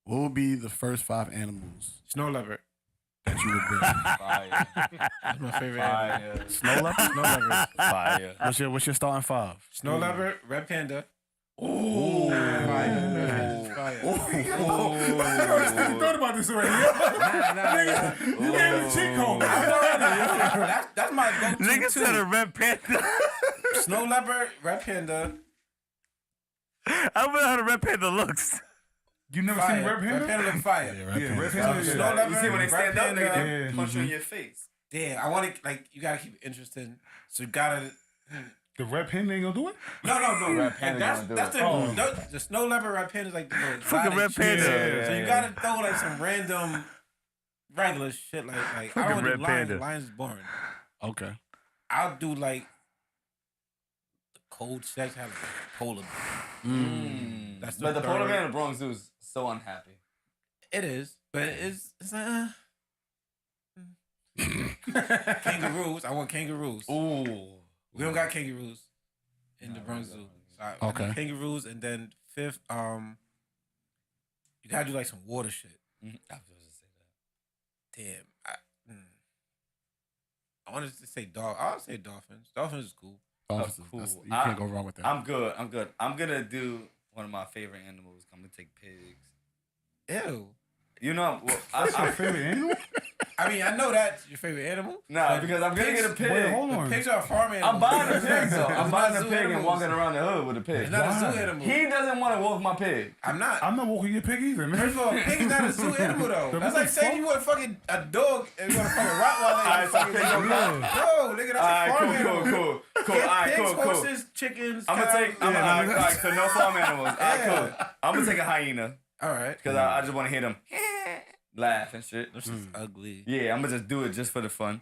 what would be the first 5 animals Snow leopard. that you would bring? Fire. That's my favorite animal. Fire. Snow leopard. Snow leopard. Fire. What's your starting 5? Snow leopard, red panda. Ooh. Fire. Fire. You thought about this already. Nah. You gave him the cheat code. That's my go-to Nigga too. said a red panda. Snow leopard, red panda. I wonder how the red panda looks. You never Fire. seen Red Panda? Red panda look fire. Yeah, Red Panda. Snow Yeah. leopard, You see when they stand up, red nigga, panda. they punch you in your face. Damn, I want to you gotta keep it interesting. So you gotta. The Red Panda ain't gonna do it? No. Red panda That's gonna do that's it. the snow leopard red panda is like the Fucking red panda. So you gotta throw like some random regular shit like I Fucking don't want red lions. panda. Lions is boring. Okay. I I'll do like the cold sex. Have like a polar bear. That's But the polar third. bear in the Bronx zoo is so unhappy. It is, but it's like kangaroos. I want kangaroos. Ooh. We don't got kangaroos in the Bronx Zoo. So I Okay. do kangaroos, and then fifth, you gotta do like some water shit. I was supposed to say that. Damn, I wanted to say I'll say dolphins. Dolphins is cool. Dolphins, cool. you can't go wrong with that. I'm good. I'm gonna do one of my favorite animals. I'm gonna take pigs. Ew. You know, well, That's your favorite animal? I mean, I know that's your favorite animal. Nah, because I'm gonna get a pig. Wait, hold on. Pigs are a farm animal. I'm buying a pig though. I'm It's buying not a zoo pig and animals. walking around the hood with a pig. It's not a Why? zoo animal. He doesn't want to walk my pig. I'm not. I'm not walking your pig either, man. First of all, a pig is not a zoo animal though. So That's what like the saying fuck? you want fucking a dog and you want a fucking Rottweiler. Alright, so pigs are Yeah. No, nigga, that's a Alright, farm cool. animal. Alright, Pigs, cool. horses, chickens. I'm gonna cows. take. Alright, so no farm animals. Alright, cool. I'm gonna take a hyena All right. because I just want to hear them laugh and shit. This is ugly. Yeah, I'm gonna just do it just for the fun.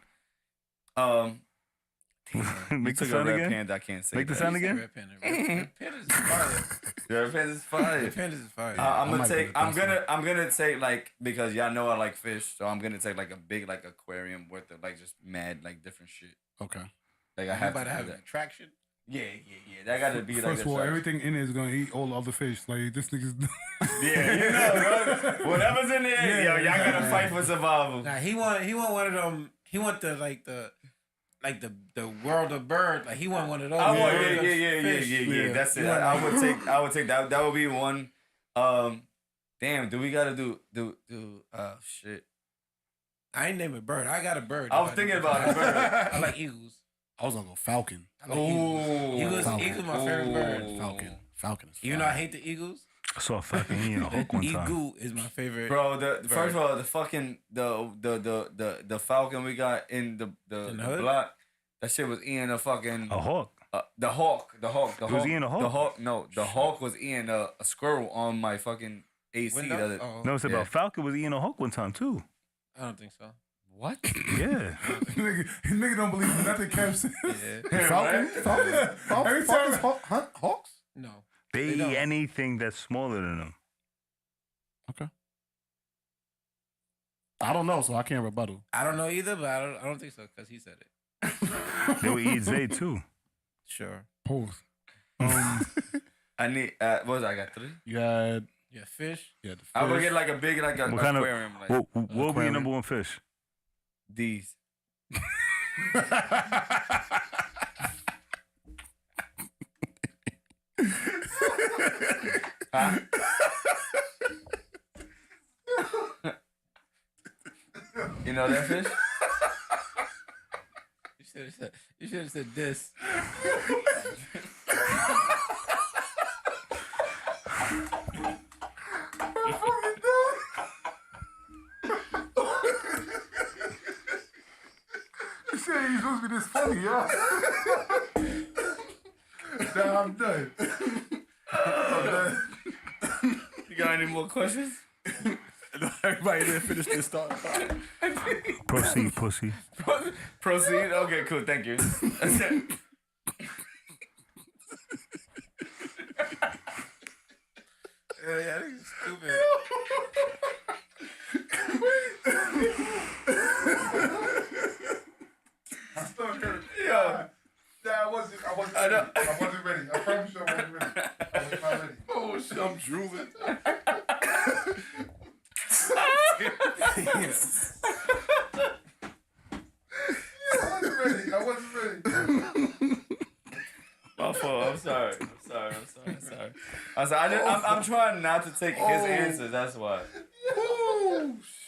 Make the took a sound red again. panda. I can't say Make the that. sound You say again. Red panda. Red pandas is fire. Yeah, red panda's fire. Red pandas is fire. I'm I gonna might be take. the I'm best gonna take like because y'all know I like fish, so I'm gonna take like a big like aquarium worth of like just mad like different shit. Okay. Like I You have about to to do have an that. attraction. Yeah. That gotta be like. First of all, attraction. everything in it is gonna eat all the other fish. Like this nigga's. Yeah, you know, bro. Whatever's in there, Yeah, yo, y'all gotta exactly. fight for survival. Nah, he want one of them. He want the the world of bird. Like he want one of those. I want, world of fish. yeah. That's it. You want I would take that. That would be one. Damn, do we gotta do shit? I ain't naming bird. I got a bird. I was thinking about a bird. I like eagles. I was gonna go falcon. I like eagles. Eagles, Falcon. eagles my favorite bird. Falcon is Even though I fire. hate the eagles, I saw a fucking he in a hook one time. eagle is my favorite. Bro, first of all, the fucking the falcon we got in In the the hood? block, that shit was eating a fucking A hawk. the hawk. It was eating a hawk? The hawk, no, the hawk was eating a squirrel on my fucking AC. Window? Oh, No, it's Yeah. about Falcon was eating a hook one time too. I don't think so. What? Yeah. nigga don't believe nothing Kev says. Yeah. Falcon. Every time- Hunt hawks. No. They They don't. eat anything that's smaller than them. Okay. I don't know, so I can't rebuttal. I don't know either, but I don't think so because he said it. They would eat Zay too. Sure. Pause. I need. What was I got 3? You had Yeah, fish. the fish. I would get like a big like a What kind of aquarium like what would be your aquarium. number one fish? these. Huh? You know that fish? You should have said this. You said he's supposed to be this funny, yo. Nah, I'm done. You got any more questions? Everybody didn't finish this thought. Proceed, pussy. Proceed. Okay, cool. Thank you. Yeah, this is stupid. I still heard. Yo. Nah, I wasn't ready. I wasn't ready. I promise you I wasn't ready. I was not ready. Oh shit, I'm drooling. I wasn't ready. My fault. I'm sorry. I'm trying not to take his answers. That's why.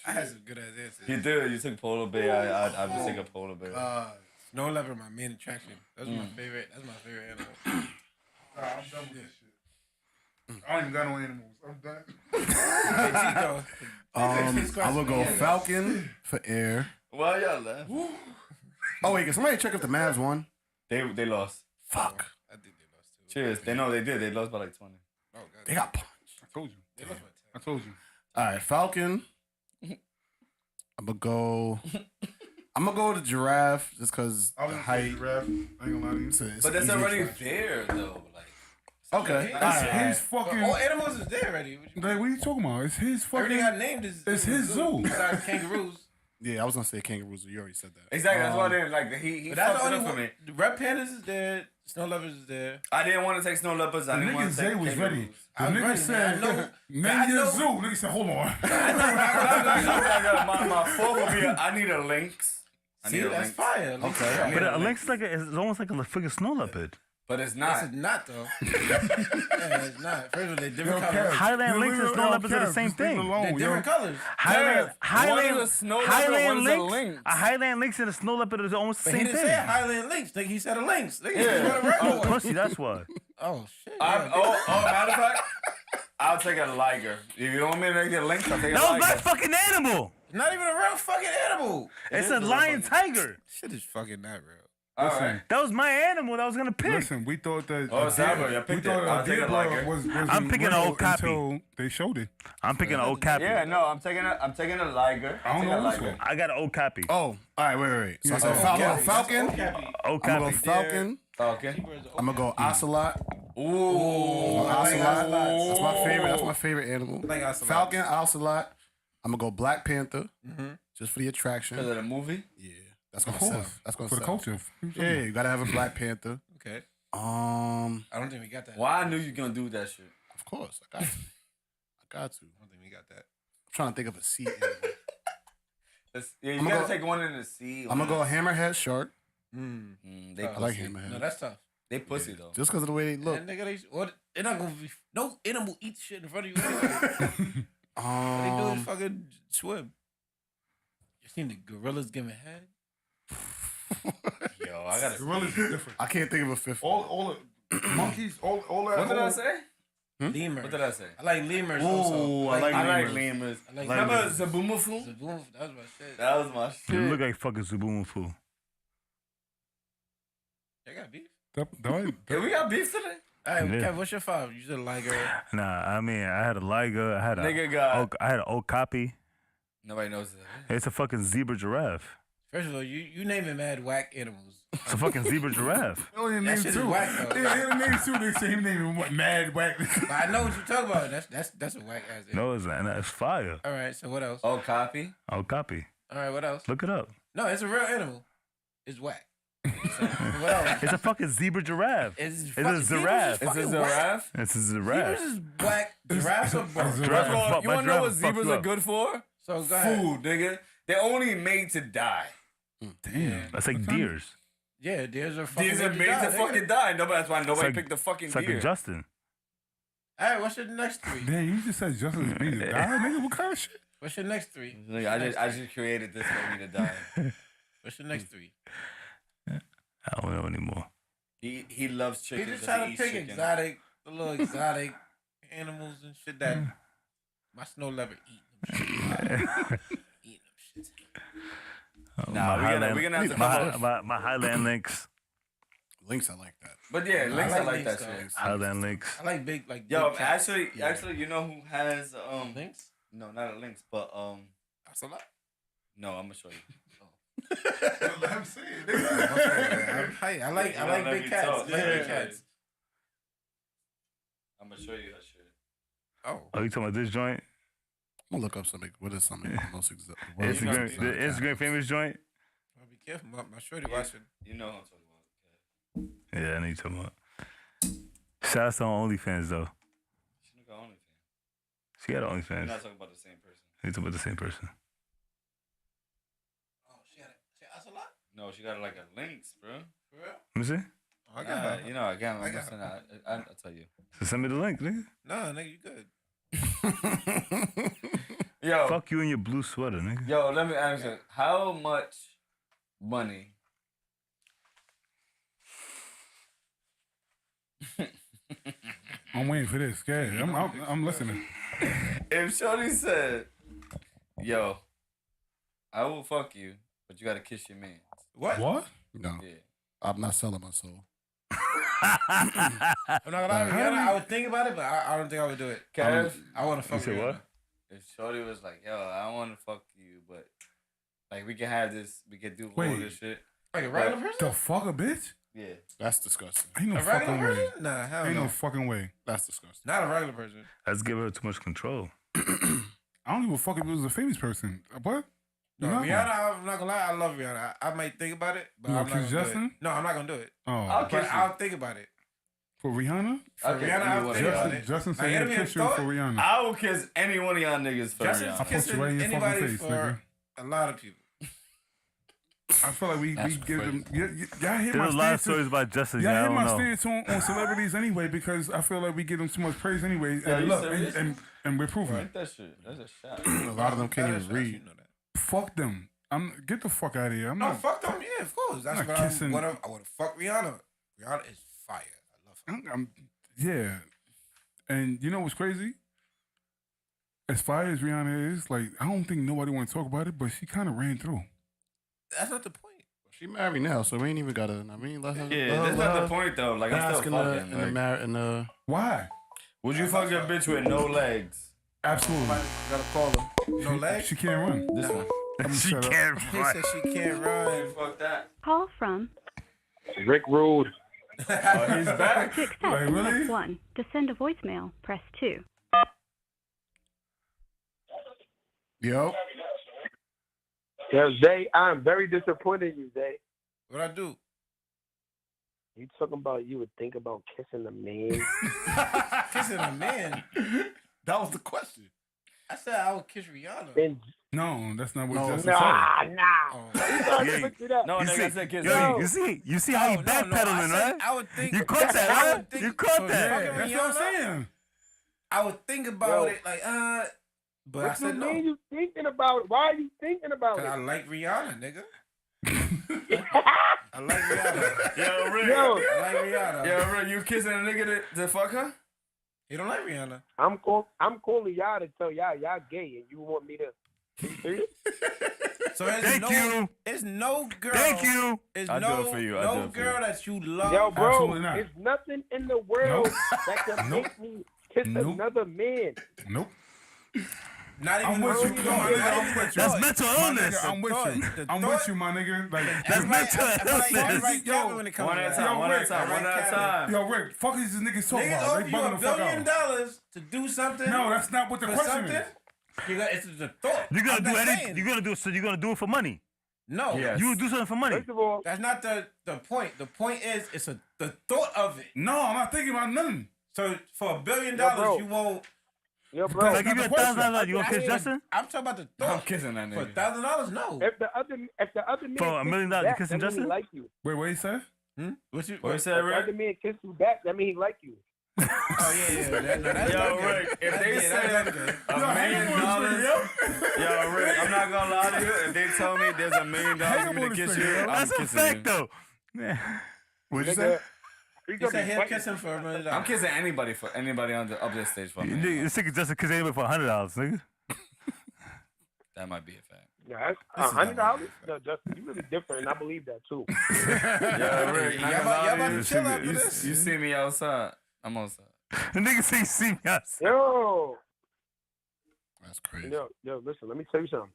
I had some good ass answers. You did. You took polar bear. I just take a polar bear. Snow leopard, my main attraction. That's my favorite. That's my favorite animal. Nah, I'm done with this shit. I don't even got no animals. I'm done. Hey, Chico. I would go falcon for air. Why y'all laugh? Oh wait, can somebody check if the Mavs won? They lost. Fuck. I think they lost too. Cheers. They did. They lost by like 20. Oh, God. They got punched. I told you. They lost by 10. I told you. All right, Falcon. I'm gonna go gonna go with the giraffe just because I the was height. giraffe. I ain't gonna lie to you. But that's already there though. Like, Okay. It's his fucking. All animals is there already. Like, what are you talking about? It's his fucking. Everything I named is. It's his zoo. Besides kangaroos. Yeah, I was gonna say kangaroos. You already said that. exactly. That's why they like he But that's fucked the it only up for one. me. The red pandas is there. Snow leopards is there. I didn't want to take snow leopards. I The didn't nigga want to take Zay was kangaroos. ready. The I was nigga ready, said, man. I know- name your know- zoo. Nigga said, hold on. my fourth would be I need a lynx. I See, need a that's lynx. fire. Okay. But a lynx it's almost like a freaking snow leopard. But it's This not. is not though. Yeah, it's not. First of all, they're different Yo, colors. Kev, Highland yo, lynx and yo, snow yo, leopards are the Kev, same just leave it thing. alone, They're yo. different colors. Highland one is a snow leopard, Highland one is a lynx. lynx. A Highland lynx and a snow leopard is almost the But he same didn't thing. say a Highland lynx. Nigga, he said a lynx. Nigga, Yeah. he went around Oh, one. pussy, that's why. Oh shit. Matter of fact, I'll take a liger. If you don't want me to get a lynx, I'll take a That was liger. my fucking animal. Not even a real fucking animal. It's a lion tiger. Shit is fucking not real. All right. That was my animal that I was gonna pick. Listen, we thought that. Oh, it's Albert. I we picked thought it. I'll a take a zebra liger. was I'm in picking an real old copy. until they showed it. I'm picking an old copy. Yeah, no, I'm taking a liger. I don't Take know a this liger. one. I got an old copy. Oh, all right, wait. So I Yeah, said okay. falcon. Old I'm gonna copy. go falcon. Okay. I'm gonna go ocelot. Ooh. Ocelot. That's my favorite. That's my favorite animal. like ocelot. Falcon, ocelot. I'm gonna go Black Panther, just for the attraction. Because of the movie? Yeah, that's gonna Of course. sell. That's gonna For the sell. culture. Yeah, you gotta have a Black Panther. Okay. I I don't think we got that. Well, I knew you were going to do that shit. of course, I got to. I got to. I don't think we got that. I'm trying to think of a sea animal. Yeah, you I'ma got to go- take one in the sea. I'm gonna go hammerhead shark, They I like pussy. hammerhead. No, that's tough. They pussy, though. just because of the way they look. And nigga, they're not gonna be. No animal eats shit in front of you anyway. What they do is fucking swim. You seen the gorillas giving head? Yo, I got to... Gorillas is different. I can't think of a fifth. All the monkeys, all that. What did I whole- say? Lemurs. What did I say? I like lemurs Ooh, also. I like I like lemurs. lemurs. I like Remember lemurs. Zaboomafoo? Zaboom, that was my shit. That was my You shit. look like fucking Zubumafu. I got beef. Yeah, we got beef today? All right, Yeah. Kev, what's your five? You said liger. Nah, I mean, I had a liger. I had Nigga got... I had an old copy. Nobody knows that. It's a fucking zebra giraffe. First of all, you naming mad whack animals. It's a fucking zebra giraffe. They only That name shit is two. whack, though. They only name two. They say him naming what? Mad whack. But I know what you're talking about. That's a whack ass. No, it's not. It's fire. All right, so what else? Oh, copy? Old copy. All right, what else? Look it up. No, it's a real animal. It's whack. What else? It's a fucking zebra giraffe. It's It's a giraffe. It's a giraffe? It's a Zebras giraffe. is whack. Giraffes are broke. Giraffe. Giraffe Bro, fuck- you my want to know giraffe what fuck zebras you are up. good for? So go ahead. Food, nigga. They're only made to die. Damn. That's like deers. Yeah, deers are fucking These are made to nigga. fucking die. That's why nobody like- picked the fucking It's like deer. a Justin. All right, what's your next three? Damn, you just said Justin is being to die, nigga. What kind of shit? What's your next three? Nigga, I just created this for me to die. What's your next three? I don't know anymore. He loves He chicken. just 'cause trying he to eats pick chicken. the little exotic animals and shit that my snow leopard eat them shit. Eat them shit. Nah, we're gonna have to come up. my Highland lynx. Lynx, I like that. But yeah, lynx, I like that lynx, shit. Highland lynx. I like big like Yo, big cats. actually, you know who has Lynx? No, not a lynx, but That's a lot. no, I'm gonna show you. Let him say it, nigga. Hey, I like let big me cats. talk. I like Yeah. big cats. I'm gonna show you her shit. Oh. Oh, you talking about this joint? I'm gonna look up something. What is something most exact? Instagram, the Instagram famous joint? I'll be careful. My shorty watching. You know who I'm talking about. Yeah, I know you talking about. Shout out to on OnlyFans though. She got OnlyFans. She got We're OnlyFans. not talking about the same person. You talking about the same person? Oh, that's a lot. No, she got like a lynx, bro. For real? Let me see. I got her. You know, again, I got I'll tell you. So send me the link, nigga. Nah, nigga, you good. Yo, Fuck you in your blue sweater, nigga. yo, let me ask you, how much money? I'm waiting for this. Yeah, I'm listening. If Shorty said, "Yo, I will fuck you, but you gotta kiss your man," What? What? No, yeah, I'm not selling my soul. I'm not gonna lie. I would think about it, but I don't think I would do it. Kev, I want to fuck You said her. what? if Shorty was like, "Yo, I want to fuck you, but Like we can have this. We can do all Wait. this shit. Like a regular person? The fuck a bitch? Yeah. That's disgusting. Ain't no A regular fucking way. person? Nah, hell Ain't no no. fucking way. That's disgusting. Not a regular person. Let's give her too much control. I don't give a fuck if it was a famous person. What? No, Rihanna, I'm not gonna lie, I love Rihanna. I might think about it, but You I'm gonna not kiss gonna Justin? do it. No, I'm not gonna do it. Oh, But I'll think about it. for Rihanna? For Rihanna, I'll think about it. Justin Like, said it'll he'll be a kiss you thought. for Rihanna. I will kiss any one of y'all niggas for Justin's Rihanna. post kissing you right in your fucking anybody face, for nigga. a lot of people. I feel like we give them. Y'all hear There's my a lot of stance. stories about Justin. Y'all Yeah, I hear don't my know. stance on celebrities anyway because I feel like we give them too much praise anyway. Yeah, And you look, serious? and we're proving it. Ain't that shit? That's a shot. A lot of them can't even read. You know that. Fuck them. Get the fuck out of here. I'm No, not. fuck them. Yeah, of course. That's not what kissing- I want to fuck Rihanna. Rihanna is fire. I love her. Yeah. And you know what's crazy? As far as Rihanna is, like, I don't think nobody want to talk about it, but she kind of ran through. That's not the point. She married now, so we ain't even gotta. I mean, let her. Yeah, that's not the point though. Like I'm Ask still in the fucking. in Like, the Why? would you fuck a bitch with no legs? Absolutely. Gotta call her. No legs. She can't run. This one. She shut up. can't He run. said she can't run. Fuck that. Call from Rick Rude. Oh, he's back. to accept, Like, really? press 1. To send a voicemail, press 2. Yo, Yo, Zay, I'm very disappointed in you, Zay. What I do? You talking about you would think about kissing a man? Kissing a man. that was the question. I said I would kiss Rihanna. And No, that's not what No. Justin said. nah. Oh. You trying to Yeah. fix it up. No, You nigga, see, I said kiss. yo, me. you see how he No, backpedaling, I said right? I would think. You caught that, I right? would think- You caught so that. fucking Yeah, that's what I'm Rihanna, saying. I would think about Yo. it like, but I What you said no. mean you thinking about it? Why are you thinking about 'Cause I it? like Rihanna, nigga. I like Rihanna. Yo, Rick. Yo, I like Rihanna. Yo, Rick, you kissing a nigga to fuck her? You don't like Rihanna? I'm calling y'all to tell y'all gay, and you want me to? You serious? So there's Thank no, you. There's no girl. Thank you. There's I'll do no, it for you. I'll do no it for girl you. that you love. Yo, bro, Absolutely not. there's nothing in the world Nope. that can Nope. make me kiss Nope. another man. Nope. Not even I'm with you. the No, my nigga, I'm with you. That's mental My illness. nigga, I'm with you. The I'm thought- with you, my nigga. Like, That's right. mental I feel like illness. everybody Calvin when it comes One to at a that. time. Yo, One at a Rick, time. One at a time. yo, Rick, fuck is these niggas talking Niggas about? offer They you bugging $1 the fuck billion out. to do something. No, that's not what the for question something. is. It's the thought. You're gonna I'm do just anything. saying. You're gonna do so. You're gonna do it for money. No, Yes. You would do something for money. First of all, that's not the point. The point is it's the thought of it. No, I'm not thinking about nothing. So for $1 billion, Yo, bro. you won't. yo, That's bro, If I give you not the question. $1,000, you gonna kiss I- Justin? I'm talking about the I'm thought. kissing that For nigga. $1,000, no. if the other man For $1 million, you back, kissing that mean he Justin? like you. Wait, what you say? What you? What you If said, the other Rick? man kiss you back, that mean he like you. Oh yeah. That's Yo, not good. Rick, if That's they good, said that's good. $1 million, yo, Rick, I'm not gonna lie to you. If they tell me there's $1 million for me to kiss you, I'm That's a kissing fact, you. though. Yeah. What'd you Nigga, say? he He gonna said be he'll fighting. kiss him for $1 million. I'm kissing anybody on the up this stage for me. This nigga Justin kiss anybody for $100, nigga. That might be a fact. Yeah, that's $100. No, Justin, you really different, and I believe that too. Yo, Rick, not Y'all gonna lie about to to you. chill after this? You see me outside. I'm outside. The nigga say see me outside. Yo, That's crazy. yo, listen. Let me tell you something.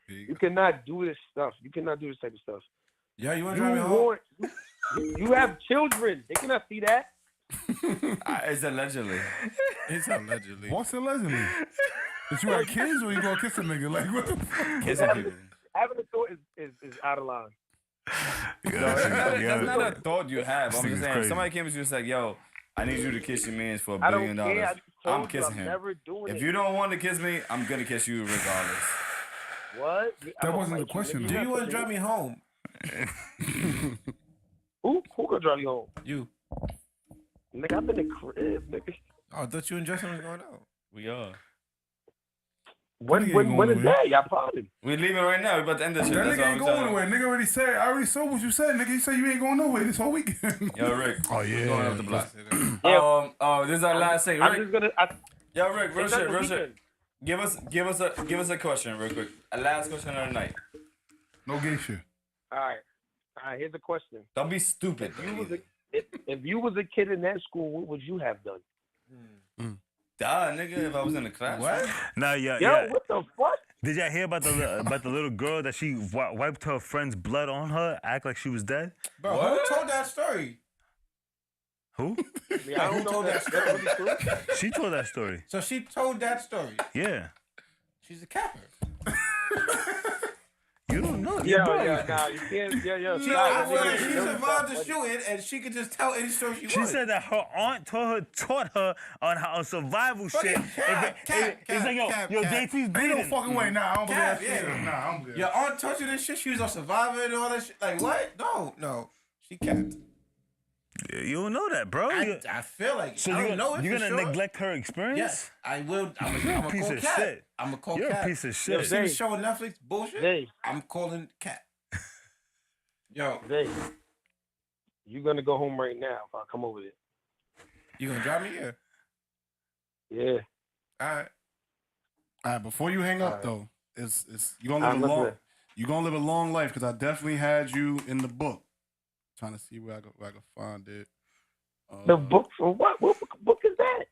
You cannot do this stuff. You cannot do this type of stuff. Yo, you want to You drive me home? want. You have children. They cannot see that. It's allegedly. It's allegedly. What's allegedly? That you got kids or you gonna kiss a nigga? Like, what the fuck? Kissing people. Having a thought is out of line. That's not a thought you have. This I'm nigga's just saying, crazy. somebody came to you and said, yo, I need you to kiss your man for $1 I billion. don't care. I just told I'm you kissing I'm him. never doing If it. you don't want to kiss me, I'm gonna kiss you regardless. What? That wasn't the question, Do you want to drive me home? Who gonna drive you home? You. Nigga, I'm in the crib, nigga. Oh, I thought you and Justin was going out. We are. When Nigga ain't when is going that? Y'all party. We're leaving right now. We're about to end this shit. That That's nigga all ain't I'm going telling nowhere. Nigga already said. I already saw what you said, nigga. You said you ain't going nowhere this whole weekend. you. Yo, Rick. Oh, We're yeah. going up the block. Yeah. Oh, this is our last thing. I'm Rick. just gonna. Yo, Rick, real It's not shit, the real shit. weekend. Give us a question real quick. A last question of the night. No gay shit. All right. Here's a question. Don't be stupid. If you was a kid in that school, what would you have done? Duh, nigga, if I was in the class. What? Nah, yeah, Yo, yeah. what the fuck? Did y'all hear about the little girl that she wiped her friend's blood on her, act like she was dead? Bro, who told that story? Who? Yeah, I don't know that really true. She told that story. So she told that story. Yeah. She's a capper. You don't know. Yeah, bro. nah, you can't. Yeah. She, I feel like she survived the shooting, and she could just tell any story she She wants. said that her aunt taught her on how on survival shit. It's like, yo, JT's Ain't no bleeding. fucking way. Nah, I don't believe that Cap, shit. yeah. Nah, I don't believe that. Your aunt taught you this shit. She was on Survivor and all that shit. Like what? No. She capped. You don't know that, bro. I feel like So I don't know it you're for gonna sure. neglect her experience? Yes, I will. I'm You're a a piece call of Cat. shit. I'm a call You're Cat. a piece of You shit. ever seen the show on Netflix? Bullshit. Zay. I'm calling Cat. Yo, Zay, you gonna go home right now if I come over there? you gonna drive me here? Yeah. All right. All right, before you hang up All though, it's you gonna live a long life because I definitely had you in the book. Trying to see where I can find it. The book for what? What book is that?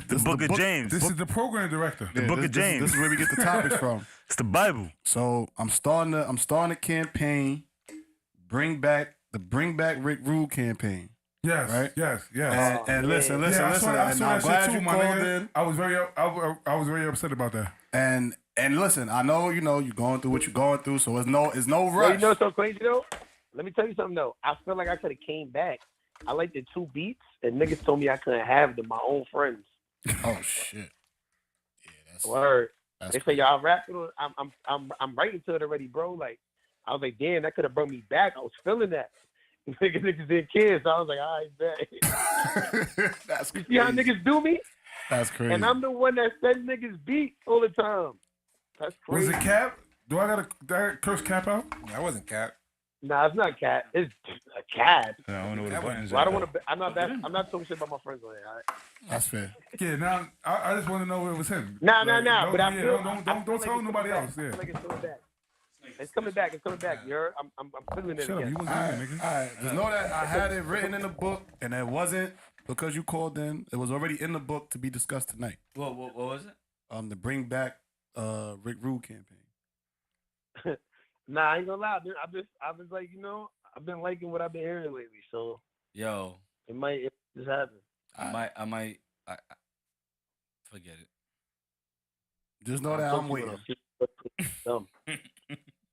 The Book of James. This is the program director. The Book of James. This is where we get the topics from. It's the Bible. So I'm starting a campaign. Bring back Rick Rude campaign. Yes, Right? yes. And listen. Yeah, I saw And I'm that glad shit you too, my called nigga. in. I was very upset about that. And listen, I know you're going through what you're going through, so it's no Yo, rush. you know what's so crazy though? Let me tell you something though. I feel like I could have came back. I like the 2 beats, and niggas told me I couldn't have them. My own friends. Oh shit. Yeah, that's Word. That's They say crazy. y'all rap it. I'm writing to it already, bro. Like I was like, damn, that could have brought me back. I was feeling that. Niggas did kids, so I was like, all right, bet. That's You crazy. see how niggas do me? That's crazy. And I'm the one that sends niggas beats all the time. That's Was crazy. it Cap? Do I gotta curse Cap out? That wasn't Cap. Nah, it's not cat. It's a cat. I don't know what the buttons Well, I are. don't want to. I'm not talking shit about my friends on here. All right? That's fair. Yeah. Now I just want to know if it was him. Nah. Don't- But I yeah, feel. don't I feel tell it's nobody coming else. back. I Yeah. feel like it's coming back. It's coming back. You heard? I'm feeling it Shut up. again. You wasn't All there, right, nigga. all right. Just know that I had it written in the book, and it wasn't because you called in. It was already in the book to be discussed tonight. What was it? To bring back Rick Rude campaign. Nah, I ain't gonna lie. I've been like, I've been liking what I've been hearing lately, so Yo, it might just happen. I might forget it. Just know that I'm waiting. Dumb.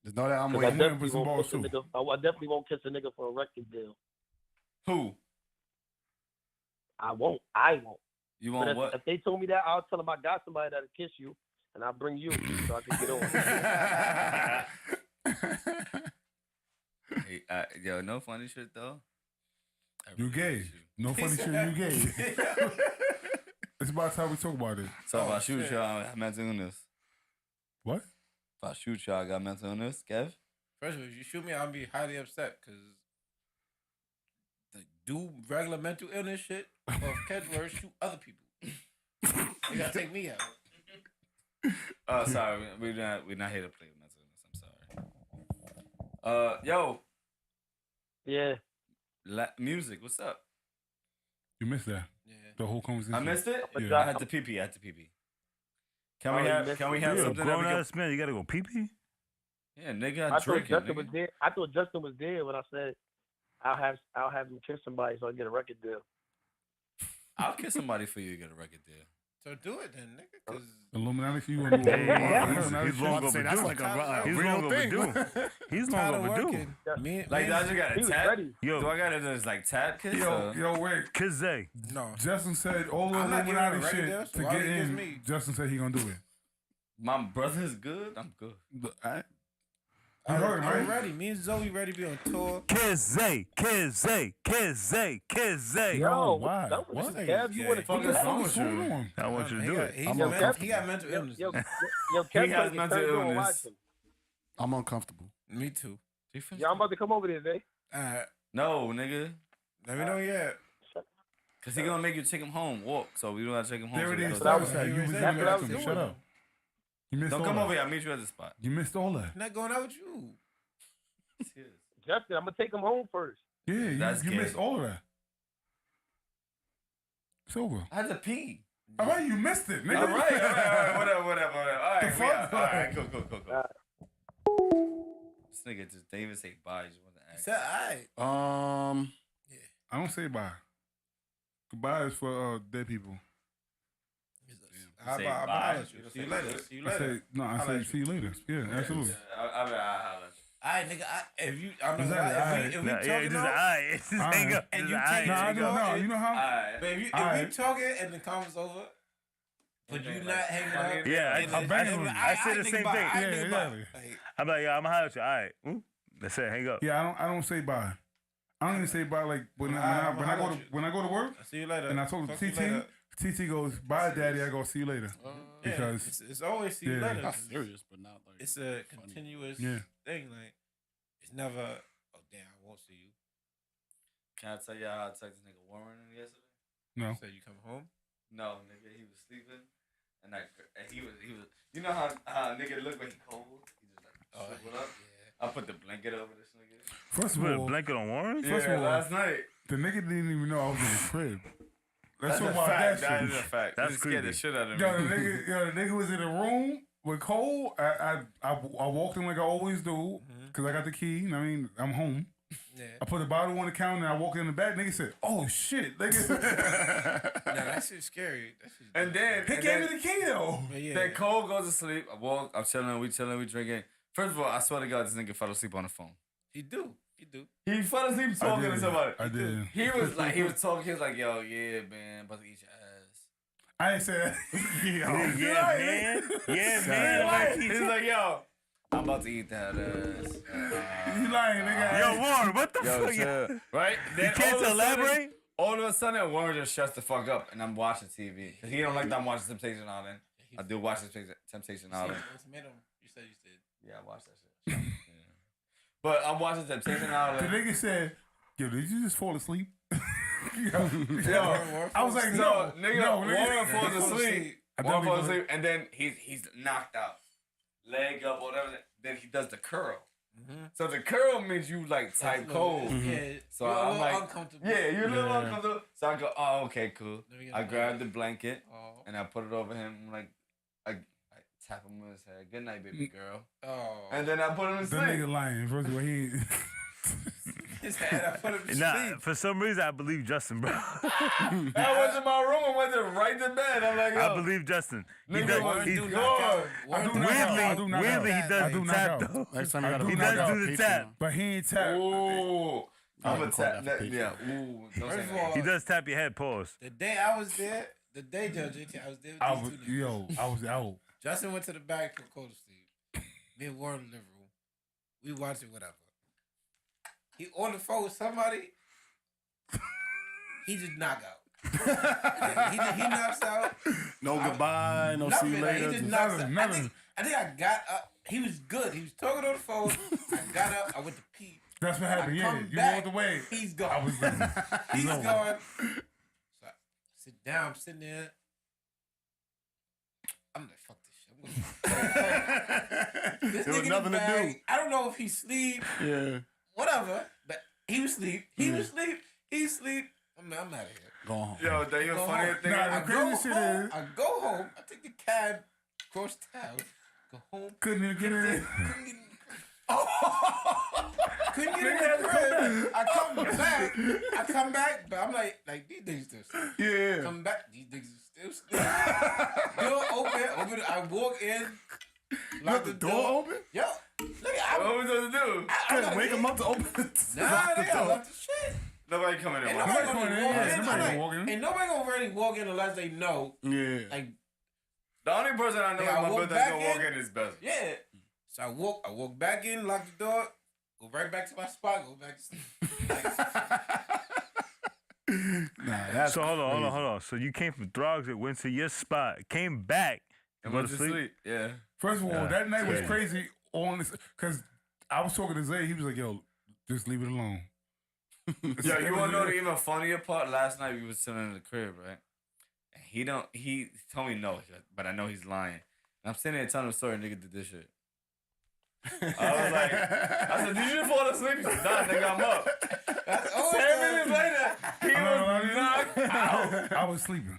Just know that I'm 'Cause I waiting. definitely, with some won't balls, kiss a too. nigga, I definitely won't kiss a nigga for a record deal. Who? I won't. You But want what? if they told me that, I'll tell them I got somebody that'll kiss you, and I'll bring you so I can get on. Hey, yo, no funny shit though. I You really gay. miss you. No funny shit. You gay. It's about time we talk about it. So if I shoot y'all, I have mental illness. What? If I shoot y'all, I got mental illness. Kev? First of all, if you shoot me, I'll be highly upset because do regular mental illness shit or if Ked's words, shoot other people. You gotta take me out. Oh, sorry, we're not here to play with mental illness. I'm sorry. Yo, Yeah. music. What's up? You missed that. Yeah. The whole conversation. I missed it. Yeah. I had to pee. Can we have You're a something that we grown can? ass man. You gotta go pee pee. Yeah, nigga, I I thought drinking. Justin was Nigga. there. I thought Justin was there when I said I'll have him kiss somebody so I can get a record deal. I'll kiss somebody for you to get a record deal. So do it then, nigga, because Illuminati for you. And He's long Say overdue. that's like a He's real long thing. overdue. He's long tired of overdue. working. Me, Like, me- I just got He a was tat. ready. Yo, Do I gotta just like tat kiss? Yo, wait. Kiz Zay. no. Justin said all the I'm not giving Illuminati him a shit record deal, so to why get would he kiss in. me? Justin said he gonna do it. My brother's good. I'm good. You heard him, I'm right? ready. Me and Zoe ready to be on tour. Kiz Zay. Kiz Zay. Kiz Zay. Kiz Zay. Yo, why? why? That was What? Kev, you want to What do the that? fuck is going on? I want you to He do got- it. He I'm got uncomfortable. mental illness. Yo, Kev, He has better mental turn on and illness. watch him. I'm uncomfortable. Me too. Yo, I'm about to come over there, Zay. No, nigga. Let me know yet. Cause he gonna make you take him home, walk. So we don't gotta take him home. There so it we is. go That to- was that. You was That's in what I was him. doing. Shut up. You missed Don't all come that. over here. I'll meet you at the spot. You missed all that. I'm not going out with you. Justin, I'm gonna take him home first. Yeah, That's you gay. missed all of that. It's over. I had to pee. All right, you missed it, nigga. All right, whatever. All right, fuck? all right, cool. This nigga just didn't even say bye. He just wanted to ask. Is that alright? I don't say bye. Goodbye is for dead people. How Say about bye. See you later. See you I later. say no. I say see you later. Yeah, absolutely. I mean, I holler. Alright, nigga. If you, I know Exactly, if we Yeah, talking just off, alright. Just hang up. and Just you aight. take No, I it, don't know. You know how? Alright. but if we Alright. talking and the conversation's over, but you not hanging up. Yeah, and I then- bang and him. then, I said the think same about it, thing. I Yeah, think about it. exactly. Like, I'm like, yeah, I'm gonna holler at you. All right. That's it. Hang up. Yeah, I don't say bye. I don't even say bye like when I go to work I'll see you later. and I told Talk to you TT. later. TT goes, bye, daddy. I go, see you later. Because it's always see you Yeah. later. Not serious, but not like. It's a continuous Yeah. thing. Like it's never. Oh damn, I won't see you. Can I tell y'all how I texted this nigga Warren yesterday? no. So you come home. No, nigga, he was sleeping, and he was. You know how a nigga look when he cold? He just like swivel up. Yeah. I put the blanket over this nigga. First You of put a all, blanket on Warren? First of all, last night. the nigga didn't even know I was in the crib. Let's talk a about fact. that That shit. is a fact. That's That scared the creepy. shit out of Yo, me. the nigga was in the room with Cole. I walked in like I always do because I got the key. I mean, I'm home. Yeah. I put the bottle on the counter and I walked in the back. Nigga said, "Oh shit!" Nigga, Nah, that shit's scary. That shit's And then he gave me the key though. But yeah. Then Cole goes to sleep. I'm chilling, we drinking. First of all, I swear to God, this nigga fell asleep on the phone. He do. He fell asleep I talking to did. somebody. I did. He was talking. He was like, "Yo, yeah, man, about to eat your ass." I ain't say that. Yeah, man. He's like, "Yo, I'm about to eat that ass." You lying, nigga. Yo, Warren, what the Yo, fuck? chill. Right? Then You can't all of a sudden- elaborate? All of a sudden, Warren just shuts the fuck up, and I'm watching TV. Cause he don't like that I'm watching Temptation Island. I do watch Temptation Island. You said you did. Yeah, I watched that shit. Yeah. But I'm watching Temptation The Island. nigga said, "Yo, did you just fall asleep?" Yo, I was like, so, "No, nigga, no, Warren falls asleep. I Warren definitely falls asleep, and then he's knocked out, leg up, whatever. Then he does the curl. So the curl means you like tight cold. Yeah. So You're a I'm little like, uncomfortable. yeah, you're a little uncomfortable. So I go, oh, okay, cool. Let me get I the grab the blanket Oh. and I put it over him. I'm like, I tap him on his head. Good night, baby girl. Oh. And then I put him to The sleep. nigga lying. First of all, he. His head, I put him to Nah, sleep. for some reason, I believe Justin, bro. I went to my room and went to right to bed. I'm like, yo, I believe Justin. He nigga, does, do he's, not Knock go. out. I do One knock out. weirdly, I do knock weirdly, out. he does I do the knock tap out. though. Next time you I gotta do He call knock does that do the Patreon. tap. But he ain't tap. Ooh. I'm gonna a call tap. that for Yeah. Patreon. Ooh. Don't First say of that. all, He does tap your head. Pause. the day I was there, the day Judge JT, I was there with I these was, two niggas. I was out. Justin went to the back, put Cole to sleep. Me and Warren in the living room. We watching whatever. He on the phone with somebody. He just knock out. he knocks out. No goodbye, no see Nothing. you Like, later. he just just- knocks out. nothing. I think I got up. He was good. He was talking on the phone. I got up. I went to pee. That's what happened. I Yeah, come you back, walked away. He's gone. I was done. He's No. gone. So I sit down. I'm sitting there. I'm like, fuck this shit. This There was nigga nothing in to the bag, I don't know if he sleep, Yeah. whatever, but he was asleep. He was asleep. He sleep. I'm out of here. Go home. Yo, that your Go funny home. thing. Nah, I the go crazy shit home. is- I go home. I take the cab across town. Go home. Couldn't even get in. Couldn't get couldn't get in the crib. I come back, but I'm like these niggas still sleep. Yeah. Come back, these niggas still sleep. Door open. I walk in. Lock The door open? Yo, look at What we supposed to do? Couldn't wake him up to open the Nah, lock the they got door. left the shit. Nobody coming in. Ain't Wow. nobody Nobody gonna going walk in. in. Yeah, nobody I'm gonna like, walk in. ain't nobody gonna really walk in unless they know. Yeah. Like, The only person I know Yeah, I in my walk business back gonna walk in. in is Bezos. yeah. So I walk back in, lock the door, go right back to my spot, go back to sleep. Nah, that's So hold crazy. on. So you came from Throgs, went to your spot, came back, And go went to to sleep. sleep. Yeah. First of all, Yeah, that night was crazy. crazy on this because I was talking to Zay. He was like, "Yo, just leave it alone." Yo, you wanna know the even funnier part? Last night we was sitting in the crib, right? And he told me no, but I know he's lying. And I'm sitting there telling him a story, nigga did this shit. I was like, I said, did you just fall asleep? He said, nah, nigga, I'm up. 10 minutes later, he was knocked out. I was sleeping.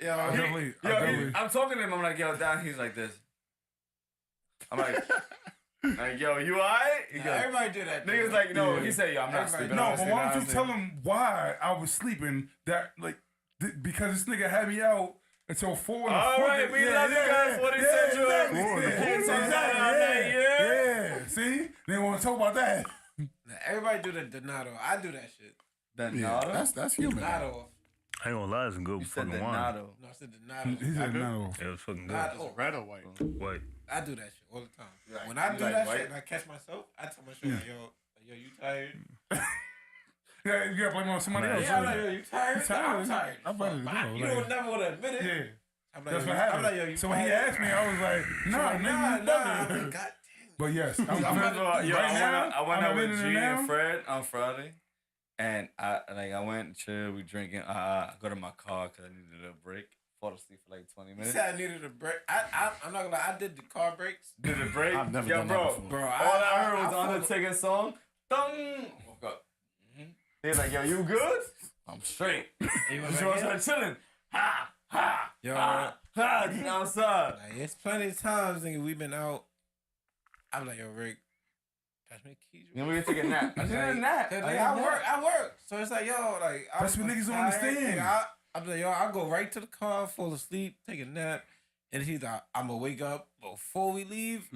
I'm talking to him. I'm like, yo, Don. He's like this. I'm like, yo, you alright? Everybody do that. Niggas like, no. He said, yo, I'm not sleeping. No, but why don't you tell him why I was sleeping? That because this nigga had me out until 4 in the All right, we love you guys. 40Central. Yeah. See, they want to talk about that. Everybody do the Donato. I do that shit. Donato? That's human. Donato. I ain't gonna lie, it's some good fucking wine. Donato. No, I said Donato. He said no. It was fucking good. Donato. Red or white? White. I do that shit all the time. Right. When I You do like that white? shit and I catch myself, I tell myself, yo, you tired? Yeah, you gotta blame it on somebody else. Yeah, I'm like, yo, you tired? You tired? I'm tired. I'm ready to go. You don't never want to admit it. Yeah. I'm like, That's yo, what I'm happened. like, yo, you So when he tired? asked me, I was like, nah, nigga, you nah. bugging. God damn. But yes, I went out with in G it now. and Fred on Friday, and I went and chilled. We drinking. I go to my car because I needed a break. Fall asleep for like 20 You minutes. said I needed a break. I'm not gonna lie. I did the car breaks. Did it break? I've never Yo, done that bro. before. Bro, All I heard was I the Undertaker song. Dong. Woke up. He's like, yo, you good? I'm straight. You I'm sure chilling. Ha ha. Yo, ha ha. Get outside. like, it's plenty of times, nigga, we've been out. I'm like, yo, Rick, pass me the keys. Then we can take a nap. I did a nap. I work. So it's like, yo, like, That's what niggas don't tired, understand. nigga. I'm like, yo, I'll go right to the car, fall asleep, take a nap, and he's like, I'm gonna wake up before we leave,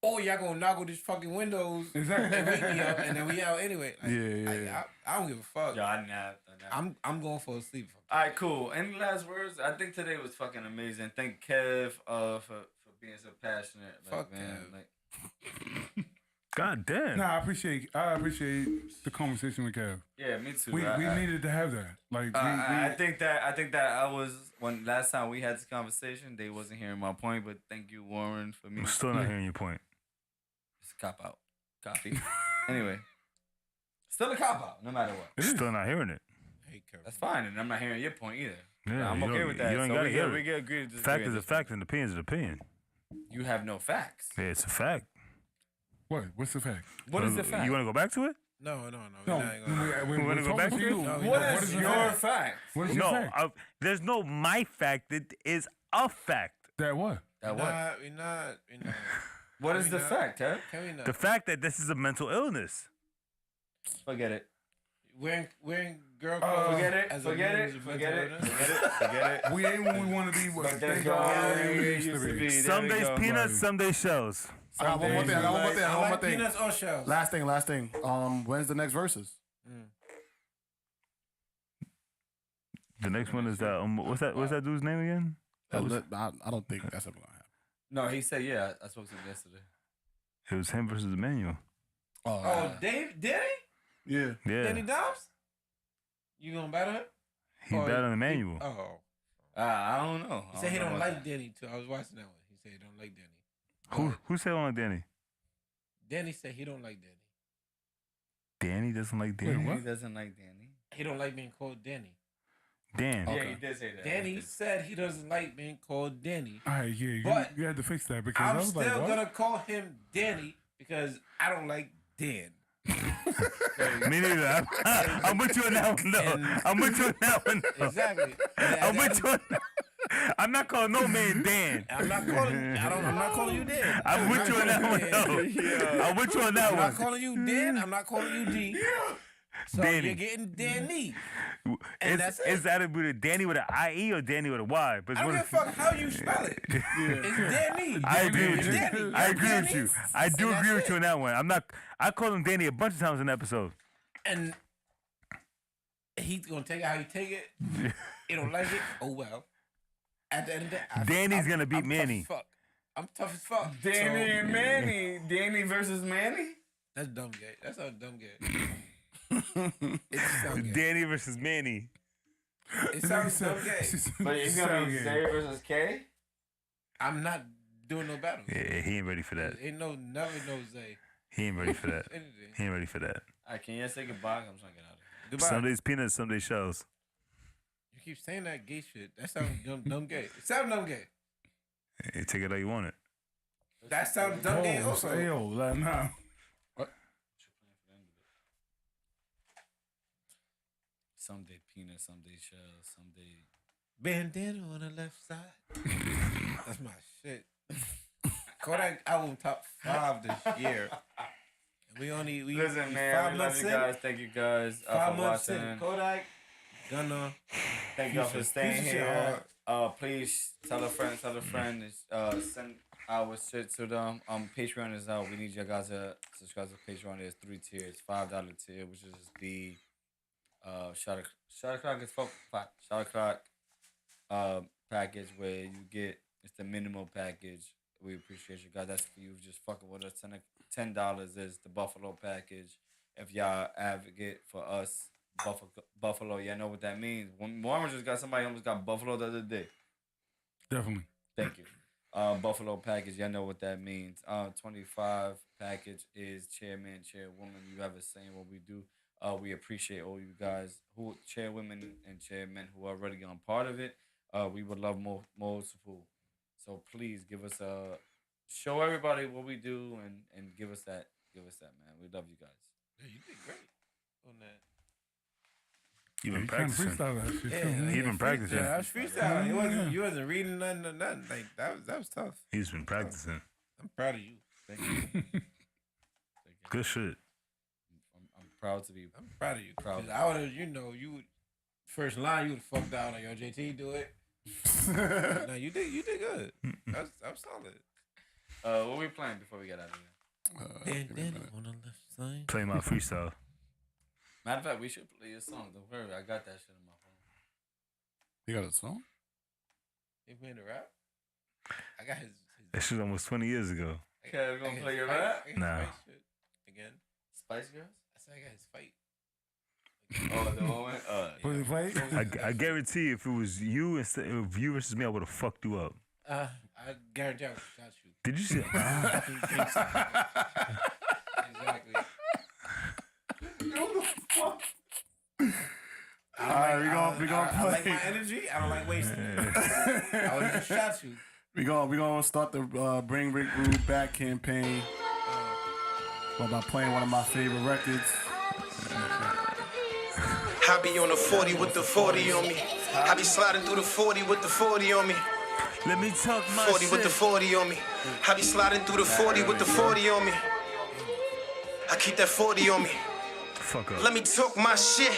or y'all gonna knock on these fucking windows Exactly. and wake me up, and then we out anyway. Like, Yeah. I don't give a fuck. Yo, I napped. I'm going for a sleep. All right, cool. Any last words? I think today was fucking amazing. Thank Kev for being so passionate. Like, Fuck man. Kev. Like, God damn. Nah, I appreciate the conversation with Kev. yeah, me too. We needed to have that. Like I think that I was when last time we had this conversation, they wasn't hearing my point. But thank you, Warren, for me. I'm still not hearing your point. It's a cop out. Copy. Anyway, still a cop out, no matter what. Still not hearing it. Hey, Kevin. That's fine, and I'm not hearing your point either. Yeah, I'm you okay don't- with that. you ain't So gotta hear we it. get agree to disagree. Fact at is a this fact, and opinion is an opinion. point. You have no facts. Yeah, it's a fact. What? What's the fact? What is the fact? You want to go back to it? No. No, we're not gonna- we wanna go back to you? No, What is the your fact? fact? What is your No, fact? there's no my fact. It is a fact. That what? That what? We're not. What is the not? fact, huh? Can we not? The fact that this is a mental illness. Forget it. Wearing girl clothes. Forget it. as a Forget man it. is a Forget it. mental illness? Forget it. Forget it. We ain't what we want to be. But there's Thank no God way we it used used to to be. be. Some There we days go, peanuts, buddy. some days shells. I got one more thing. I got one more thing. I got one more thing. Peanuts or shells. Last thing. When's the next verses? The next one is that. What's that dude's name again? I don't think that's ever gonna happen. No, he said, yeah. I spoke to him yesterday. It was him versus Emmanuel. Oh, Dave, Danny? Yeah. Yeah, Danny Dobbs? You gonna battle him? he battling Emmanuel. Oh. I don't know. He said he know don't about like that. Danny too. I was watching that one. He said he don't like Danny. Who said on Danny? Danny said he don't like Danny. Danny doesn't like Danny. He doesn't like Danny. He don't like being called Danny. Dan. Yeah, he did say that. Danny said he doesn't like being called Danny. All right, yeah, But you had to fix that because I I'm was still like, what? gonna call him Danny because I don't like Dan. Me neither. I'm with you on that one, though. I'm with you on that one, though. Exactly. I'm with you on that. I'm not calling no man Dan. I'm not calling you Dan. I'm with you on that one, though. I'm with you on that I'm not one. calling you Dan. I'm not calling you D. So Danny. you're getting Danny. And that's it. Is that with a Danny with an IE or Danny with a Y? But I don't give a fuck how you spell it. It's Danny. I agree with you. Danny. I agree with you. I do And agree that's with you on that one. I called him Danny a bunch of times in the episode. And he's gonna take it how you take it. You don't like it? Oh well. At the end of the day, Danny's gonna beat I'm Manny. Tough as fuck. I'm tough as fuck. Danny So, and Manny. Danny versus Manny? That's dumb gay. That's not dumb gay. It just sounds gay. Danny versus Manny. It sounds dumb gay. But it's going to be Zay versus K? I'm not doing no battle. Yeah, he ain't ready for that. Ain't never no Zay. He ain't ready for that. Anything. He ain't ready for that. All right, can you say goodbye? I'm trying to get out of here. Goodbye. Some days peanuts, some days shells. You keep saying that gay shit. That sounds dumb gay. It sounds dumb gay. Hey, take it how you want it. That sounds dumb gay Oh, also. yo, like, nah. Someday peanuts, someday shells, someday Bandana on the left side. That's my shit. Kodak album top 5 this year. We Listen, man. 5 We love months you in. guys. Thank you guys 5 for months watching. in. Kodak, Gunna. Thank y'all for staying Future shit here. hard. Please tell a friend. Send our shit to them. Patreon is out. We need you guys to subscribe to Patreon. There's 3 tiers. $5 tier, which is the shot o'clock is shot o'clock package where you get it's the minimal package. We appreciate you guys. That's for you just fucking with us. $10 is the Buffalo package. If y'all advocate for us, Buffalo, y'all know what that means. When Marvin just got somebody almost got Buffalo the other day. Definitely. Thank you. Buffalo package, y'all know what that means. 25 package is chairman, chairwoman. You have a say in what we do. We appreciate all you guys who chairwomen and chairmen who are already on part of it. We would love more support. So please give us show everybody what we do and give us that man. We love you guys. Yeah, you did great on that. You've been You can't practicing. freestyle that shit. Yeah, too. He's been practicing. Yeah, I was freestyling. You wasn't reading nothing or nothing. Like that was tough. He's been practicing. I'm proud of you. Thank you. Thank you. Good shit. I'm proud to be. I'm proud of you. Proud. 'Cause I would have, you would first line you would have fucked out like yo JT do it. No, you did good. That was solid. What we playing before we get out of here? Bandana on the left side. Play my freestyle. Matter of fact, we should play a song. Don't worry, I got that shit in my phone. You got a song? He playing the rap. I got his That shit almost 20 years ago. Okay, we gonna play your rap? Nah. Shit. Again. Spice Girls? I said I got his fight. Oh, the moment? Put it play. I guarantee if it was you instead of you versus me, I would have fucked you up. I guarantee I would have shot you. Did you say? Exactly. Alright, we gonna I like play. my energy. I don't like wasting it. I would have shot you. We gonna start the Bring Rick Rude Back campaign by playing one of my favorite records. I be on the 40 with the 40 on me. I be sliding through the 40 with the 40 on me. Let me talk my 40 shit. with the 40 on me. I be sliding through the 40 with the 40 on me. I keep that 40 on me. Fuck up. Let me talk my shit.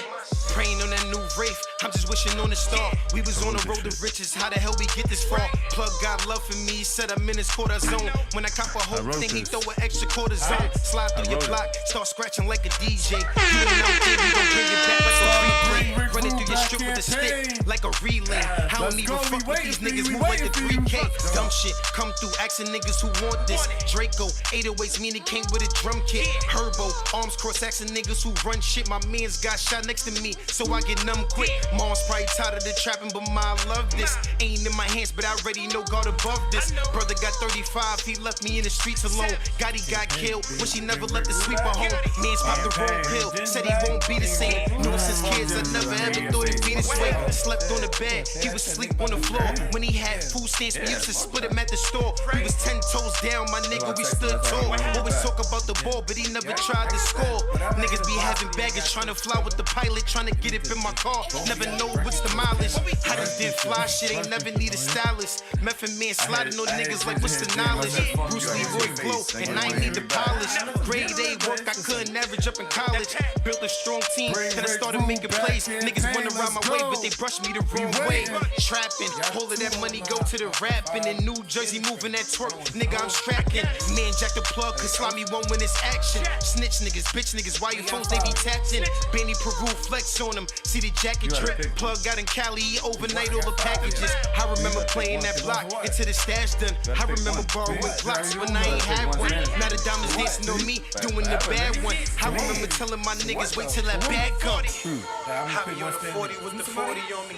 Praying on that new Wraith, I'm just wishing on a star. We was on the road to riches, how the hell we get this far? Plug got love for me, said I'm in his quarter zone. When I cop a whole thing, he throw an extra quarter zone. Slide through your block, start scratching like a DJ. You ain't out there, we gon' bring it back like a replay. Running through your strip with a stick, like a relay. I don't even fuck with these niggas, move like the 3K. Dumb shit, come through, asking niggas who want this. Draco, 808s, mean it came with a drum kit. Herbo, arms cross, asking niggas who run shit. My mans got shot next to me, so I get numb quick. Mom's probably tired of the trapping, but ma, I love this. Ain't in my hands, but I already know God above this. Brother got 35, he left me in the streets alone. Gotti got killed, wish he never left the sweeper home. Man's popped the wrong pill, said he won't be the same. Known since kids, I never ever thought it'd be this way. Slept on the bed, he was asleep on the floor. When he had food stamps, we used to split him at the store. We was 10 toes down, my nigga, we stood tall. Always talk about the ball, but he never tried to score. Niggas be having baggage, trying to fly with the pilot, trying to get it in my car. Never know what's the mileage. I just did fly shit, ain't never need a stylist. Method man sliding on niggas like what's the knowledge? Bruce Leroy flow, and I ain't need the polish. Grade A work, I couldn't average up in college. Built a strong team, then I started making plays. Niggas wanna ride my way, but they brushed me the wrong way. Trapping, all of that money go to the rapping. In New Jersey, moving that twerk, nigga, I'm strapping. Man, jack the plug, cause Slimy won't win this action. Snitch niggas, bitch niggas, why you phones, they be tapped in. Benny Peru flex on them, see the jacket drip. Plug got in Cali, overnight all the packages. I remember playing that block into the stash done. I remember borrowing blocks when I ain't had one. Now the diamonds dancing on me, doing the bad one. I remember telling my niggas, wait till that bag come. I be on the 40 with the 40 on me.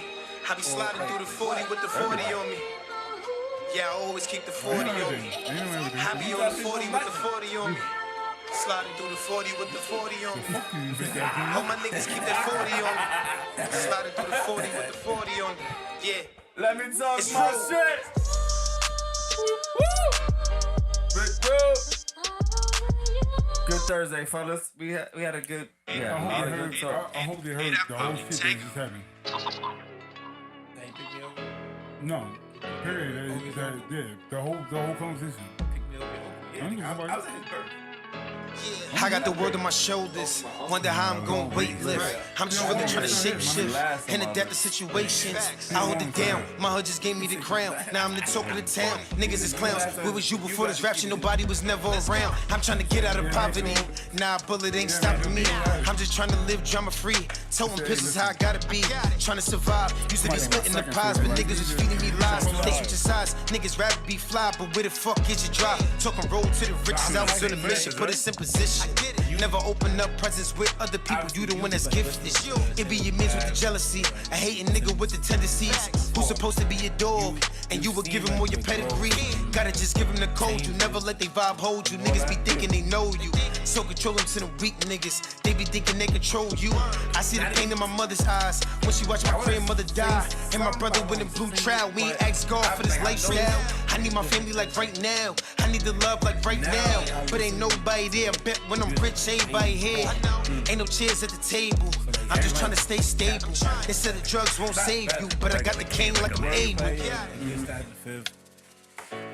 I be sliding through the 40 with the 40 on me. Yeah, I always keep the 40 on me. I be on the 40 with the 40 on me. Sliding through the 40 with the 40 on me. All my niggas keep that 40 on me. Sliding through the 40 with the 40 on me. Yeah. Let me talk It's my true. shit. Woo! Good Thursday, fellas. We had a good. I Yeah, we had a good talk. hope they heard the whole shit that just happened. Pick me over. No. Period. The whole conversation. Pick me over. Yeah, nigga, I was at his birth. I got the world on my shoulders. Wonder how I'm gon' weightlift. I'm just really trying to shape shift and adapt to situations. I hold it down. My hood just gave me the crown. Now I'm the talk of the town. Niggas is clowns. Where was you before this rap shit? Nobody was never around. I'm trying to get out of poverty. Nah, bullet ain't stopping me. I'm just trying to live drama free. Toting pistols how I gotta be. Trying to survive. Used to be splitting the pies, but niggas was feeding me lies. They switch your sides. Niggas rather be fly, but where the fuck is your drive? Talking road to the riches. I was on a mission. Put us in position. Never open up presents with other people. You the one that's gifted. It be your mans with the jealousy. A hating nigga with the tendencies. Who's supposed to be your dog? And you will give him all your pedigree. Gotta just give him the code. You never let they vibe hold you. Niggas be thinking they know you. So control them to the weak niggas. They be thinking they control you. I see the pain in my mother's eyes when she watched my grandmother die. And my brother went in blue trial. We ain't asked God for this lifestyle. I need my family like right now. I need the love like right now. But ain't nobody there. Bet when I'm rich, everybody here. Ain't no chairs at the table. I'm just trying to stay stable. They said the drugs won't save you, but I got the cane like I'm able.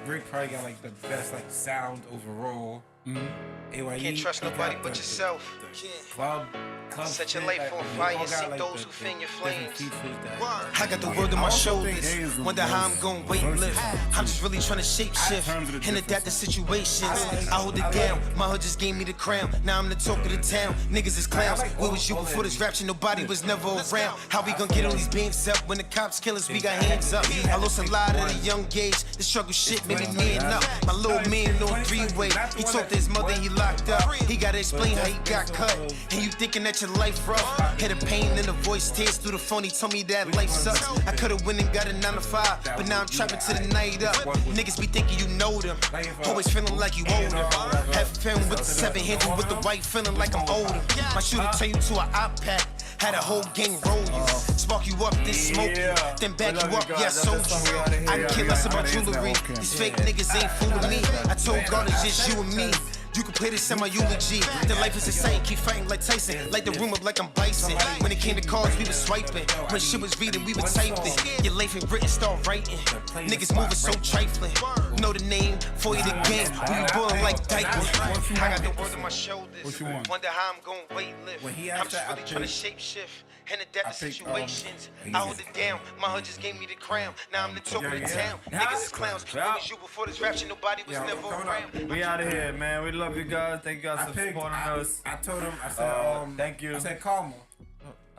Rick probably got like the best like sound overall. AYE, Can't trust nobody but yourself. Club Set your shit, life like, on we fire, all got, seek like, those the who fan your different flames. features that- I got the world on my shoulders. Wonder how I'm gon' weightlift. I'm just really trying to shape shift and adapt to situations. I hold it down. My hood just gave me the crown. Now I'm the talk of the town. Niggas is clowns. Where was you before this rap shit? Nobody was never around. How we gon' get on these beams up when the cops kill us? We got hands up. I lost a lot at a young age. The struggle shit made me man up. My little man on three-way. He talked to his mother, he locked up. He gotta explain how he got cut. And you thinking that your life rough? Hear the pain in the voice, tears through the phone. He told me that life sucks. I could've went and got a 9 to 5, but now I'm trapping to the night up. Niggas be thinking you know them, always feeling like you owe them. Have fun with the 7-handed with the white, feeling like I'm older. My shooter turn you to an iPad. Had a whole gang roll you, spark you up, then smoke you, then back you up, yeah, sold you. I can care less about jewelry. These fake niggas ain't fooling me. I told God it's just you and me. You can play this in my eulogy. The life is insane, keep fighting like Tyson. Light the room up like I'm Bison. When it came to cards, we was swiping. When shit was reading, we were typing. Your life ain't written, start writing. Niggas moving so trifling. Know the name, for you the game. We be ballin' like Dykeman. I got the world on my shoulders. Wonder how I'm gon' weightlift. I'm just really trying to shape shift and adapt to situations. I hold it down. My hood just gave me the crown. Now I'm the talk of the town. Niggas is clowns. Where was you before this rap shit? Nobody was never around. We out of here, man. We love you guys. Thank you guys for supporting us. I told him, I said, thank you. I said Karma.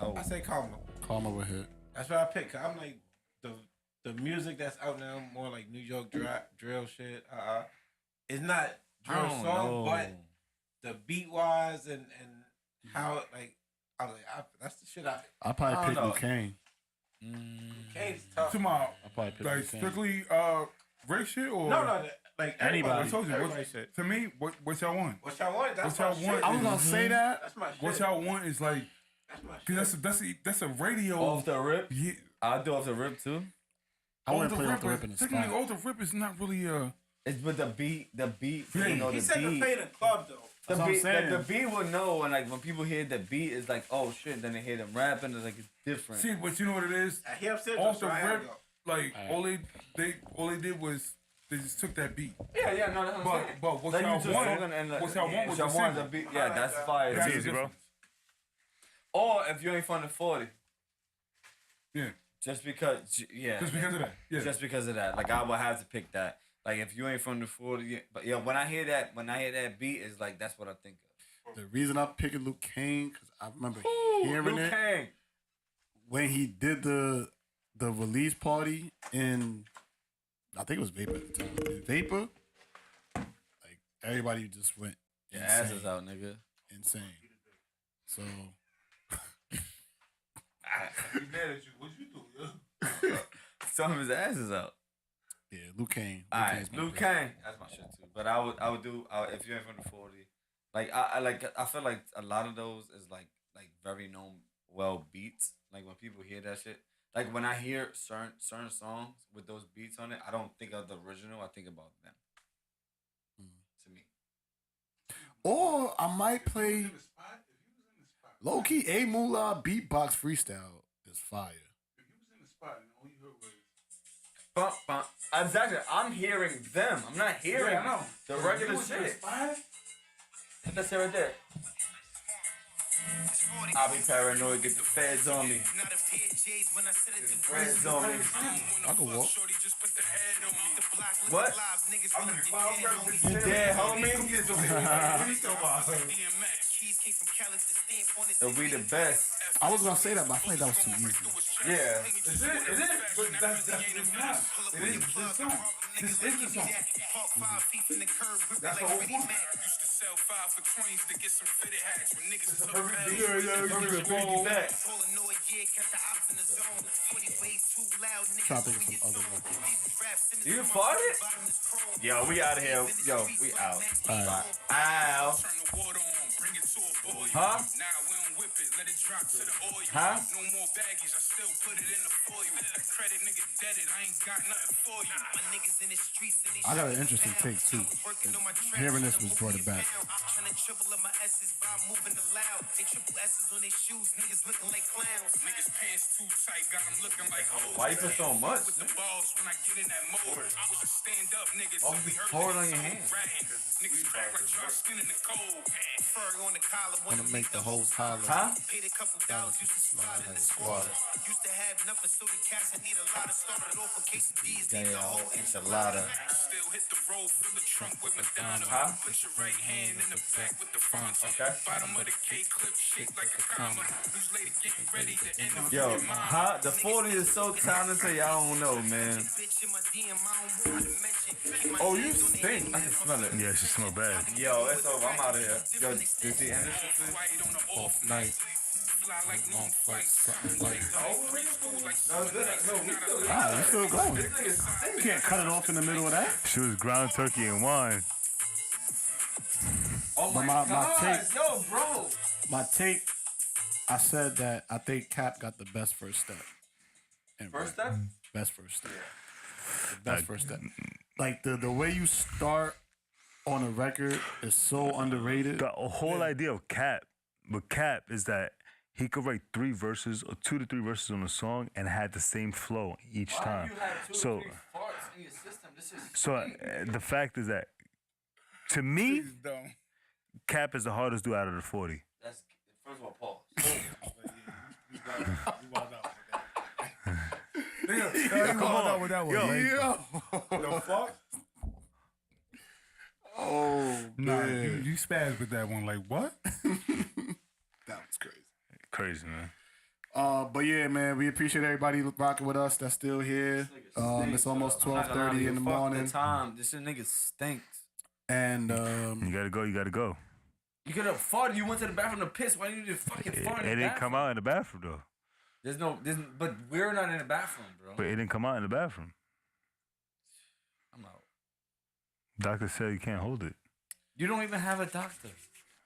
Oh. I said Karma. Karma would hit. That's what I picked. I'm like, the music that's out now, more like New York drill shit. It's not drill song, but the beat wise and how it, like, I was like, that's the shit I probably pick Luke Kane. Kane's tough. Tomorrow, I probably pick like Luke Kane. strictly race shit or No, like Anybody. I told you. Everybody shit. To me, what y'all want? What y'all want? That's What my y'all want? shit. I was gonna say that. That's my shit. What y'all want is like, That's my shit. cause that's a radio. Off the rip? Yeah. I'll do off the rip too. I wouldn't play off the rip in the Technically, spot. off the rip is not really It's but the beat, Yeah. you know, He the said to beat. play the club though. The That's what I'm beat, saying. the beat will know, and like when people hear the beat, it's like, oh shit. Then they hear them rapping, it's like it's different. See, but you know what it is? He upset Off the so I had rip, to go. like all they did was they just took that beat. Yeah, no, that's what I'm saying. But what Like, y'all you just want? talking and, like, What y'all want was y'all the want single. the beat. Yeah, that's fire. That's It's the easy, bro. difference. Or if you ain't from the 40, Yeah, just because, yeah, just because of that. Yeah, just because of that. Like I would have to pick that. Like if you ain't from the 40, but yeah, when I hear that beat, it's like that's what I think of. The reason I'm picking Luke Kane, because I remember hearing Luke it Kang. when he did the release party in, I think it was Vapor at the time. In Vapor, like everybody just went Your insane. ass is out, nigga. Insane. So He mad at you. What you do, yo? Some of his ass is out. yeah, Luke Kane. Alright, Kane's my Luke pick. Kang. That's my shit too. But I would do if you ain't from the 40. Like I feel like a lot of those is like very known well beats. Like when people hear that shit. Like when I hear certain songs with those beats on it, I don't think of the original. I think about them. To me. Or I might play low key A Moolah beatbox freestyle is fire. if you was in the spot and all you heard bump, bump. Exactly. I'm hearing them. I'm not hearing I know. the regular shit. That's it right there. I'll be paranoid, get the feds on me. Feds on me. I can walk. What? You dead, homie? It'll be the best. I was gonna say that, but I feel like that was too easy. Yeah. Is it? But that's not. It is the song. This is the song. That's the whole point. Sell 5 for coins to get some fitted hats when niggas took Trying to think of some other records. You farted? Yo, we out of here. Yo, we out. Alright. Ow. Huh? Huh? No more baggies, I still put it in the foil. That credit nigga dead it, I ain't got nothing for you. My niggas in the streets and they I got an interesting take too. Hearing this was brought it back. Trying to triple up my S's by moving the loud. They triple S's on their shoes, niggas looking like clowns. Niggas pants too tight, got them looking like hoes. Why you put so much? With the balls when I get in that mode. I was a stand up nigga. Why would you pour it on your hand? Niggas crack like dry skin in the cold. Fur on the collar, Wanna make the whole holler. Huh? paid a couple dollars, used to slide in the squad. Used to have nothing, so the cats I need a lot of started off a case of D's. Yeah, enchilada. Still hit the road, fill the trunk with Madonna. Huh? Put your right hand in the back with the front. Okay. Bottom of the K clip, shake like a comma. News lady getting ready to end up. Yo, huh? The 40 is so talented, y'all don't know, man. Oh, you stink. I can smell it. Yeah, she smell bad. Yo, it's over. I'm out of here. Yo, did she end this shit? Off night. Long flight, something like. Ah, you still going. You can't cut it off in the middle of that. She was ground turkey and wine. Oh But my my God. take- Yo, bro. My take, I said that I think Cap got the best first step. in First rap. step? Best first step. The best first step. Like the way you start on a record is so underrated. The whole idea of Cap, with Cap, is that he could write 3 verses or 2 to 3 verses on a song and had the same flow each time. So the fact is that, to me, Cap is the hardest dude out of the 40. That's first of all, pause. Come on, with that one. Yo. The fuck? Oh, Nah, man. you spazzed with that one. Like what? That was crazy. Crazy, man. But yeah, man, we appreciate everybody rocking with us that's still here. It's almost 12:30 in the morning. Time. This shit nigga stinks. And You gotta go. You gotta go. You could have farted. You went to the bathroom to piss. Why you just fucking fart? It didn't come out in the bathroom though. But we're not in the bathroom, bro. But it didn't come out in the bathroom. I'm out. Doctor said you can't hold it. You don't even have a doctor.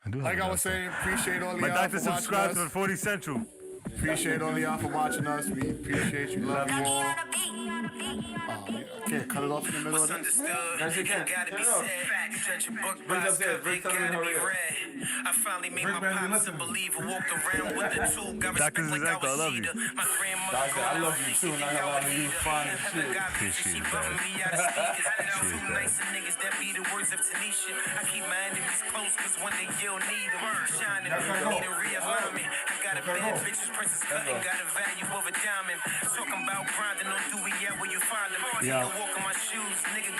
I do. like have I a was doctor. saying, appreciate all of My y'all doctor for watching subscribed to us. the 40 Central. Appreciate all of y'all for watching us. We appreciate you. Love you all. I can't cut it off in the middle of this. Yes, you can. Gotta be Turn it off. said. You judge a book Bring by it upstairs. its Bring cover, something it gotta be over here. read. I finally made Bring my Brandi, pops a listen. believer. Walked around with the tool. Got Dr. respect like I Zelle, I was love you. Sheeta. My grandmother Doctor, I love you too, and I know how you fine as shit. Appreciate She it, bumping man. me out of speakers. I know Appreciate two that. nice niggas that be the words of Tanisha. I keep my enemies close, cause when they yell, need them. Shining, need a realignment. I got a bad bitch's princess cutting, got a value of a diamond. Talking about grinding, don't do we at where you find them. Yeah. Nigga walk on my shoes, nigga